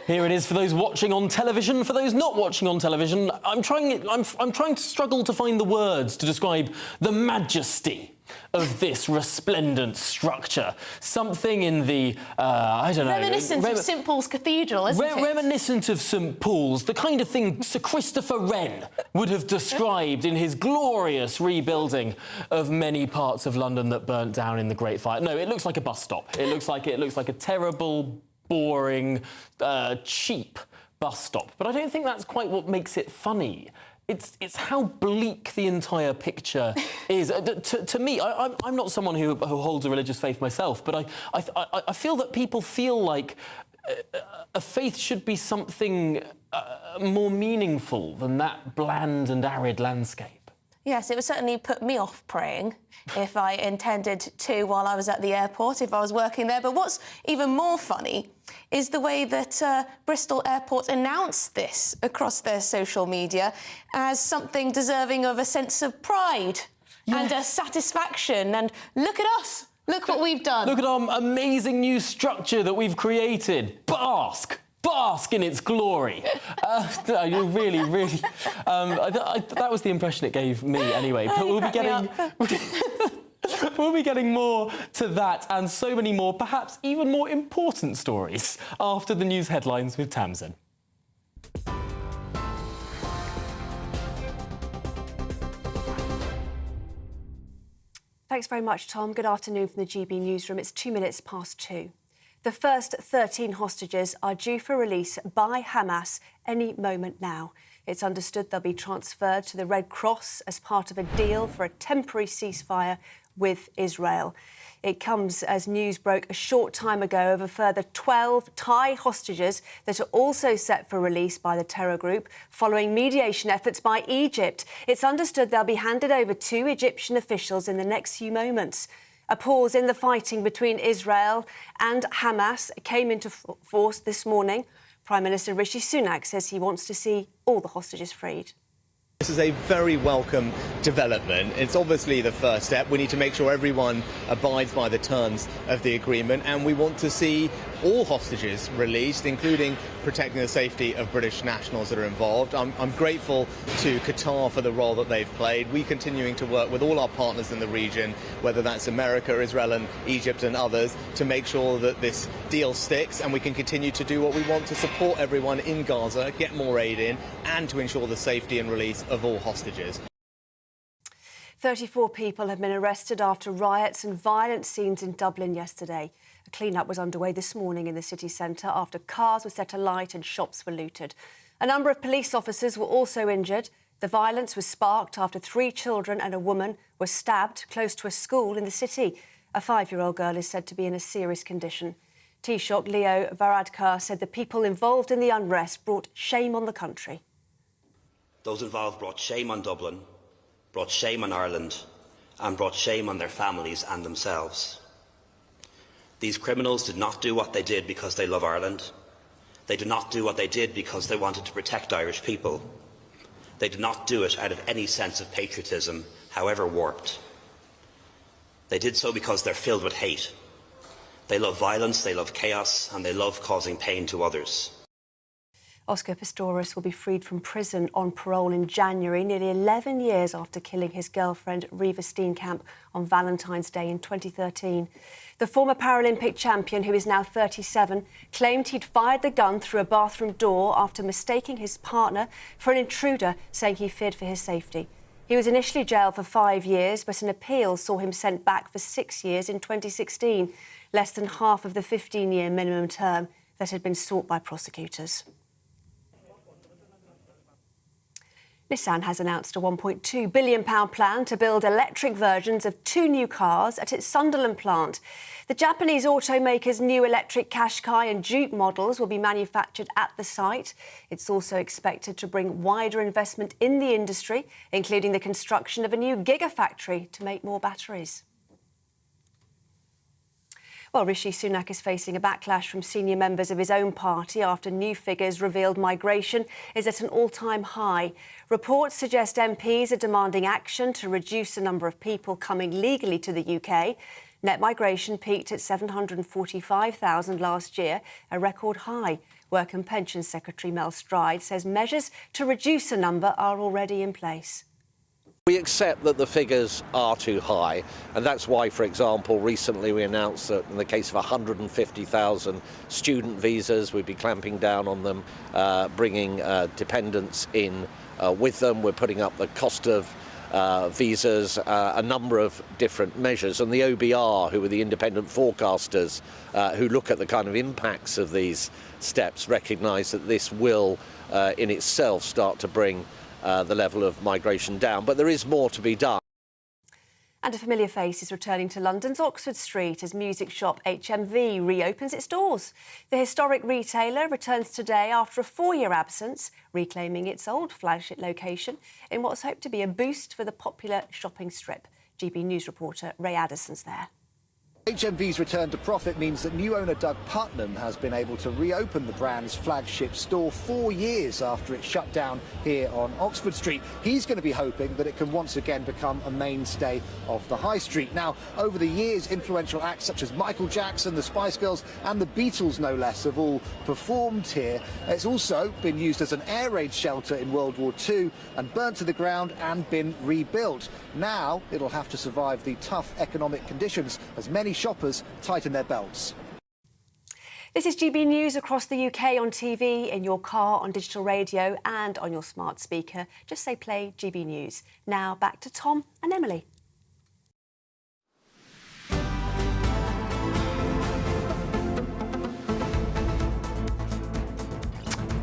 Here it is for those watching on television. For those not watching on television, I'm trying to struggle to find the words to describe the majesty of this resplendent structure. Something in the, I don't know... Reminiscent of St Paul's Cathedral, isn't it? Reminiscent of St Paul's, the kind of thing Sir Christopher Wren would have described in his glorious rebuilding of many parts of London that burnt down in the Great Fire. No, it looks like a bus stop. It looks like a terrible, boring, cheap bus stop. But I don't think that's quite what makes it funny. It's how bleak the entire picture is. To me, I'm not someone who holds a religious faith myself, but I feel that people feel like a faith should be something more meaningful than that bland and arid landscape. Yes, it would certainly put me off praying if I intended to while I was at the airport, if I was working there. But what's even more funny is the way that Bristol Airport announced this across their social media as something deserving of a sense of pride and a satisfaction. And look at us. Look what we've done. Look at our amazing new structure that we've created. Bask in its glory. You really, really... that was the impression it gave me anyway. But we'll be getting... We'll be getting more to that and so many more, perhaps even more important stories after the news headlines with Tamsin. Thanks very much, Tom. Good afternoon from the GB newsroom. It's 2 minutes past 2. The first 13 hostages are due for release by Hamas any moment now. It's understood they'll be transferred to the Red Cross as part of a deal for a temporary ceasefire with Israel. It comes as news broke a short time ago of a further 12 Thai hostages that are also set for release by the terror group following mediation efforts by Egypt. It's understood they'll be handed over to Egyptian officials in the next few moments. A pause in the fighting between Israel and Hamas came into force this morning. Prime Minister Rishi Sunak says he wants to see all the hostages freed. This is a very welcome development. It's obviously the first step. We need to make sure everyone abides by the terms of the agreement, and we want to see all hostages released, including protecting the safety of British nationals that are involved. I'm grateful to Qatar for the role that they've played. We're continuing to work with all our partners in the region, whether that's America, Israel and Egypt and others, to make sure that this deal sticks and we can continue to do what we want to support everyone in Gaza, get more aid in, and to ensure the safety and release of all hostages. 34 people have been arrested after riots and violent scenes in Dublin yesterday. A clean-up was underway this morning in the city centre after cars were set alight and shops were looted. A number of police officers were also injured. The violence was sparked after 3 children and a woman were stabbed close to a school in the city. A 5-year-old girl is said to be in a serious condition. Taoiseach Leo Varadkar said the people involved in the unrest brought shame on the country. Those involved brought shame on Dublin, brought shame on Ireland, and brought shame on their families and themselves. These criminals did not do what they did because they love Ireland. They did not do what they did because they wanted to protect Irish people. They did not do it out of any sense of patriotism, however warped. They did so because they're filled with hate. They love violence, they love chaos, and they love causing pain to others. Oscar Pistorius will be freed from prison on parole in January, nearly 11 years after killing his girlfriend Riva Steenkamp on Valentine's Day in 2013. The former Paralympic champion, who is now 37, claimed he'd fired the gun through a bathroom door after mistaking his partner for an intruder, saying he feared for his safety. He was initially jailed for 5 years, but an appeal saw him sent back for 6 years in 2016, less than half of the 15-year minimum term that had been sought by prosecutors. Nissan has announced a £1.2 billion plan to build electric versions of 2 new cars at its Sunderland plant. The Japanese automaker's new electric Qashqai and Juke models will be manufactured at the site. It's also expected to bring wider investment in the industry, including the construction of a new gigafactory to make more batteries. Well, Rishi Sunak is facing a backlash from senior members of his own party after new figures revealed migration is at an all-time high. Reports suggest MPs are demanding action to reduce the number of people coming legally to the UK. Net migration peaked at 745,000 last year, a record high. Work and Pensions Secretary Mel Stride says measures to reduce the number are already in place. We accept that the figures are too high, and that's why, for example, recently we announced that in the case of 150,000 student visas, we'd be clamping down on them, bringing dependents in with them. We're putting up the cost of visas, a number of different measures, and the OBR, who are the independent forecasters who look at the kind of impacts of these steps, recognise that this will in itself start to bring the level of migration down. But there is more to be done. And a familiar face is returning to London's Oxford Street as music shop HMV reopens its doors. The historic retailer returns today after a 4-year absence, reclaiming its old flagship location in what's hoped to be a boost for the popular shopping strip. GB News reporter Ray Addison's there. HMV's return to profit means that new owner Doug Putnam has been able to reopen the brand's flagship store 4 years after it shut down here on Oxford Street. He's going to be hoping that it can once again become a mainstay of the high street. Now, over the years, influential acts such as Michael Jackson, the Spice Girls and the Beatles, no less, have all performed here. It's also been used as an air raid shelter in World War II and burnt to the ground and been rebuilt. Now, it'll have to survive the tough economic conditions as many shoppers tighten their belts. This is GB News across the UK on TV, in your car, on digital radio and on your smart speaker. Just say play GB News. Now back to Tom and Emily.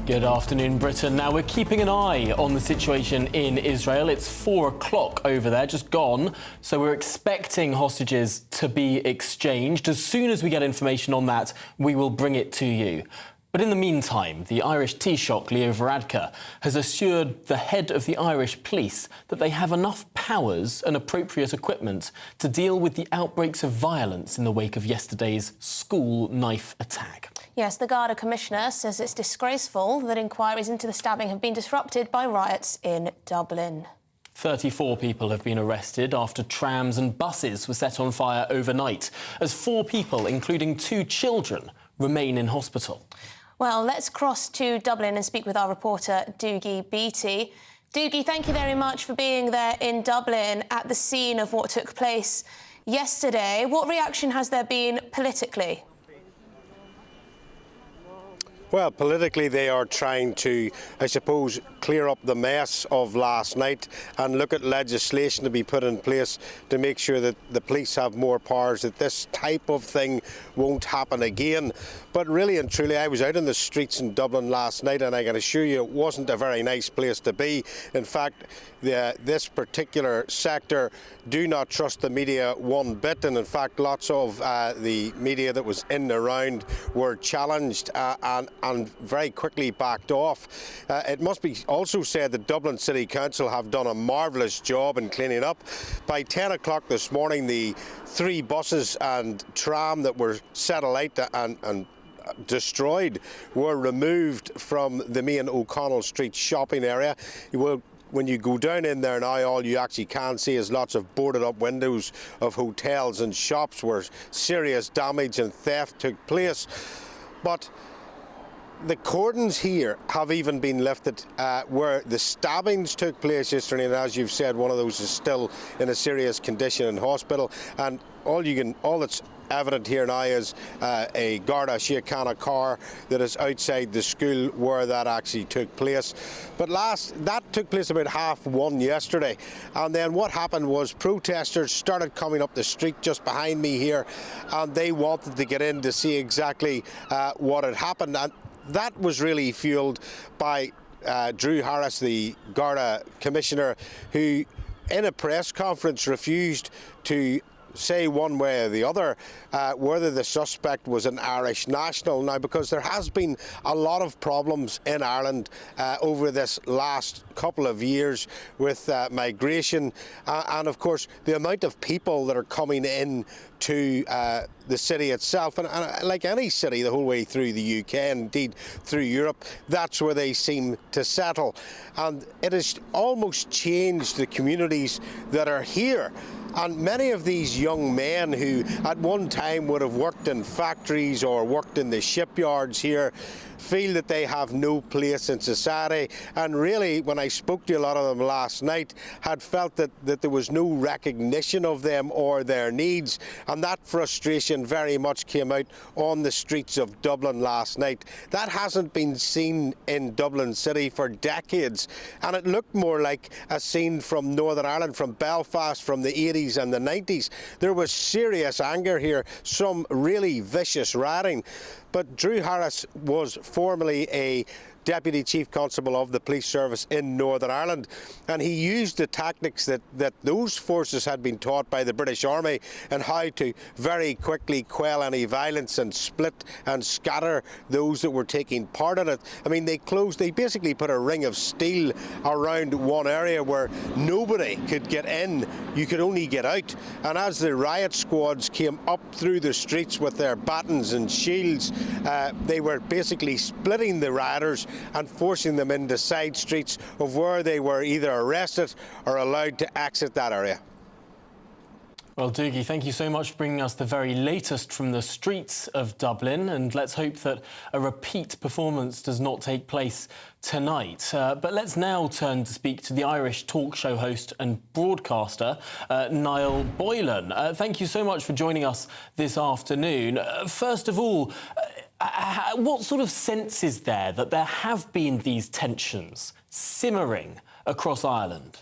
Good afternoon, Britain. Now, we're keeping an eye on the situation in Israel. It's 4 o'clock over there, just gone. So we're expecting hostages to be exchanged. As soon as we get information on that, we will bring it to you. But in the meantime, the Irish Taoiseach, Leo Varadkar, has assured the head of the Irish police that they have enough powers and appropriate equipment to deal with the outbreaks of violence in the wake of yesterday's school knife attack. Yes, the Garda Commissioner says it's disgraceful that inquiries into the stabbing have been disrupted by riots in Dublin. 34 people have been arrested after trams and buses were set on fire overnight, as 4 people, including 2 children, remain in hospital. Well, let's cross to Dublin and speak with our reporter, Doogie Beattie. Doogie, thank you very much for being there in Dublin at the scene of what took place yesterday. What reaction has there been politically? Well, politically, they are trying to, I suppose, clear up the mess of last night and look at legislation to be put in place to make sure that the police have more powers, that this type of thing won't happen again. But really and truly, I was out in the streets in Dublin last night, and I can assure you it wasn't a very nice place to be. In fact, this particular sector do not trust the media one bit, and in fact lots of the media that was in and around were challenged and very quickly backed off. It must be also said that Dublin City Council have done a marvellous job in cleaning up. By 10 o'clock this morning, the 3 buses and tram that were set alight and destroyed were removed from the main O'Connell Street shopping area. When you go down in there now, all you actually can see is lots of boarded up windows of hotels and shops where serious damage and theft took place. But the cordons here have even been lifted where the stabbings took place yesterday, and as you've said, one of those is still in a serious condition in hospital. And all that's evident here now is a Garda Síochána car that is outside the school where that actually took place. But that took place about 1:30 yesterday, and then what happened was protesters started coming up the street just behind me here, and they wanted to get in to see exactly what had happened. And that was really fueled by Drew Harris, the Garda Commissioner, who in a press conference refused to say one way or the other whether the suspect was an Irish national. Now, because there has been a lot of problems in Ireland over this last couple of years with migration and of course the amount of people that are coming in to the city itself, and like any city the whole way through the UK and indeed through Europe, that's where they seem to settle, and it has almost changed the communities that are here. And many of these young men who at one time would have worked in factories or worked in the shipyards here feel that they have no place in society, and really when I spoke to a lot of them last night had felt that there was no recognition of them or their needs, and that frustration very much came out on the streets of Dublin last night. That hasn't been seen in Dublin City for decades, and it looked more like a scene from Northern Ireland, from Belfast, from the 80s and the 90s. There was serious anger here, some really vicious rioting. But Drew Harris was formerly a Deputy Chief Constable of the Police Service in Northern Ireland, and he used the tactics that those forces had been taught by the British Army and how to very quickly quell any violence and split and scatter those that were taking part in it. I mean, they basically put a ring of steel around one area where nobody could get in, you could only get out. And as the riot squads came up through the streets with their batons and shields, they were basically splitting the rioters and forcing them into side streets of where they were either arrested or allowed to exit that area. Well, Doogie, thank you so much for bringing us the very latest from the streets of Dublin, and let's hope that a repeat performance does not take place tonight. But let's now turn to speak to the Irish talk show host and broadcaster, Niall Boylan. Thank you so much for joining us this afternoon. First of all, what sort of sense is there that there have been these tensions simmering across Ireland?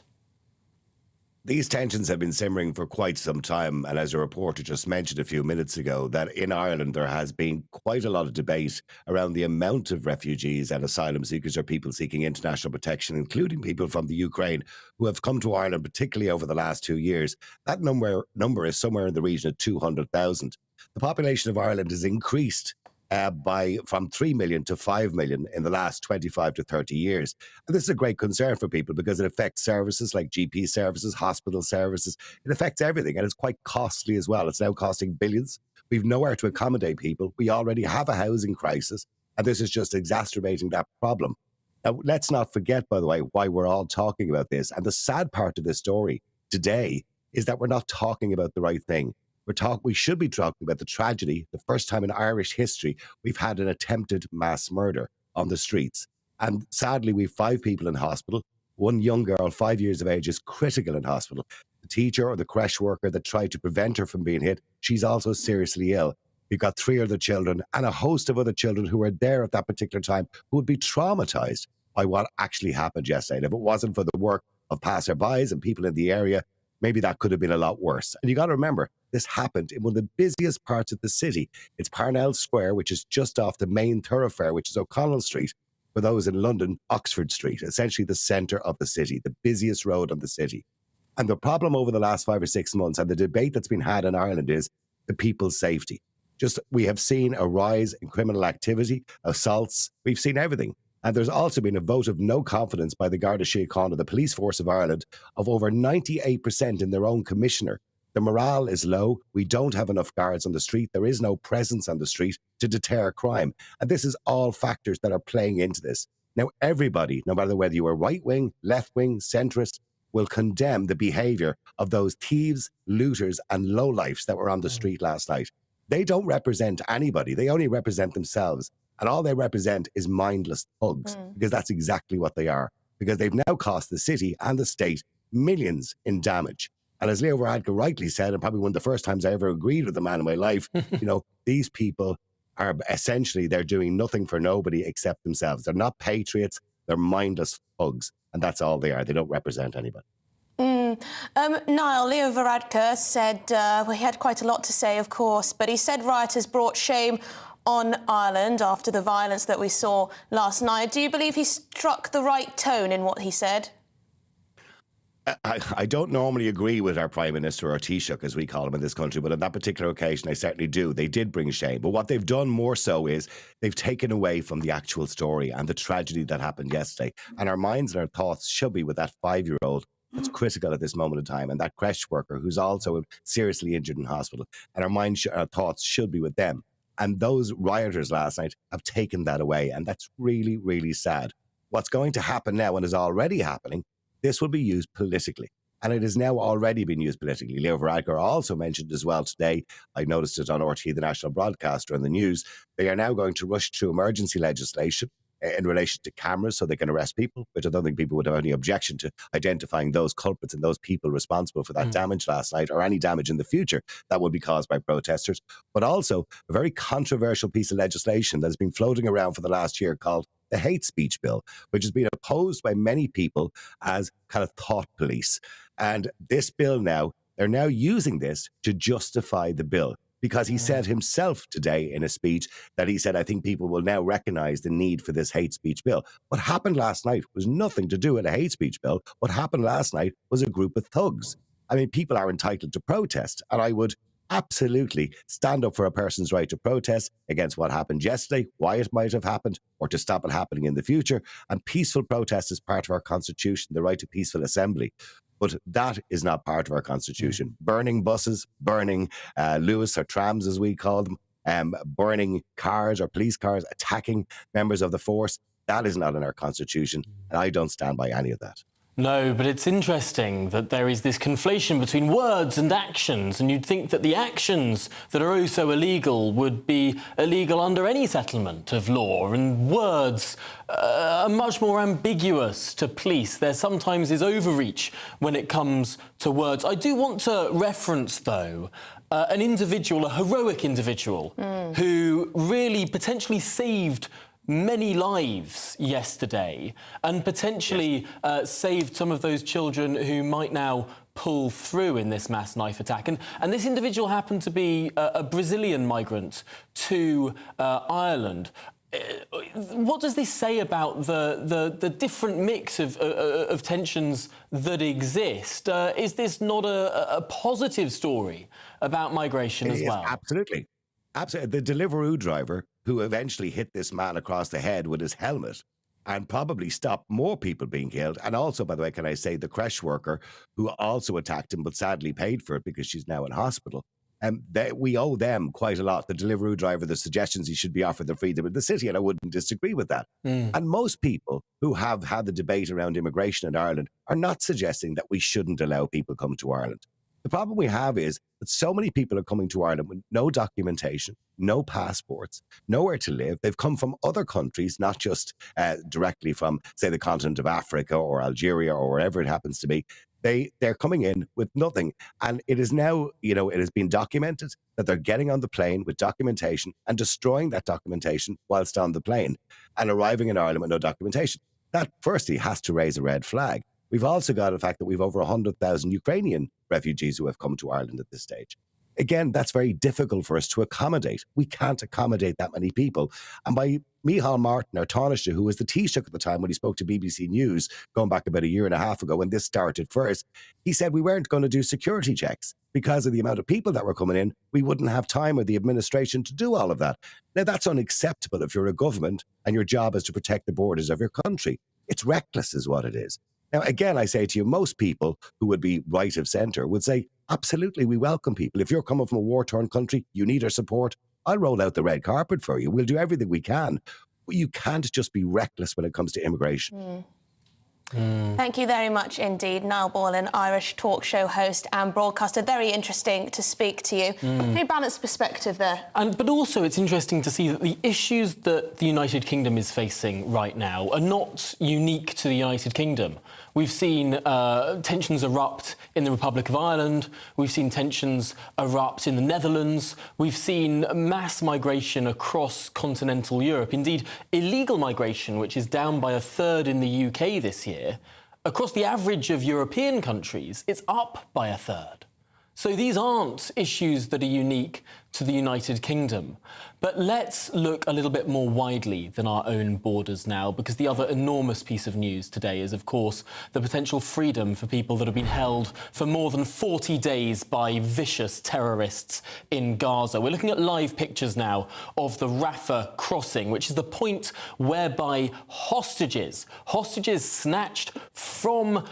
These tensions have been simmering for quite some time, and as a reporter just mentioned a few minutes ago, that in Ireland there has been quite a lot of debate around the amount of refugees and asylum seekers or people seeking international protection, including people from the Ukraine who have come to Ireland, particularly over the last 2 years. That number is somewhere in the region of 200,000. The population of Ireland has increased from 3 million to 5 million in the last 25 to 30 years. And this is a great concern for people because it affects services like GP services, hospital services. It affects everything, and it's quite costly as well. It's now costing billions. We've nowhere to accommodate people. We already have a housing crisis, and this is just exacerbating that problem. Now, let's not forget, by the way, why we're all talking about this. And the sad part of this story today is that we're not talking about the right thing. We should be talking about the tragedy. The first time in Irish history we've had an attempted mass murder on the streets. And sadly, we've 5 people in hospital. One young girl, 5 years of age, is critical in hospital. The teacher or the creche worker that tried to prevent her from being hit, she's also seriously ill. We've got 3 other children and a host of other children who were there at that particular time who would be traumatized by what actually happened yesterday. And if it wasn't for the work of passerbys and people in the area, maybe that could have been a lot worse. And you got to remember, this happened in one of the busiest parts of the city. It's Parnell Square, which is just off the main thoroughfare, which is O'Connell Street. For those in London, Oxford Street, essentially the centre of the city, the busiest road on the city. And the problem over the last 5 or 6 months, and the debate that's been had in Ireland, is the people's safety. We have seen a rise in criminal activity, assaults. We've seen everything. And there's also been a vote of no confidence by the Garda Síochána, the police force of Ireland, of over 98% in their own commissioner. The morale is low. We don't have enough guards on the street. There is no presence on the street to deter crime. And this is all factors that are playing into this. Now, everybody, no matter whether you are right-wing, left-wing, centrist, will condemn the behaviour of those thieves, looters and lowlifes that were on the street last night. They don't represent anybody. They only represent themselves. And all they represent is mindless thugs, because that's exactly what they are. Because they've now cost the city and the state millions in damage. And as Leo Varadkar rightly said, and probably one of the first times I ever agreed with a man in my life, these people are essentially, they're doing nothing for nobody except themselves. They're not patriots, they're mindless thugs. And that's all they are. They don't represent anybody. Niall, Leo Varadkar said, he had quite a lot to say, of course, but he said rioters brought shame on Ireland after the violence that we saw last night. Do you believe he struck the right tone in what he said? I don't normally agree with our Prime Minister, or Taoiseach, as we call him in this country, but on that particular occasion, I certainly do. They did bring shame. But what they've done more so is they've taken away from the actual story and the tragedy that happened yesterday. And our minds and our thoughts should be with that 5-year-old that's critical at this moment in time, and that creche worker who's also seriously injured in hospital. And our thoughts should be with them. And those rioters last night have taken that away. And that's really, really sad. What's going to happen now, and is already happening, this will be used politically. And it has now already been used politically. Leo Varadkar also mentioned as well today, I noticed it on RTÉ, the national broadcaster, in the news, they are now going to rush through emergency legislation in relation to cameras so they can arrest people, which I don't think people would have any objection to identifying those culprits and those people responsible for that damage last night, or any damage in the future that would be caused by protesters. But also a very controversial piece of legislation that has been floating around for the last year called the hate speech bill, which has been opposed by many people as kind of thought police. And this bill now, they're now using this to justify the bill. Because he said himself today in a speech that he said, I think people will now recognise the need for this hate speech bill. What happened last night was nothing to do with a hate speech bill. What happened last night was a group of thugs. I mean, people are entitled to protest, and I would absolutely stand up for a person's right to protest against what happened yesterday, why it might have happened, or to stop it happening in the future. And peaceful protest is part of our constitution, the right to peaceful assembly. But that is not part of our constitution. Burning buses, burning Lewis or trams, as we call them, burning cars or police cars, attacking members of the force, that is not in our constitution. And I don't stand by any of that. No, but it's interesting that there is this conflation between words and actions, and you'd think that the actions that are oh so illegal would be illegal under any settlement of law, and words are much more ambiguous to police. There sometimes is overreach when it comes to words. I do want to reference, though, an individual, a heroic individual, who really potentially saved many lives yesterday, and potentially saved some of those children who might now pull through in this mass knife attack. And this individual happened to be a Brazilian migrant to Ireland. What does this say about the different mix of tensions that exist? Is this not a positive story about migration as well? Absolutely. Absolutely. The Deliveroo driver who eventually hit this man across the head with his helmet and probably stopped more people being killed. And also, by the way, can I say the creche worker who also attacked him but sadly paid for it because she's now in hospital. We owe them quite a lot. The Deliveroo driver, the suggestions he should be offered the freedom of the city, and I wouldn't disagree with that. And most people who have had the debate around immigration in Ireland are not suggesting that we shouldn't allow people come to Ireland. The problem we have is that so many people are coming to Ireland with no documentation, no passports, nowhere to live. They've come from other countries, not just directly from, say, the continent of Africa or Algeria or wherever it happens to be. They're coming in with nothing. And it is now, it has been documented that they're getting on the plane with documentation and destroying that documentation whilst on the plane and arriving in Ireland with no documentation. That, firstly, has to raise a red flag. We've also got the fact that we've over 100,000 Ukrainian refugees who have come to Ireland at this stage. Again, that's very difficult for us to accommodate. We can't accommodate that many people. And by Micheál Martin, our Taoiseach, who was the Taoiseach at the time when he spoke to BBC News, going back about a year and a half ago when this started first, he said we weren't going to do security checks because of the amount of people that were coming in. We wouldn't have time or the administration to do all of that. Now, that's unacceptable if you're a government and your job is to protect the borders of your country. It's reckless is what it is. Now, again, I say to you, most people who would be right of centre would say, absolutely, we welcome people. If you're coming from a war-torn country, you need our support. I'll roll out the red carpet for you. We'll do everything we can. But you can't just be reckless when it comes to immigration. Thank you very much indeed, Niall Borland, Irish talk show host and broadcaster. Very interesting to speak to you. Very balanced perspective there. But also it's interesting to see that the issues that the United Kingdom is facing right now are not unique to the United Kingdom. We've seen tensions erupt in the Republic of Ireland. We've seen tensions erupt in the Netherlands. We've seen mass migration across continental Europe. Indeed, illegal migration, which is down by a third in the UK this year. Across the average of European countries, it's up by a third. So these aren't issues that are unique to the United Kingdom. But let's look a little bit more widely than our own borders now, because the other enormous piece of news today is, of course, the potential freedom for people that have been held for more than 40 days by vicious terrorists in Gaza. We're looking at live pictures now of the Rafah crossing, which is the point whereby hostages snatched from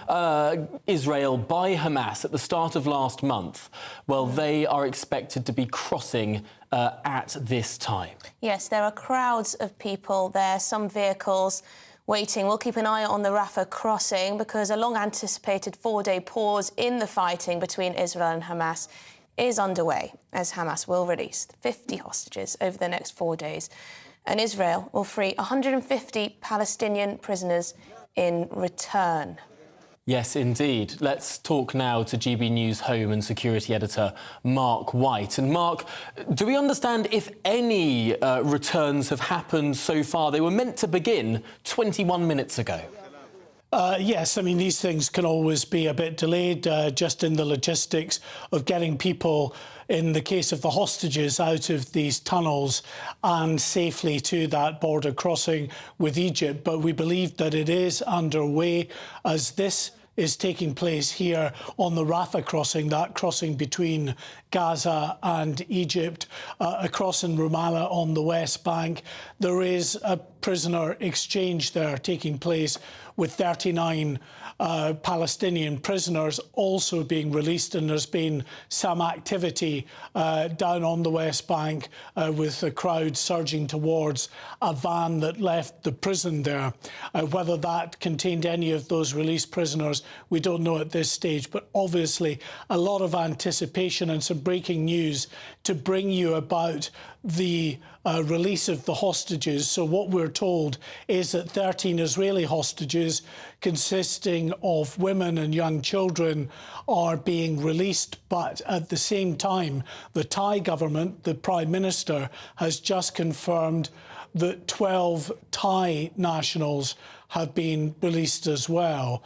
Israel by Hamas at the start of last month, well, they are expected to be crossing at this time. Yes, there are crowds of people there, some vehicles waiting. We'll keep an eye on the Rafah crossing because a long-anticipated four-day pause in the fighting between Israel and Hamas is underway, as Hamas will release 50 hostages over the next 4 days. And Israel will free 150 Palestinian prisoners in return. Yes, indeed. Let's talk now to GB News Home and Security Editor Mark White. And Mark, do we understand if any returns have happened so far? They were meant to begin 21 minutes ago. Yes, I mean, these things can always be a bit delayed just in the logistics of getting people, in the case of the hostages, out of these tunnels and safely to that border crossing with Egypt. But we believe that it is underway as this is taking place here on the Rafah crossing, that crossing between Gaza and Egypt, across in Ramallah on the West Bank. There is a prisoner exchange there taking place with 39 Palestinian prisoners also being released, and there's been some activity down on the West Bank with the crowd surging towards a van that left the prison there. Whether that contained any of those released prisoners, we don't know at this stage, but obviously a lot of anticipation and some breaking news to bring you about the release of the hostages. So what we're told is that 13 Israeli hostages consisting of women and young children are being released, but at the same time the Thai government, the Prime Minister, has just confirmed that 12 Thai nationals have been released as well.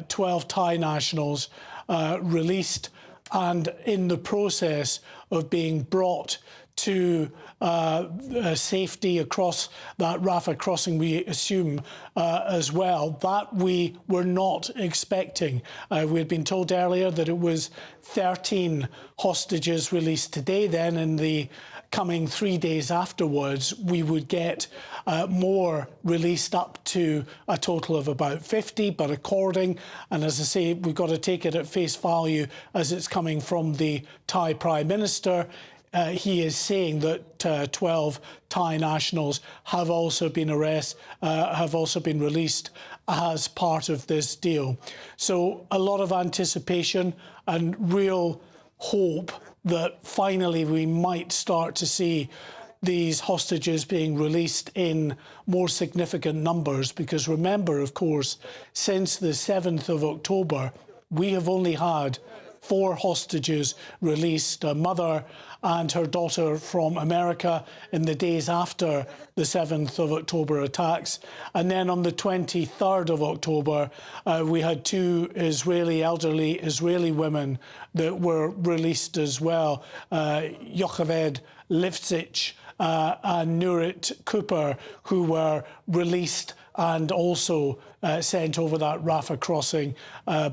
12 Thai nationals released and in the process of being brought to safety across that Rafah crossing, we assume, as well. That we were not expecting. We had been told earlier that it was 13 hostages released today. Then in the coming 3 days afterwards, we would get more released, up to a total of about 50. But according, and as I say, we've got to take it at face value as it's coming from the Thai Prime Minister. He is saying that 12 Thai nationals have also been released as part of this deal. So a lot of anticipation and real hope that finally we might start to see these hostages being released in more significant numbers. Because remember, of course, since the 7th of October, we have only had 4 hostages released, a mother and her daughter from America in the days after the 7th of October attacks. And then on the 23rd of October, we had 2 elderly Israeli women that were released as well, Yocheved Lifshitz and Nurit Cooper, who were released and also sent over that Rafah crossing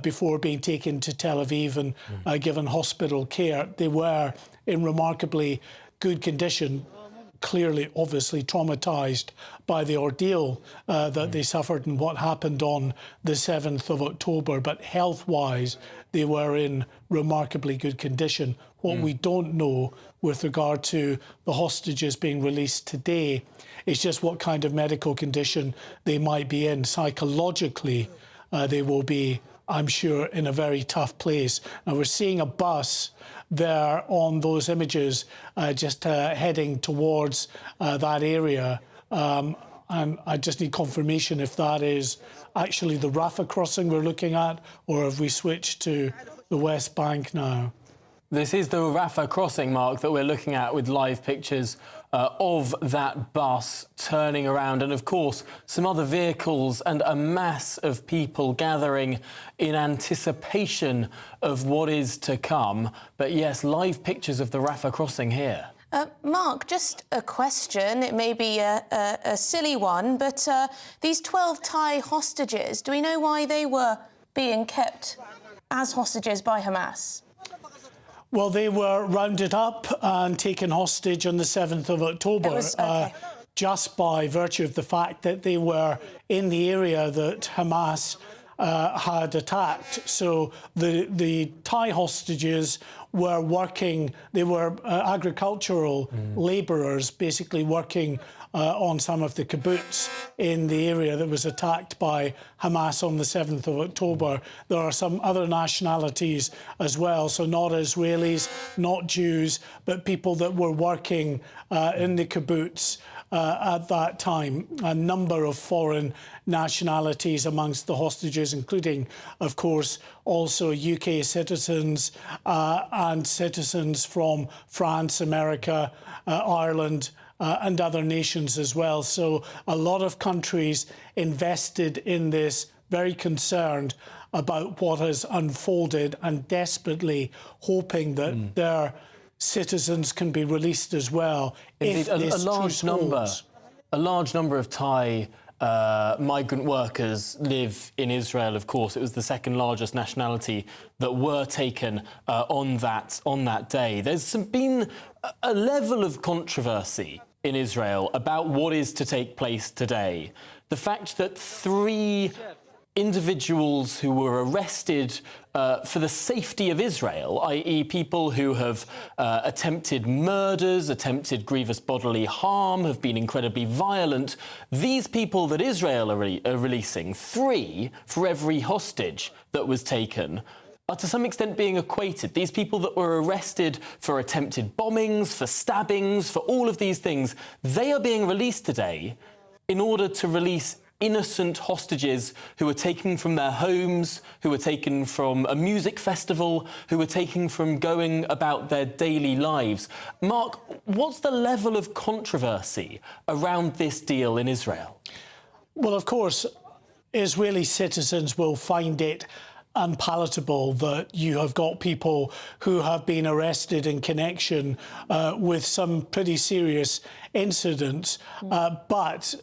before being taken to Tel Aviv and given hospital care. They were in remarkably good condition, clearly, obviously traumatised by the ordeal that they suffered and what happened on the 7th of October. But health-wise, they were in remarkably good condition. What we don't know with regard to the hostages being released today is just what kind of medical condition they might be in. Psychologically, they will be, I'm sure, in a very tough place. And we're seeing a bus there on those images just heading towards that area. And I just need confirmation if that is actually the Rafah crossing we're looking at, or have we switched to the West Bank now? This is the Rafah crossing, Mark, that we're looking at with live pictures of that bus turning around, and of course some other vehicles and a mass of people gathering in anticipation of what is to come. But yes, live pictures of the Rafah crossing here. Mark, just a question. It may be a silly one, but these 12 Thai hostages, do we know why they were being kept as hostages by Hamas? Well, they were rounded up and taken hostage on the 7th of October, just by virtue of the fact that they were in the area that Hamas had attacked. So the Thai hostages were working, they were agricultural labourers, basically working on some of the kibbutz in the area that was attacked by Hamas on the 7th of October. There are some other nationalities as well, so not Israelis, not Jews, but people that were working in the kibbutz at that time. A number of foreign nationalities amongst the hostages, including, of course, also UK citizens and citizens from France, America, Ireland, and other nations as well. So a lot of countries invested in this, very concerned about what has unfolded and desperately hoping that their citizens can be released as well. Indeed, a large number of Thai migrant workers live in Israel, of course. It was the second largest nationality that were taken on that day. There's been a level of controversy in Israel about what is to take place today. The fact that 3 individuals who were arrested for the safety of Israel, i.e. people who have attempted murders, attempted grievous bodily harm, have been incredibly violent, these people that Israel are releasing, 3 for every hostage that was taken, are to some extent being equated. These people that were arrested for attempted bombings, for stabbings, for all of these things, they are being released today in order to release innocent hostages who were taken from their homes, who were taken from a music festival, who were taken from going about their daily lives. Mark, what's the level of controversy around this deal in Israel? Well, of course, Israeli citizens will find it unpalatable that you have got people who have been arrested in connection with some pretty serious incidents. But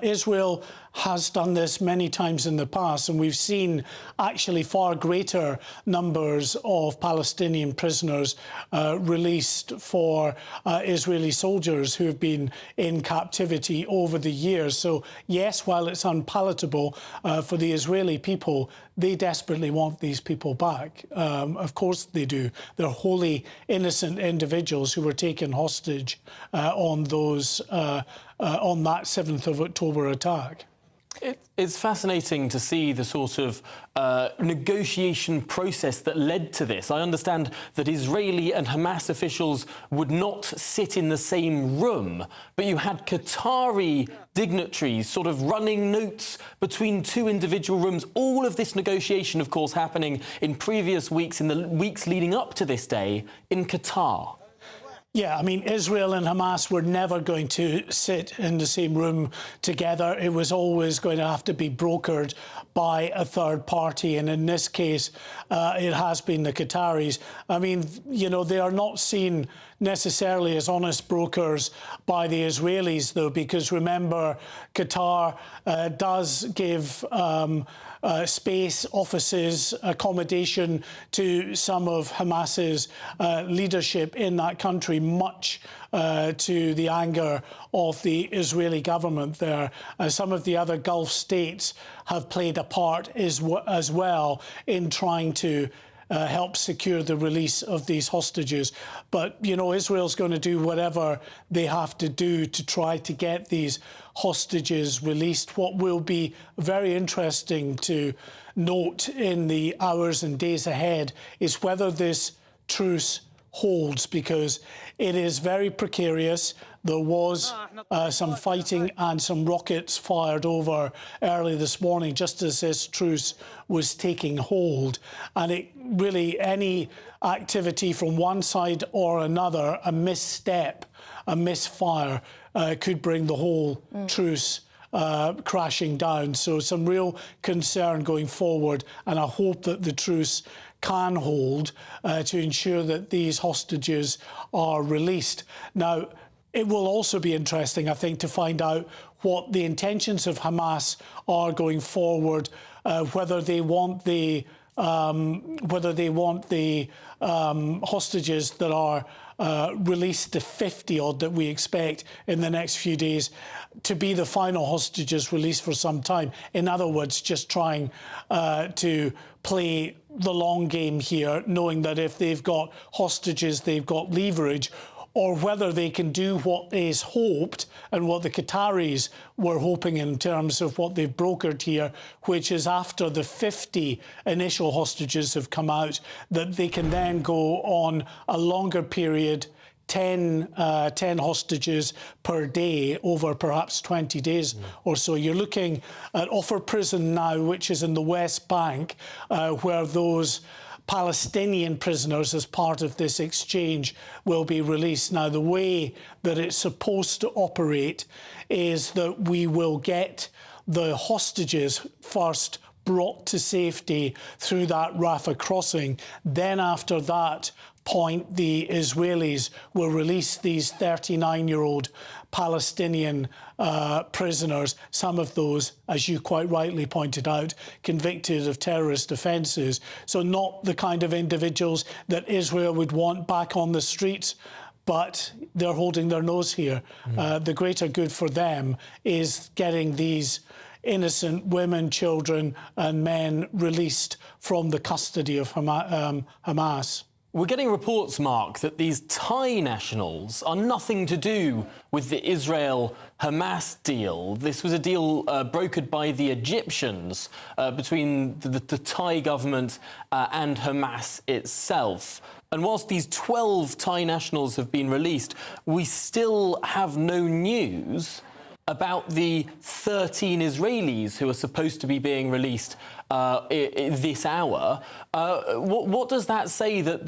Israel has done this many times in the past, and we've seen actually far greater numbers of Palestinian prisoners released for Israeli soldiers who have been in captivity over the years. So yes, while it's unpalatable for the Israeli people, they desperately want these people back. Of course they do. They're wholly innocent individuals who were taken hostage on that 7th of October attack. It's fascinating to see the sort of negotiation process that led to this. I understand that Israeli and Hamas officials would not sit in the same room, but you had Qatari dignitaries sort of running notes between two individual rooms. All of this negotiation, of course, happening in previous weeks, in the weeks leading up to this day, in Qatar. Yeah, I mean, Israel and Hamas were never going to sit in the same room together. It was always going to have to be brokered by a third party. And in this case, it has been the Qataris. I mean, you know, they are not seen necessarily as honest brokers by the Israelis, though, because remember, Qatar does give space, offices, accommodation to some of Hamas's leadership in that country, much to the anger of the Israeli government there. Some of the other Gulf states have played a part as well in trying to help secure the release of these hostages. But, you know, Israel's going to do whatever they have to do to try to get these hostages released. What will be very interesting to note in the hours and days ahead is whether this truce holds, because it is very precarious. There was some fighting and some rockets fired over early this morning just as this truce was taking hold. And it really, any activity from one side or another, a misstep, a misfire, could bring the whole truce crashing down. So some real concern going forward, and I hope that the truce can hold to ensure that these hostages are released. Now, it will also be interesting, I think, to find out what the intentions of Hamas are going forward, whether they want the hostages that are released, the 50-odd that we expect in the next few days, to be the final hostages released for some time. In other words, just trying to play the long game here, knowing that if they've got hostages, they've got leverage, or whether they can do what is hoped and what the Qataris were hoping in terms of what they've brokered here, which is after the 50 initial hostages have come out, that they can then go on a longer period, 10 hostages per day over perhaps 20 days or so. You're looking at Offer Prison now, which is in the West Bank, where those Palestinian prisoners, as part of this exchange, will be released. Now, the way that it's supposed to operate is that we will get the hostages first brought to safety through that Rafah crossing. Then after that point, the Israelis will release these 39-year-old Palestinian prisoners, some of those, as you quite rightly pointed out, convicted of terrorist offences. So not the kind of individuals that Israel would want back on the streets, but they're holding their nose here. The greater good for them is getting these innocent women, children and men released from the custody of Hamas. We're getting reports, Mark, that these Thai nationals are nothing to do with the Israel-Hamas deal. This was a deal brokered by the Egyptians between the Thai government and Hamas itself. And whilst these 12 Thai nationals have been released, we still have no news about the 13 Israelis who are supposed to be being released this hour. What does that say that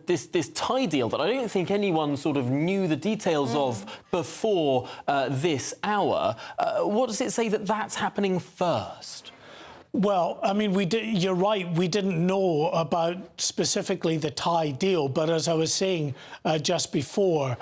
this Thai deal that I don't think anyone sort of knew the details of before this hour, what does it say that that's happening first? Well, I mean, you're right, we didn't know about specifically the Thai deal, but as I was saying just before,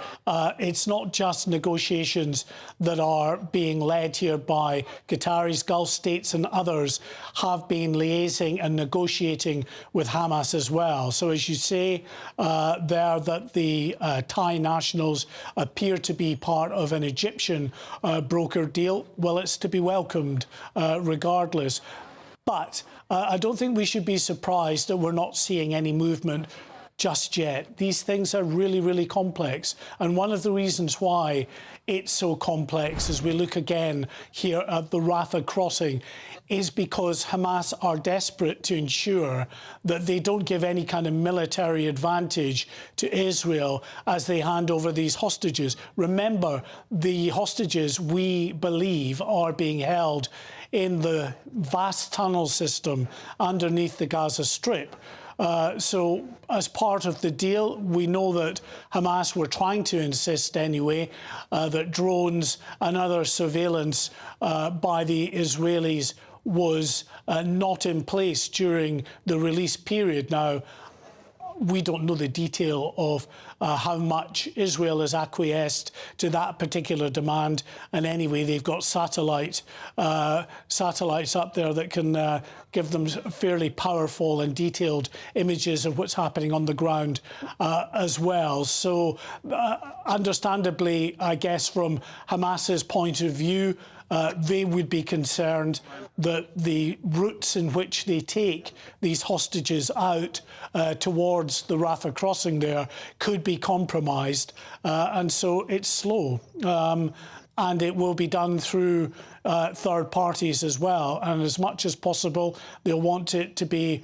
it's not just negotiations that are being led here by Qataris. Gulf states and others have been liaising and negotiating with Hamas as well. So as you say there, that the Thai nationals appear to be part of an Egyptian broker deal, well, it's to be welcomed regardless. But I don't think we should be surprised that we're not seeing any movement just yet. These things are really, really complex. And one of the reasons why it's so complex as we look again here at the Rafah crossing is because Hamas are desperate to ensure that they don't give any kind of military advantage to Israel as they hand over these hostages. Remember, the hostages, we believe, are being held in the vast tunnel system underneath the Gaza Strip. So as part of the deal, we know that Hamas were trying to insist anyway that drones and other surveillance by the Israelis was not in place during the release period. Now, we don't know the detail of how much Israel has acquiesced to that particular demand. And anyway, they've got satellites up there that can give them fairly powerful and detailed images of what's happening on the ground as well. So understandably, I guess from Hamas's point of view, they would be concerned that the routes in which they take these hostages out towards the Rafah crossing there could be compromised. And so it's slow. And it will be done through third parties as well. And as much as possible, they'll want it to be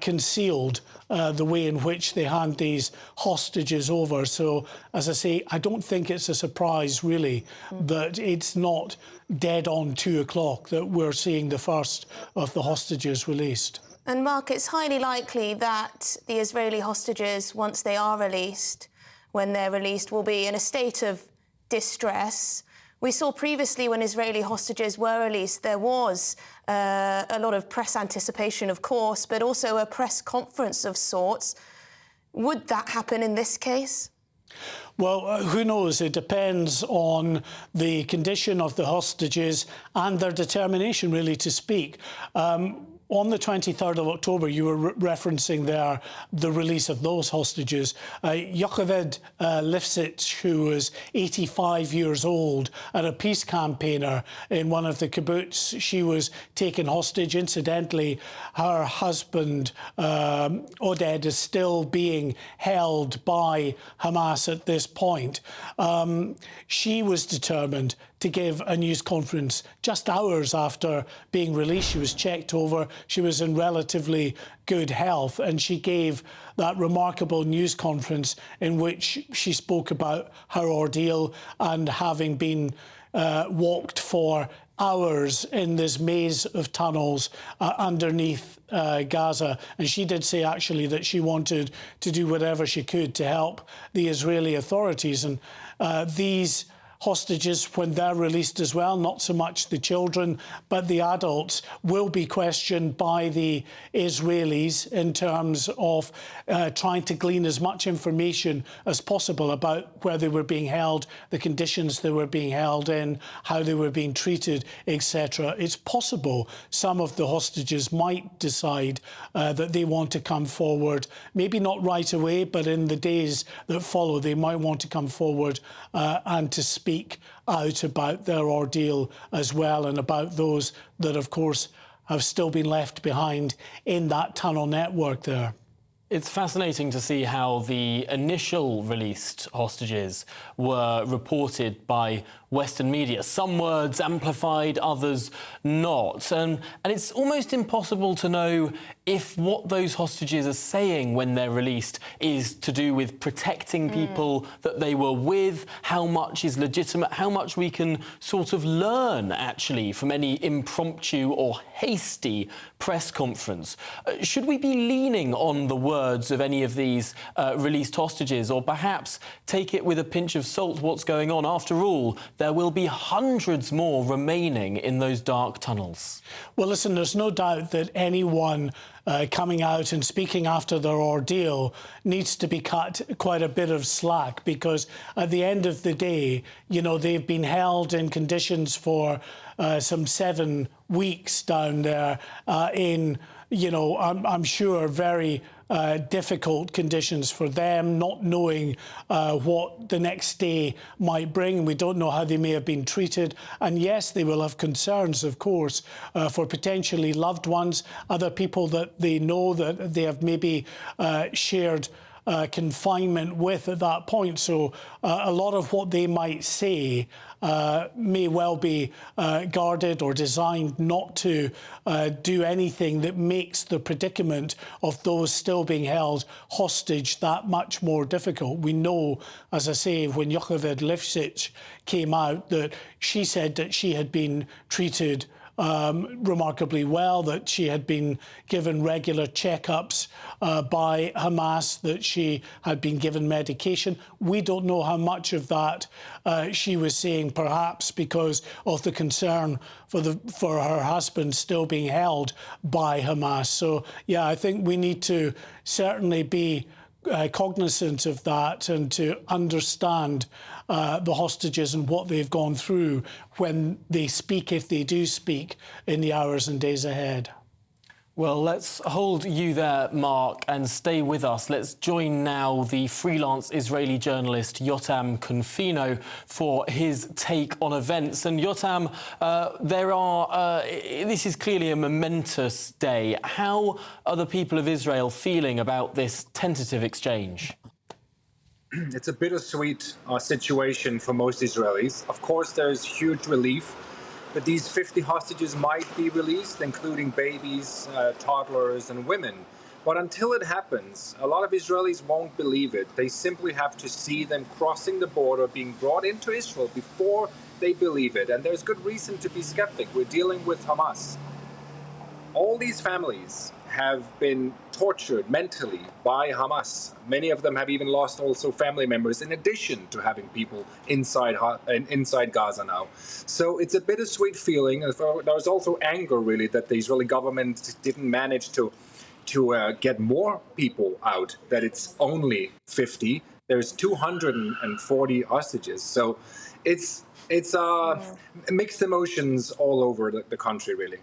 concealed, the way in which they hand these hostages over. So, as I say, I don't think it's a surprise, really, that it's not dead on 2 o'clock that we're seeing the first of the hostages released. And Mark, it's highly likely that the Israeli hostages, once they are released, when they're released, will be in a state of distress. We saw previously when Israeli hostages were released, there was a lot of press anticipation, of course, but also a press conference of sorts. Would that happen in this case? Well, who knows? It depends on the condition of the hostages and their determination, really, to speak. On the 23rd of October, you were referencing there the release of those hostages. Yocheved Lifshitz, who was 85 years old and a peace campaigner in one of the kibbutz, she was taken hostage. Incidentally, her husband, Oded, is still being held by Hamas at this point. She was determined to give a news conference just hours after being released. She was checked over. She was in relatively good health, and she gave that remarkable news conference in which she spoke about her ordeal and having been walked for hours in this maze of tunnels underneath Gaza. And she did say, actually, that she wanted to do whatever she could to help the Israeli authorities. And these hostages, when they're released as well, not so much the children, but the adults, will be questioned by the Israelis in terms of trying to glean as much information as possible about where they were being held, the conditions they were being held in, how they were being treated, etc. It's possible some of the hostages might decide that they want to come forward, maybe not right away, but in the days that follow, they might want to come forward and to speak out about their ordeal as well, and about those that, of course, have still been left behind in that tunnel network there. It's fascinating to see how the initial released hostages were reported by Western media. Some words amplified, others not. And it's almost impossible to know if what those hostages are saying when they're released is to do with protecting people that they were with, how much is legitimate, how much we can sort of learn, actually, from any impromptu or hasty press conference. Should we be leaning on the words of any of these released hostages, or perhaps take it with a pinch of salt what's going on? After all, there will be hundreds more remaining in those dark tunnels. Well, listen, there's no doubt that anyone coming out and speaking after their ordeal needs to be cut quite a bit of slack, because at the end of the day, you know, they've been held in conditions for some 7 weeks down there in, you know, I'm sure very difficult conditions for them, not knowing what the next day might bring. We don't know how they may have been treated. And yes, they will have concerns, of course, for potentially loved ones, other people that they know that they have maybe shared confinement with at that point. So a lot of what they might say may well be guarded or designed not to do anything that makes the predicament of those still being held hostage that much more difficult. We know, as I say, when Yocheved Lifshitz came out, that she said that she had been treated remarkably well, that she had been given regular checkups by Hamas, that she had been given medication. We don't know how much of that she was saying, perhaps because of the concern for her husband still being held by Hamas. So, yeah, I think we need to certainly be cognizant of that and to understand the hostages and what they've gone through when they speak, if they do speak, in the hours and days ahead. Well, let's hold you there, Mark, and stay with us. Let's join now the freelance Israeli journalist Yotam Confino for his take on events. And Yotam, this is clearly a momentous day. How are the people of Israel feeling about this tentative exchange? It's a bittersweet situation for most Israelis. Of course, there's huge relief that these 50 hostages might be released, including babies, toddlers, and women. But until it happens, a lot of Israelis won't believe it. They simply have to see them crossing the border, being brought into Israel before they believe it. And there's good reason to be skeptic. We're dealing with Hamas. All these families have been tortured mentally by Hamas. Many of them have even lost also family members, in addition to having people inside Gaza now. So it's a bittersweet feeling. There's also anger, really, that the Israeli government didn't manage to get more people out, that it's only 50. There's 240 hostages. So it's mixed emotions all over the country, really.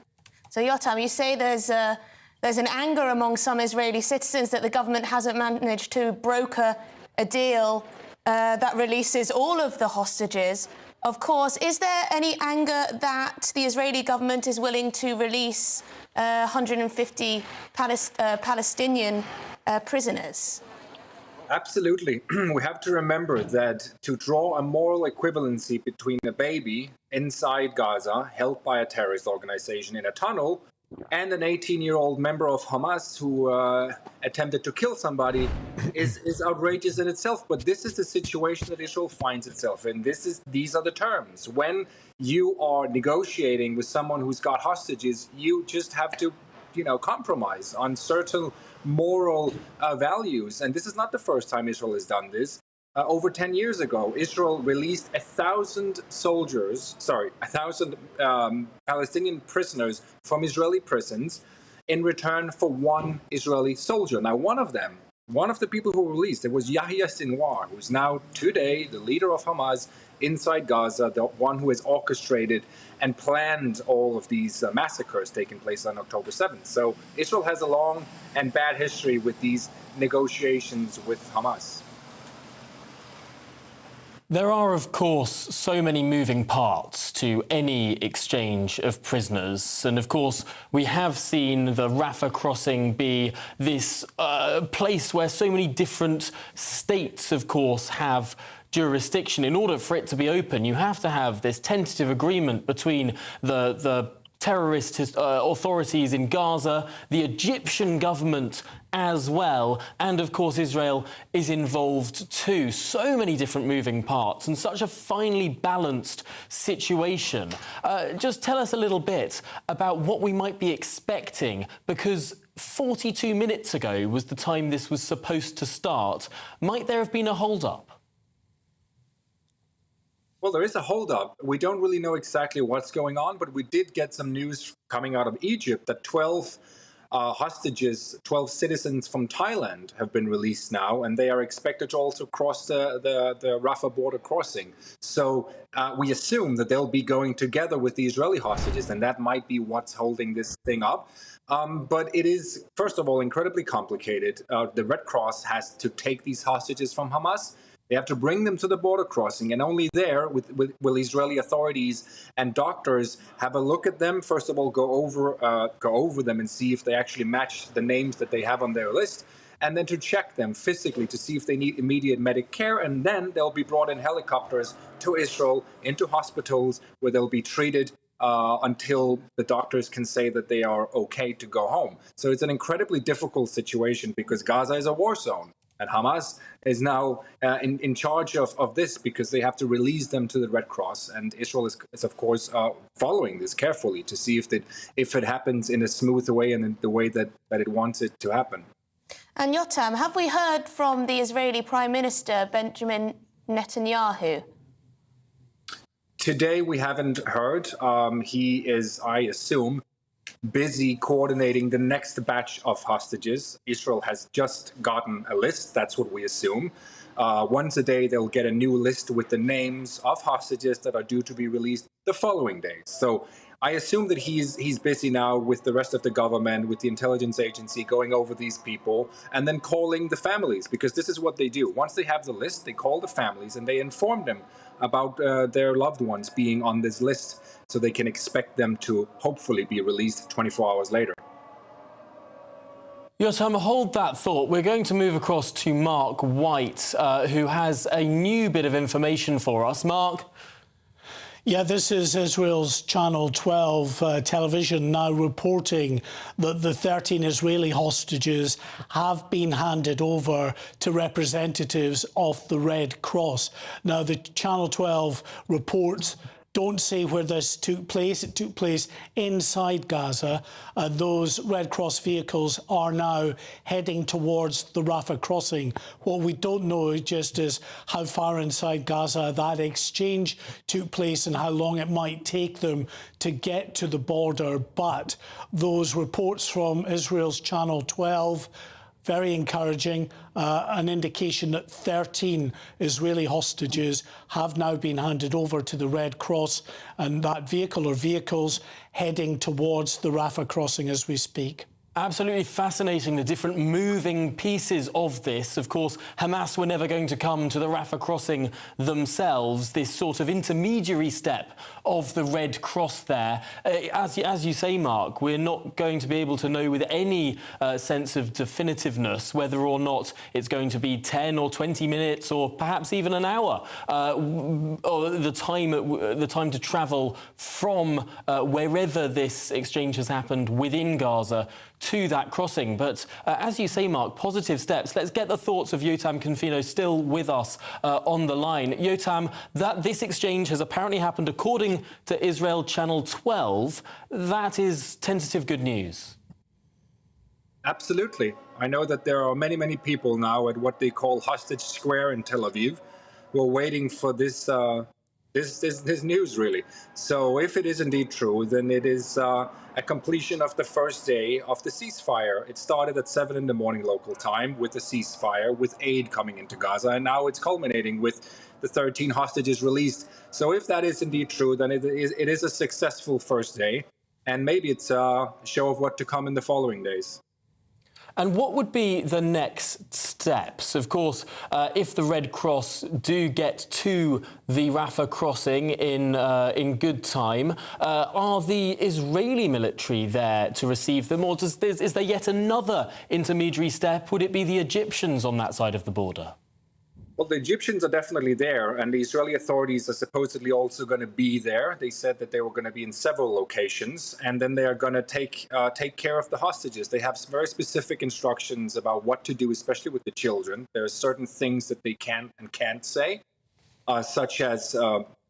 So, Yotam, you say there's an anger among some Israeli citizens that the government hasn't managed to broker a deal that releases all of the hostages. Of course, is there any anger that the Israeli government is willing to release 150 Palestinian prisoners? Absolutely. We have to remember that to draw a moral equivalency between a baby inside Gaza, held by a terrorist organization in a tunnel, and an 18-year-old member of Hamas who attempted to kill somebody is outrageous in itself. But this is the situation that Israel finds itself in. These are the terms. When you are negotiating with someone who's got hostages, you just have to, compromise on certain moral values. And this is not the first time Israel has done this. Over 10 years ago, Israel released 1,000 Palestinian prisoners from Israeli prisons in return for one Israeli soldier. Now, one of the people who were released, it was Yahya Sinwar, who's now today the leader of Hamas inside Gaza, the one who has orchestrated and planned all of these massacres taking place on October 7th. So Israel has a long and bad history with these negotiations with Hamas. There are, of course, so many moving parts to any exchange of prisoners. And, of course, we have seen the Rafah crossing be this place where so many different states, of course, have jurisdiction. In order for it to be open, you have to have this tentative agreement between the terrorist authorities in Gaza, the Egyptian government as well, and of course Israel is involved too. So many different moving parts and such a finely balanced situation. Just tell us a little bit about what we might be expecting, because 42 minutes ago was the time this was supposed to start. Might there have been a hold-up? Well, there is a holdup. We don't really know exactly what's going on, but we did get some news coming out of Egypt that 12 hostages, 12 citizens from Thailand have been released now, and they are expected to also cross the Rafah border crossing. So we assume that they'll be going together with the Israeli hostages, and that might be what's holding this thing up. But it is, first of all, incredibly complicated. The Red Cross has to take these hostages from Hamas. They have to bring them to the border crossing, and only there will Israeli authorities and doctors have a look at them. First of all, go over them and see if they actually match the names that they have on their list, and then to check them physically to see if they need immediate medical care. And then they'll be brought in helicopters to Israel, into hospitals, where they'll be treated until the doctors can say that they are okay to go home. So it's an incredibly difficult situation because Gaza is a war zone. And Hamas is now in charge of this because they have to release them to the Red Cross. And Israel is of course, following this carefully to see if it happens in a smooth way and in the way that it wants it to happen. And Yotam, have we heard from the Israeli Prime Minister, Benjamin Netanyahu? Today, we haven't heard. He is, I assume, busy coordinating the next batch of hostages. Israel has just gotten a list. That's what we assume. Once a day, they'll get a new list with the names of hostages that are due to be released the following days. So I assume that he's busy now with the rest of the government, with the intelligence agency, going over these people and then calling the families, because this is what they do. Once they have the list, they call the families and they inform them about their loved ones being on this list, so they can expect them to hopefully be released 24 hours later. Yotam, hold that thought. We're going to move across to Mark White, who has a new bit of information for us. Mark? Yeah, this is Israel's Channel 12 television now reporting that the 13 Israeli hostages have been handed over to representatives of the Red Cross. Now, the Channel 12 reports don't say where this took place. It took place inside Gaza. Those Red Cross vehicles are now heading towards the Rafah crossing. What we don't know just is how far inside Gaza that exchange took place and how long it might take them to get to the border. But those reports from Israel's Channel 12, very encouraging, an indication that 13 Israeli hostages have now been handed over to the Red Cross, and that vehicle or vehicles heading towards the Rafah crossing as we speak. Absolutely fascinating, the different moving pieces of this. Of course, Hamas were never going to come to the Rafah crossing themselves, this sort of intermediary step of the Red Cross there. As you say, Mark, we're not going to be able to know with any sense of definitiveness whether or not it's going to be 10 or 20 minutes or perhaps even an hour, or the time to travel from wherever this exchange has happened within Gaza to that crossing. But as you say, Mark, positive steps. Let's get the thoughts of Yotam Confino still with us on the line. Yotam, that this exchange has apparently happened according to Israel Channel 12. That is tentative good news. Absolutely. I know that there are many, many people now at what they call Hostage Square in Tel Aviv who are waiting for this news, really. So if it is indeed true, then it is a completion of the first day of the ceasefire. It started at 7 in the morning local time with the ceasefire, with aid coming into Gaza, and now it's culminating with the 13 hostages released. So if that is indeed true, then it is a successful first day, and maybe it's a show of what to come in the following days. And what would be the next steps? Of course, if the Red Cross do get to the Rafah crossing in good time, are the Israeli military there to receive them, or is there yet another intermediary step? Would it be the Egyptians on that side of the border? Well, the Egyptians are definitely there, and the Israeli authorities are supposedly also going to be there. They said that they were going to be in several locations, and then they are going to take care of the hostages. They have very specific instructions about what to do, especially with the children. There are certain things that they can and can't say, such as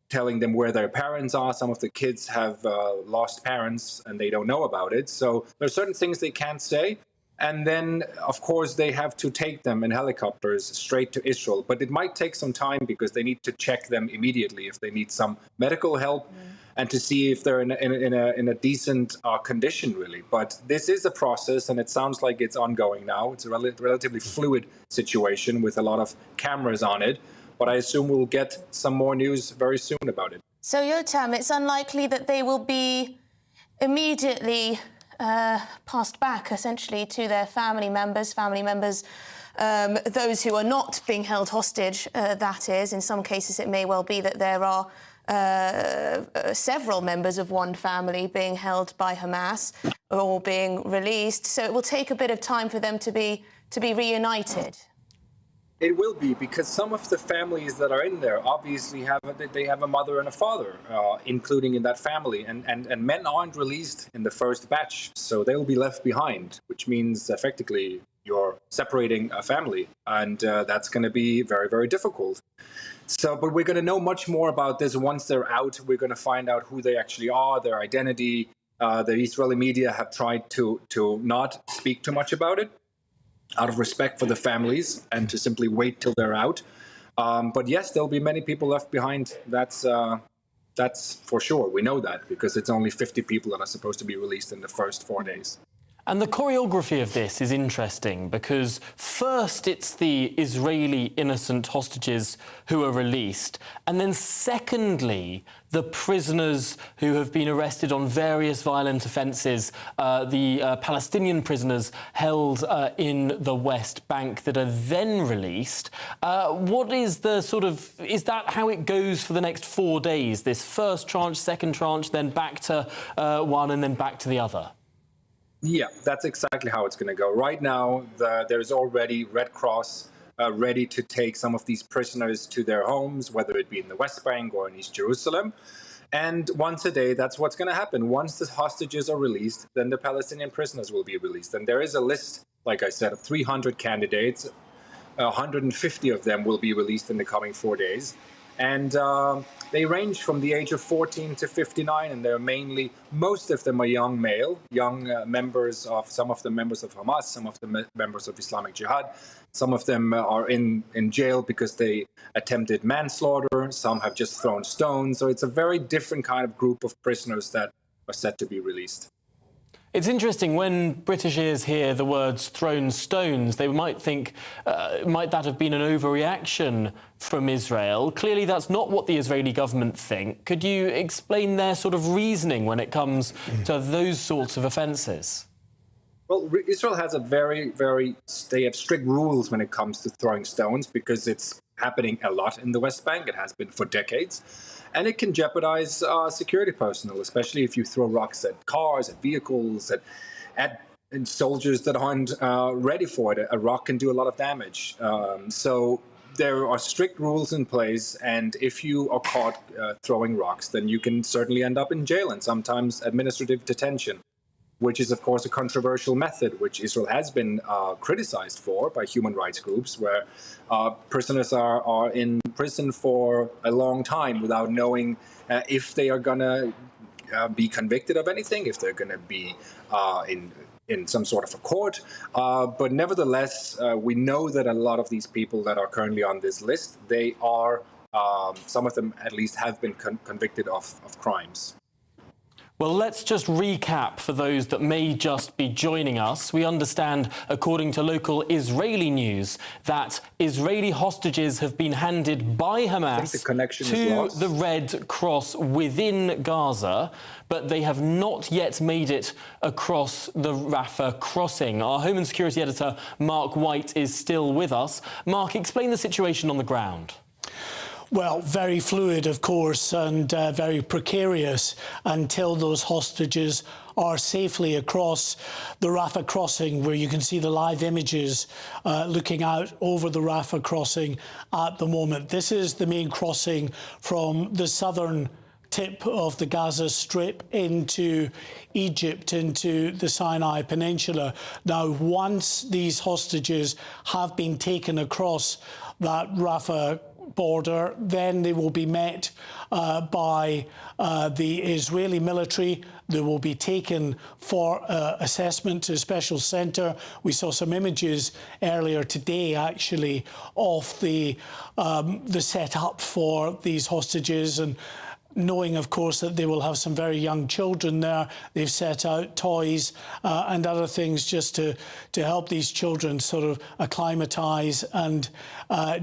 telling them where their parents are. Some of the kids have lost parents, and they don't know about it. So there are certain things they can't say. And then, of course, they have to take them in helicopters straight to Israel. But it might take some time because they need to check them immediately if they need some medical help and to see if they're in a decent condition, really. But this is a process, and it sounds like it's ongoing now. It's a relatively fluid situation with a lot of cameras on it. But I assume we'll get some more news very soon about it. So, Yotam, it's unlikely that they will be immediately passed back, essentially, to their family members, those who are not being held hostage, that is. In some cases, it may well be that there are several members of one family being held by Hamas or being released. So it will take a bit of time for them to be reunited. It will be, because some of the families that are in there obviously have a mother and a father, including in that family, and men aren't released in the first batch, so they will be left behind, which means effectively you're separating a family, and that's going to be very, very difficult. So, but we're going to know much more about this once they're out. We're going to find out who they actually are, their identity. The Israeli media have tried to not speak too much about it, out of respect for the families, and to simply wait till they're out. But yes, there'll be many people left behind. That's for sure. We know that because it's only 50 people that are supposed to be released in the first 4 days. And the choreography of this is interesting because first it's the Israeli innocent hostages who are released, and then secondly, the prisoners who have been arrested on various violent offences, the Palestinian prisoners held in the West Bank that are then released. What is is that how it goes for the next 4 days? This first tranche, second tranche, then back to one and then back to the other? Yeah, that's exactly how it's going to go. Right now, there's already Red Cross ready to take some of these prisoners to their homes, whether it be in the West Bank or in East Jerusalem. And once a day, that's what's going to happen. Once the hostages are released, then the Palestinian prisoners will be released. And there is a list, like I said, of 300 candidates. 150 of them will be released in the coming 4 days. And they range from the age of 14 to 59, and they're most of them are young members of, some of them members of Hamas, some of them members of Islamic Jihad. Some of them are in jail because they attempted manslaughter. Some have just thrown stones. So it's a very different kind of group of prisoners that are set to be released. It's interesting, when British ears hear the words thrown stones, they might think, might that have been an overreaction from Israel? Clearly, that's not what the Israeli government think. Could you explain their sort of reasoning when it comes to those sorts of offences? Well, Israel has they have strict rules when it comes to throwing stones because it's happening a lot in the West Bank. It has been for decades. And it can jeopardize security personnel, especially if you throw rocks at cars, at vehicles, at soldiers that aren't ready for it. A rock can do a lot of damage. So there are strict rules in place, and if you are caught throwing rocks, then you can certainly end up in jail and sometimes administrative detention, which is, of course, a controversial method, which Israel has been criticized for by human rights groups, where prisoners are in prison for a long time without knowing if they are going to be convicted of anything, if they're going to be in some sort of a court. But nevertheless, we know that a lot of these people that are currently on this list, they are, some of them at least have been convicted of crimes. Well, let's just recap for those that may just be joining us. We understand, according to local Israeli news, that Israeli hostages have been handed by Hamas to the Red Cross within Gaza, but they have not yet made it across the Rafah crossing. Our Home and Security editor, Mark White, is still with us. Mark, explain the situation on the ground. Well, very fluid, of course, and very precarious until those hostages are safely across the Rafah crossing, where you can see the live images looking out over the Rafah crossing at the moment. This is the main crossing from the southern tip of the Gaza Strip into Egypt, into the Sinai Peninsula. Now, once these hostages have been taken across that Rafah border. Then they will be met by the Israeli military. They will be taken for assessment to a special centre. We saw some images earlier today, actually, of the setup for these hostages, and knowing, of course, that they will have some very young children there. They've set out toys and other things just to help these children sort of acclimatise and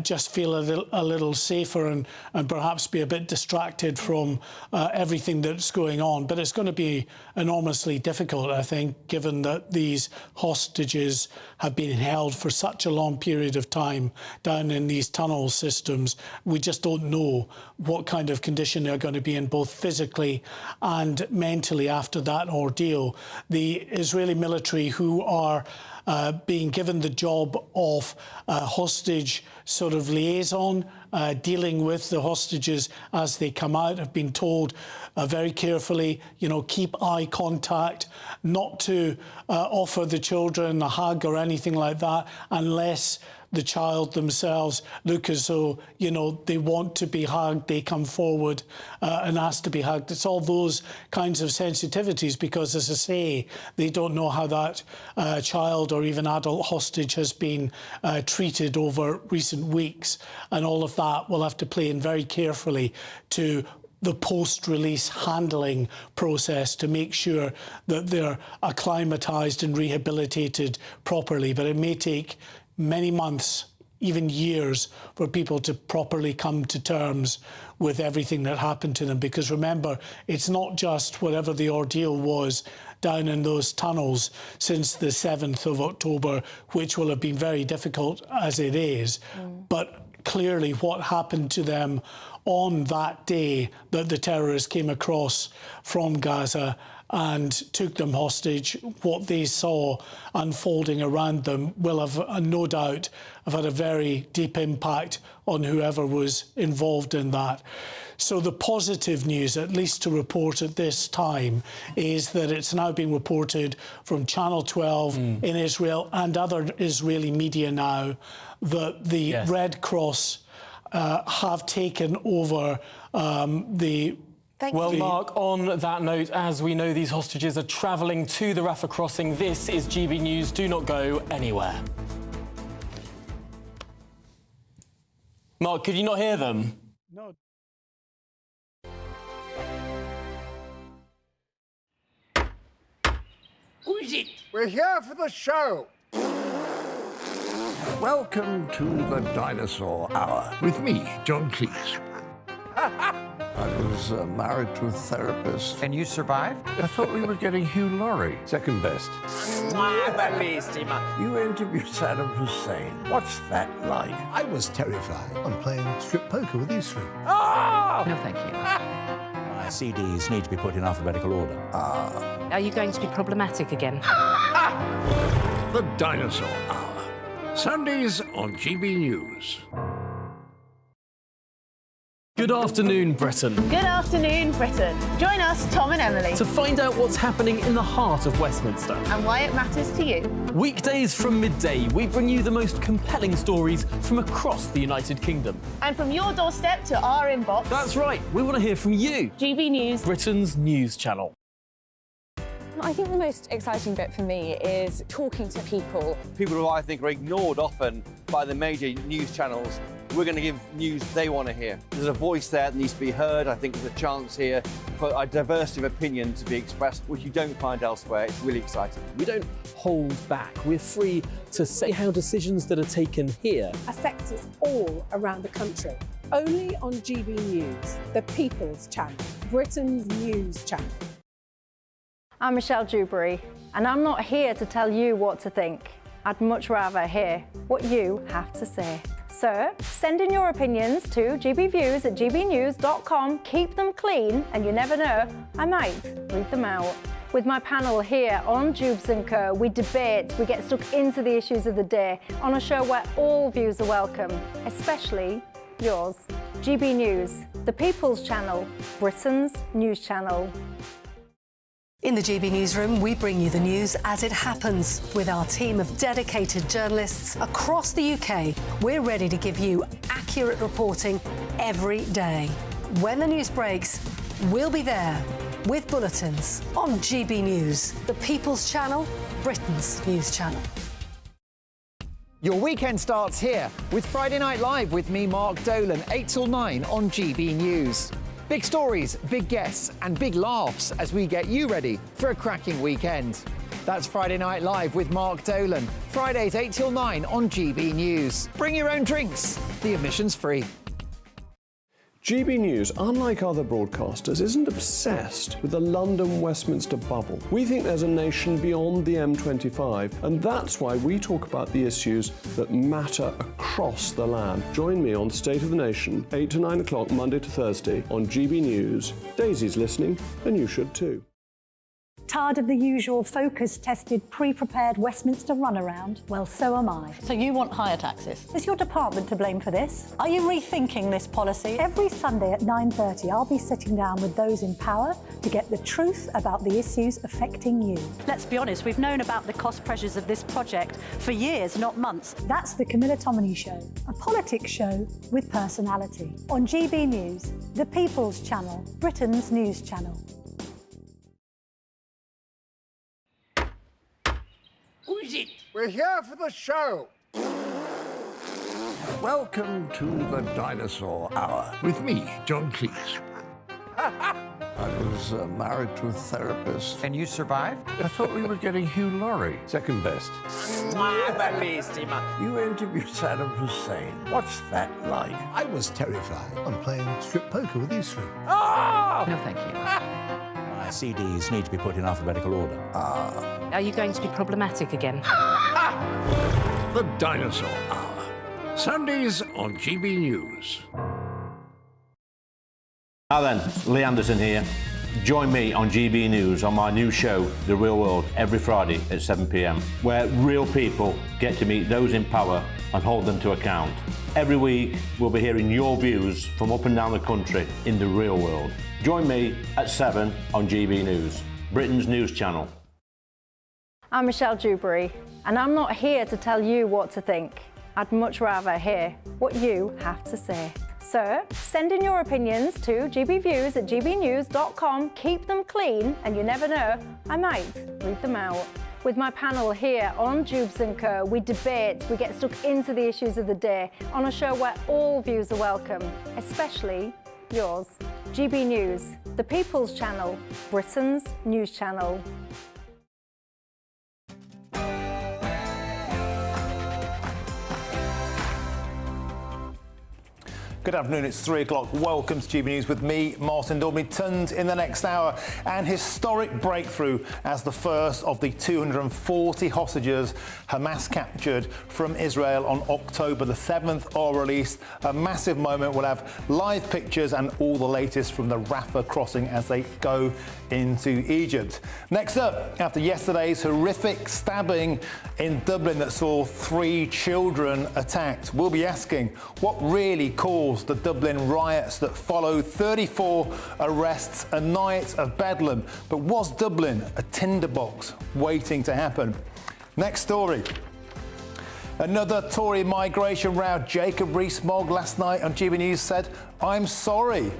just feel a little safer and perhaps be a bit distracted from everything that's going on. But it's going to be enormously difficult, I think, given that these hostages have been held for such a long period of time down in these tunnel systems. We just don't know what kind of condition they're going to be in, both physically and mentally, after that ordeal. The Israeli military, who are being given the job of hostage sort of liaison, dealing with the hostages as they come out, have been told very carefully, keep eye contact, not to offer the children a hug or anything like that unless the child themselves look as though, they want to be hugged, they come forward and ask to be hugged. It's all those kinds of sensitivities because, as I say, they don't know how that child or even adult hostage has been treated over recent weeks. And all of that will have to play in very carefully to the post-release handling process to make sure that they're acclimatised and rehabilitated properly. But it may take many months, even years, for people to properly come to terms with everything that happened to them. Because remember, it's not just whatever the ordeal was down in those tunnels since the 7th of October, which will have been very difficult as it is, but clearly what happened to them on that day that the terrorists came across from Gaza and took them hostage, what they saw unfolding around them will have, no doubt, have had a very deep impact on whoever was involved in that. So the positive news, at least to report at this time, is that it's now being reported from Channel 12 in Israel and other Israeli media now that the Red Cross have taken over the... Well, Mark, on that note, as we know these hostages are travelling to the Rafah crossing, this is GB News. Do not go anywhere. Mark, could you not hear them? No. Who is it? We're here for the show. Welcome to the Dinosaur Hour with me, John Cleese. I was married to a therapist. And you survived? I thought we were getting Hugh Laurie. Second best. You interviewed Saddam Hussein. What's that like? I was terrified. I'm playing strip poker with these three. Ah! No, thank you. My CDs need to be put in alphabetical order. Are you going to be problematic again? The Dinosaur Hour. Sundays on GB News. Good afternoon, Britain. Good afternoon, Britain. Join us, Tom and Emily, To find out what's happening in the heart of Westminster. and why it matters to you. Weekdays from midday, we bring you the most compelling stories from across the United Kingdom. And from your doorstep to our inbox. That's right, we want to hear from you. GB News. Britain's news channel. I think the most exciting bit for me is talking to people. People who I think are ignored often by the major news channels. We're going to give news they want to hear. There's a voice there that needs to be heard. I think there's a chance here for a diversity of opinion to be expressed, which you don't find elsewhere. It's really exciting. We don't hold back. We're free to say how decisions that are taken here affect us all around the country. Only on GB News, the People's Channel, Britain's news channel. I'm Michelle Dewberry, and I'm not here to tell you what to think. I'd much rather hear what you have to say. So send in your opinions to gbviews@gbnews.com. Keep them clean, and you never know, I might read them out. With my panel here on Jubes & Co, we debate, we get stuck into the issues of the day on a show where all views are welcome, especially yours. GB News, the People's Channel, Britain's news channel. In the GB Newsroom, we bring you the news as it happens. With our team of dedicated journalists across the UK, we're ready to give you accurate reporting every day. When the news breaks, we'll be there with bulletins on GB News, the People's Channel, Britain's news channel. Your weekend starts here with Friday Night Live with me, Mark Dolan, 8 till 9 on GB News. Big stories, big guests and big laughs as we get you ready for a cracking weekend. That's Friday Night Live with Mark Dolan. Fridays 8 till 9 on GB News. Bring your own drinks. The admission's free. GB News, unlike other broadcasters, isn't obsessed with the London-Westminster bubble. We think there's a nation beyond the M25, and that's why we talk about the issues that matter across the land. Join me on State of the Nation, 8 to 9 o'clock, Monday to Thursday, on GB News. Daisy's listening, and you should too. Tired of the usual focus-tested, pre-prepared Westminster runaround? Well, so am I. So you want higher taxes? Is your department to blame for this? Are you rethinking this policy? Every Sunday at 9:30, I'll be sitting down with those in power to get the truth about the issues affecting you. Let's be honest, we've known about the cost pressures of this project for years, not months. That's the Camilla Tominey Show, a politics show with personality. On GB News, the People's Channel, Britain's news channel. Who is it? We're here for the show. Welcome to the Dinosaur Hour with me, John Cleese. I was married to a therapist. And you survived? I thought we were getting Hugh Laurie. Second best. You interviewed Saddam Hussein. What's that like? I was terrified. I'm playing strip poker with these three. Ah! No, thank you. My CDs need to be put in alphabetical order. Are you going to be problematic again? The Dinosaur Hour. Sundays on GB News. Hi then, Lee Anderson here. Join me on GB News on my new show, The Real World, every Friday at 7 p.m, where real people get to meet those in power and hold them to account. Every week, we'll be hearing your views from up and down the country in the real world. Join me at 7 on GB News, Britain's news channel. I'm Michelle Dewberry, and I'm not here to tell you what to think. I'd much rather hear what you have to say. So, send in your opinions to gbviews@gbnews.com. Keep them clean, and you never know, I might read them out. With my panel here on Jubes & Co, we debate, we get stuck into the issues of the day on a show where all views are welcome, especially yours. GB News, the People's Channel, Britain's news channel. Good afternoon, it's 3 o'clock. Welcome to GB News with me, Martin Daubney. Tons in the next hour. An historic breakthrough as the first of the 240 hostages Hamas captured from Israel on October the 7th are released. A massive moment. We'll have live pictures and all the latest from the Rafah crossing as they go into Egypt. Next up, after yesterday's horrific stabbing in Dublin that saw 3 children attacked, we'll be asking what really caused the Dublin riots that followed 34 arrests, a night of bedlam. But was Dublin a tinderbox waiting to happen? Next story. Another Tory migration row. Jacob Rees-Mogg last night on GB News said, "I'm sorry."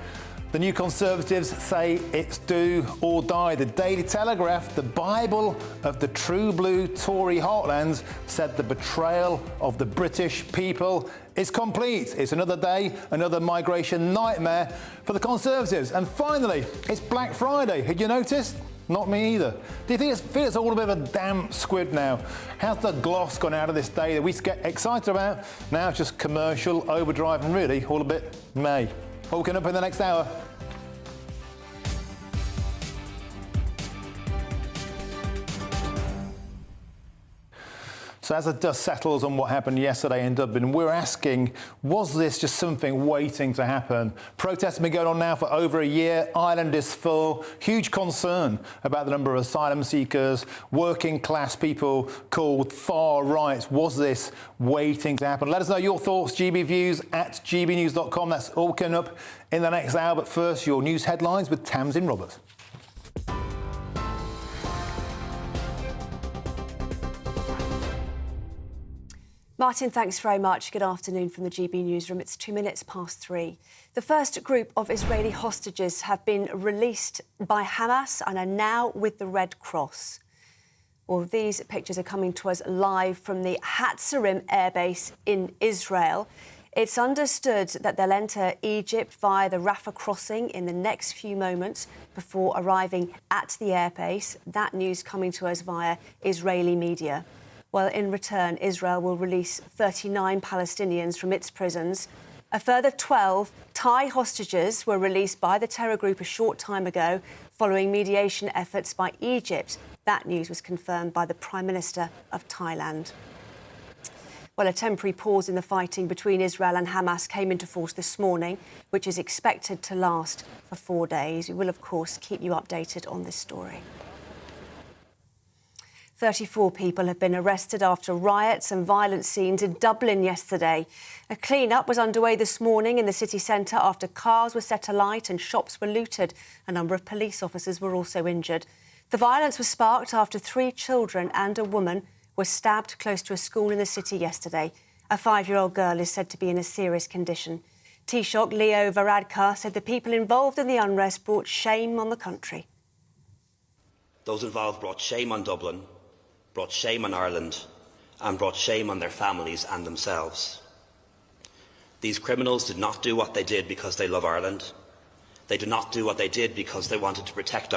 The New Conservatives say it's do or die. The Daily Telegraph, the Bible of the true blue Tory heartlands, said the betrayal of the British people is complete. It's another day, another migration nightmare for the Conservatives. And finally, it's Black Friday. Had you noticed? Not me either. Do you think it's all a bit of a damp squid now? How's the gloss gone out of this day that we used to get excited about? Now it's just commercial, overdrive, and really all a bit May. All coming up in the next hour. So as the dust settles on what happened yesterday in Dublin, we're asking, was this just something waiting to happen? Protests have been going on now for over a year. Ireland is full. Huge concern about the number of asylum seekers, working class people called far right. Was this waiting to happen? Let us know your thoughts, gbviews@gbnews.com. That's all coming up in the next hour. But first, your news headlines with Tamsin Roberts. Martin, thanks very much. Good afternoon from the GB newsroom. It's 2 minutes past 3. The first group of Israeli hostages have been released by Hamas and are now with the Red Cross. Well, these pictures are coming to us live from the Hatzarim airbase in Israel. It's understood that they'll enter Egypt via the Rafah crossing in the next few moments before arriving at the airbase. That news coming to us via Israeli media. Well, in return, Israel will release 39 Palestinians from its prisons. A further 12 Thai hostages were released by the terror group a short time ago, following mediation efforts by Egypt. That news was confirmed by the Prime Minister of Thailand. Well, a temporary pause in the fighting between Israel and Hamas came into force this morning, which is expected to last for 4 days. We will, of course, keep you updated on this story. 34 people have been arrested after riots and violent scenes in Dublin yesterday. A clean-up was underway this morning in the city centre after cars were set alight and shops were looted. A number of police officers were also injured. The violence was sparked after 3 children and a woman were stabbed close to a school in the city yesterday. A 5-year-old girl is said to be in a serious condition. Taoiseach Leo Varadkar said the people involved in the unrest brought shame on the country. Those involved brought shame on Dublin, brought shame on Ireland, and brought shame on their families and themselves. These criminals did not do what they did because they love Ireland. They did not do what they did because they wanted to protect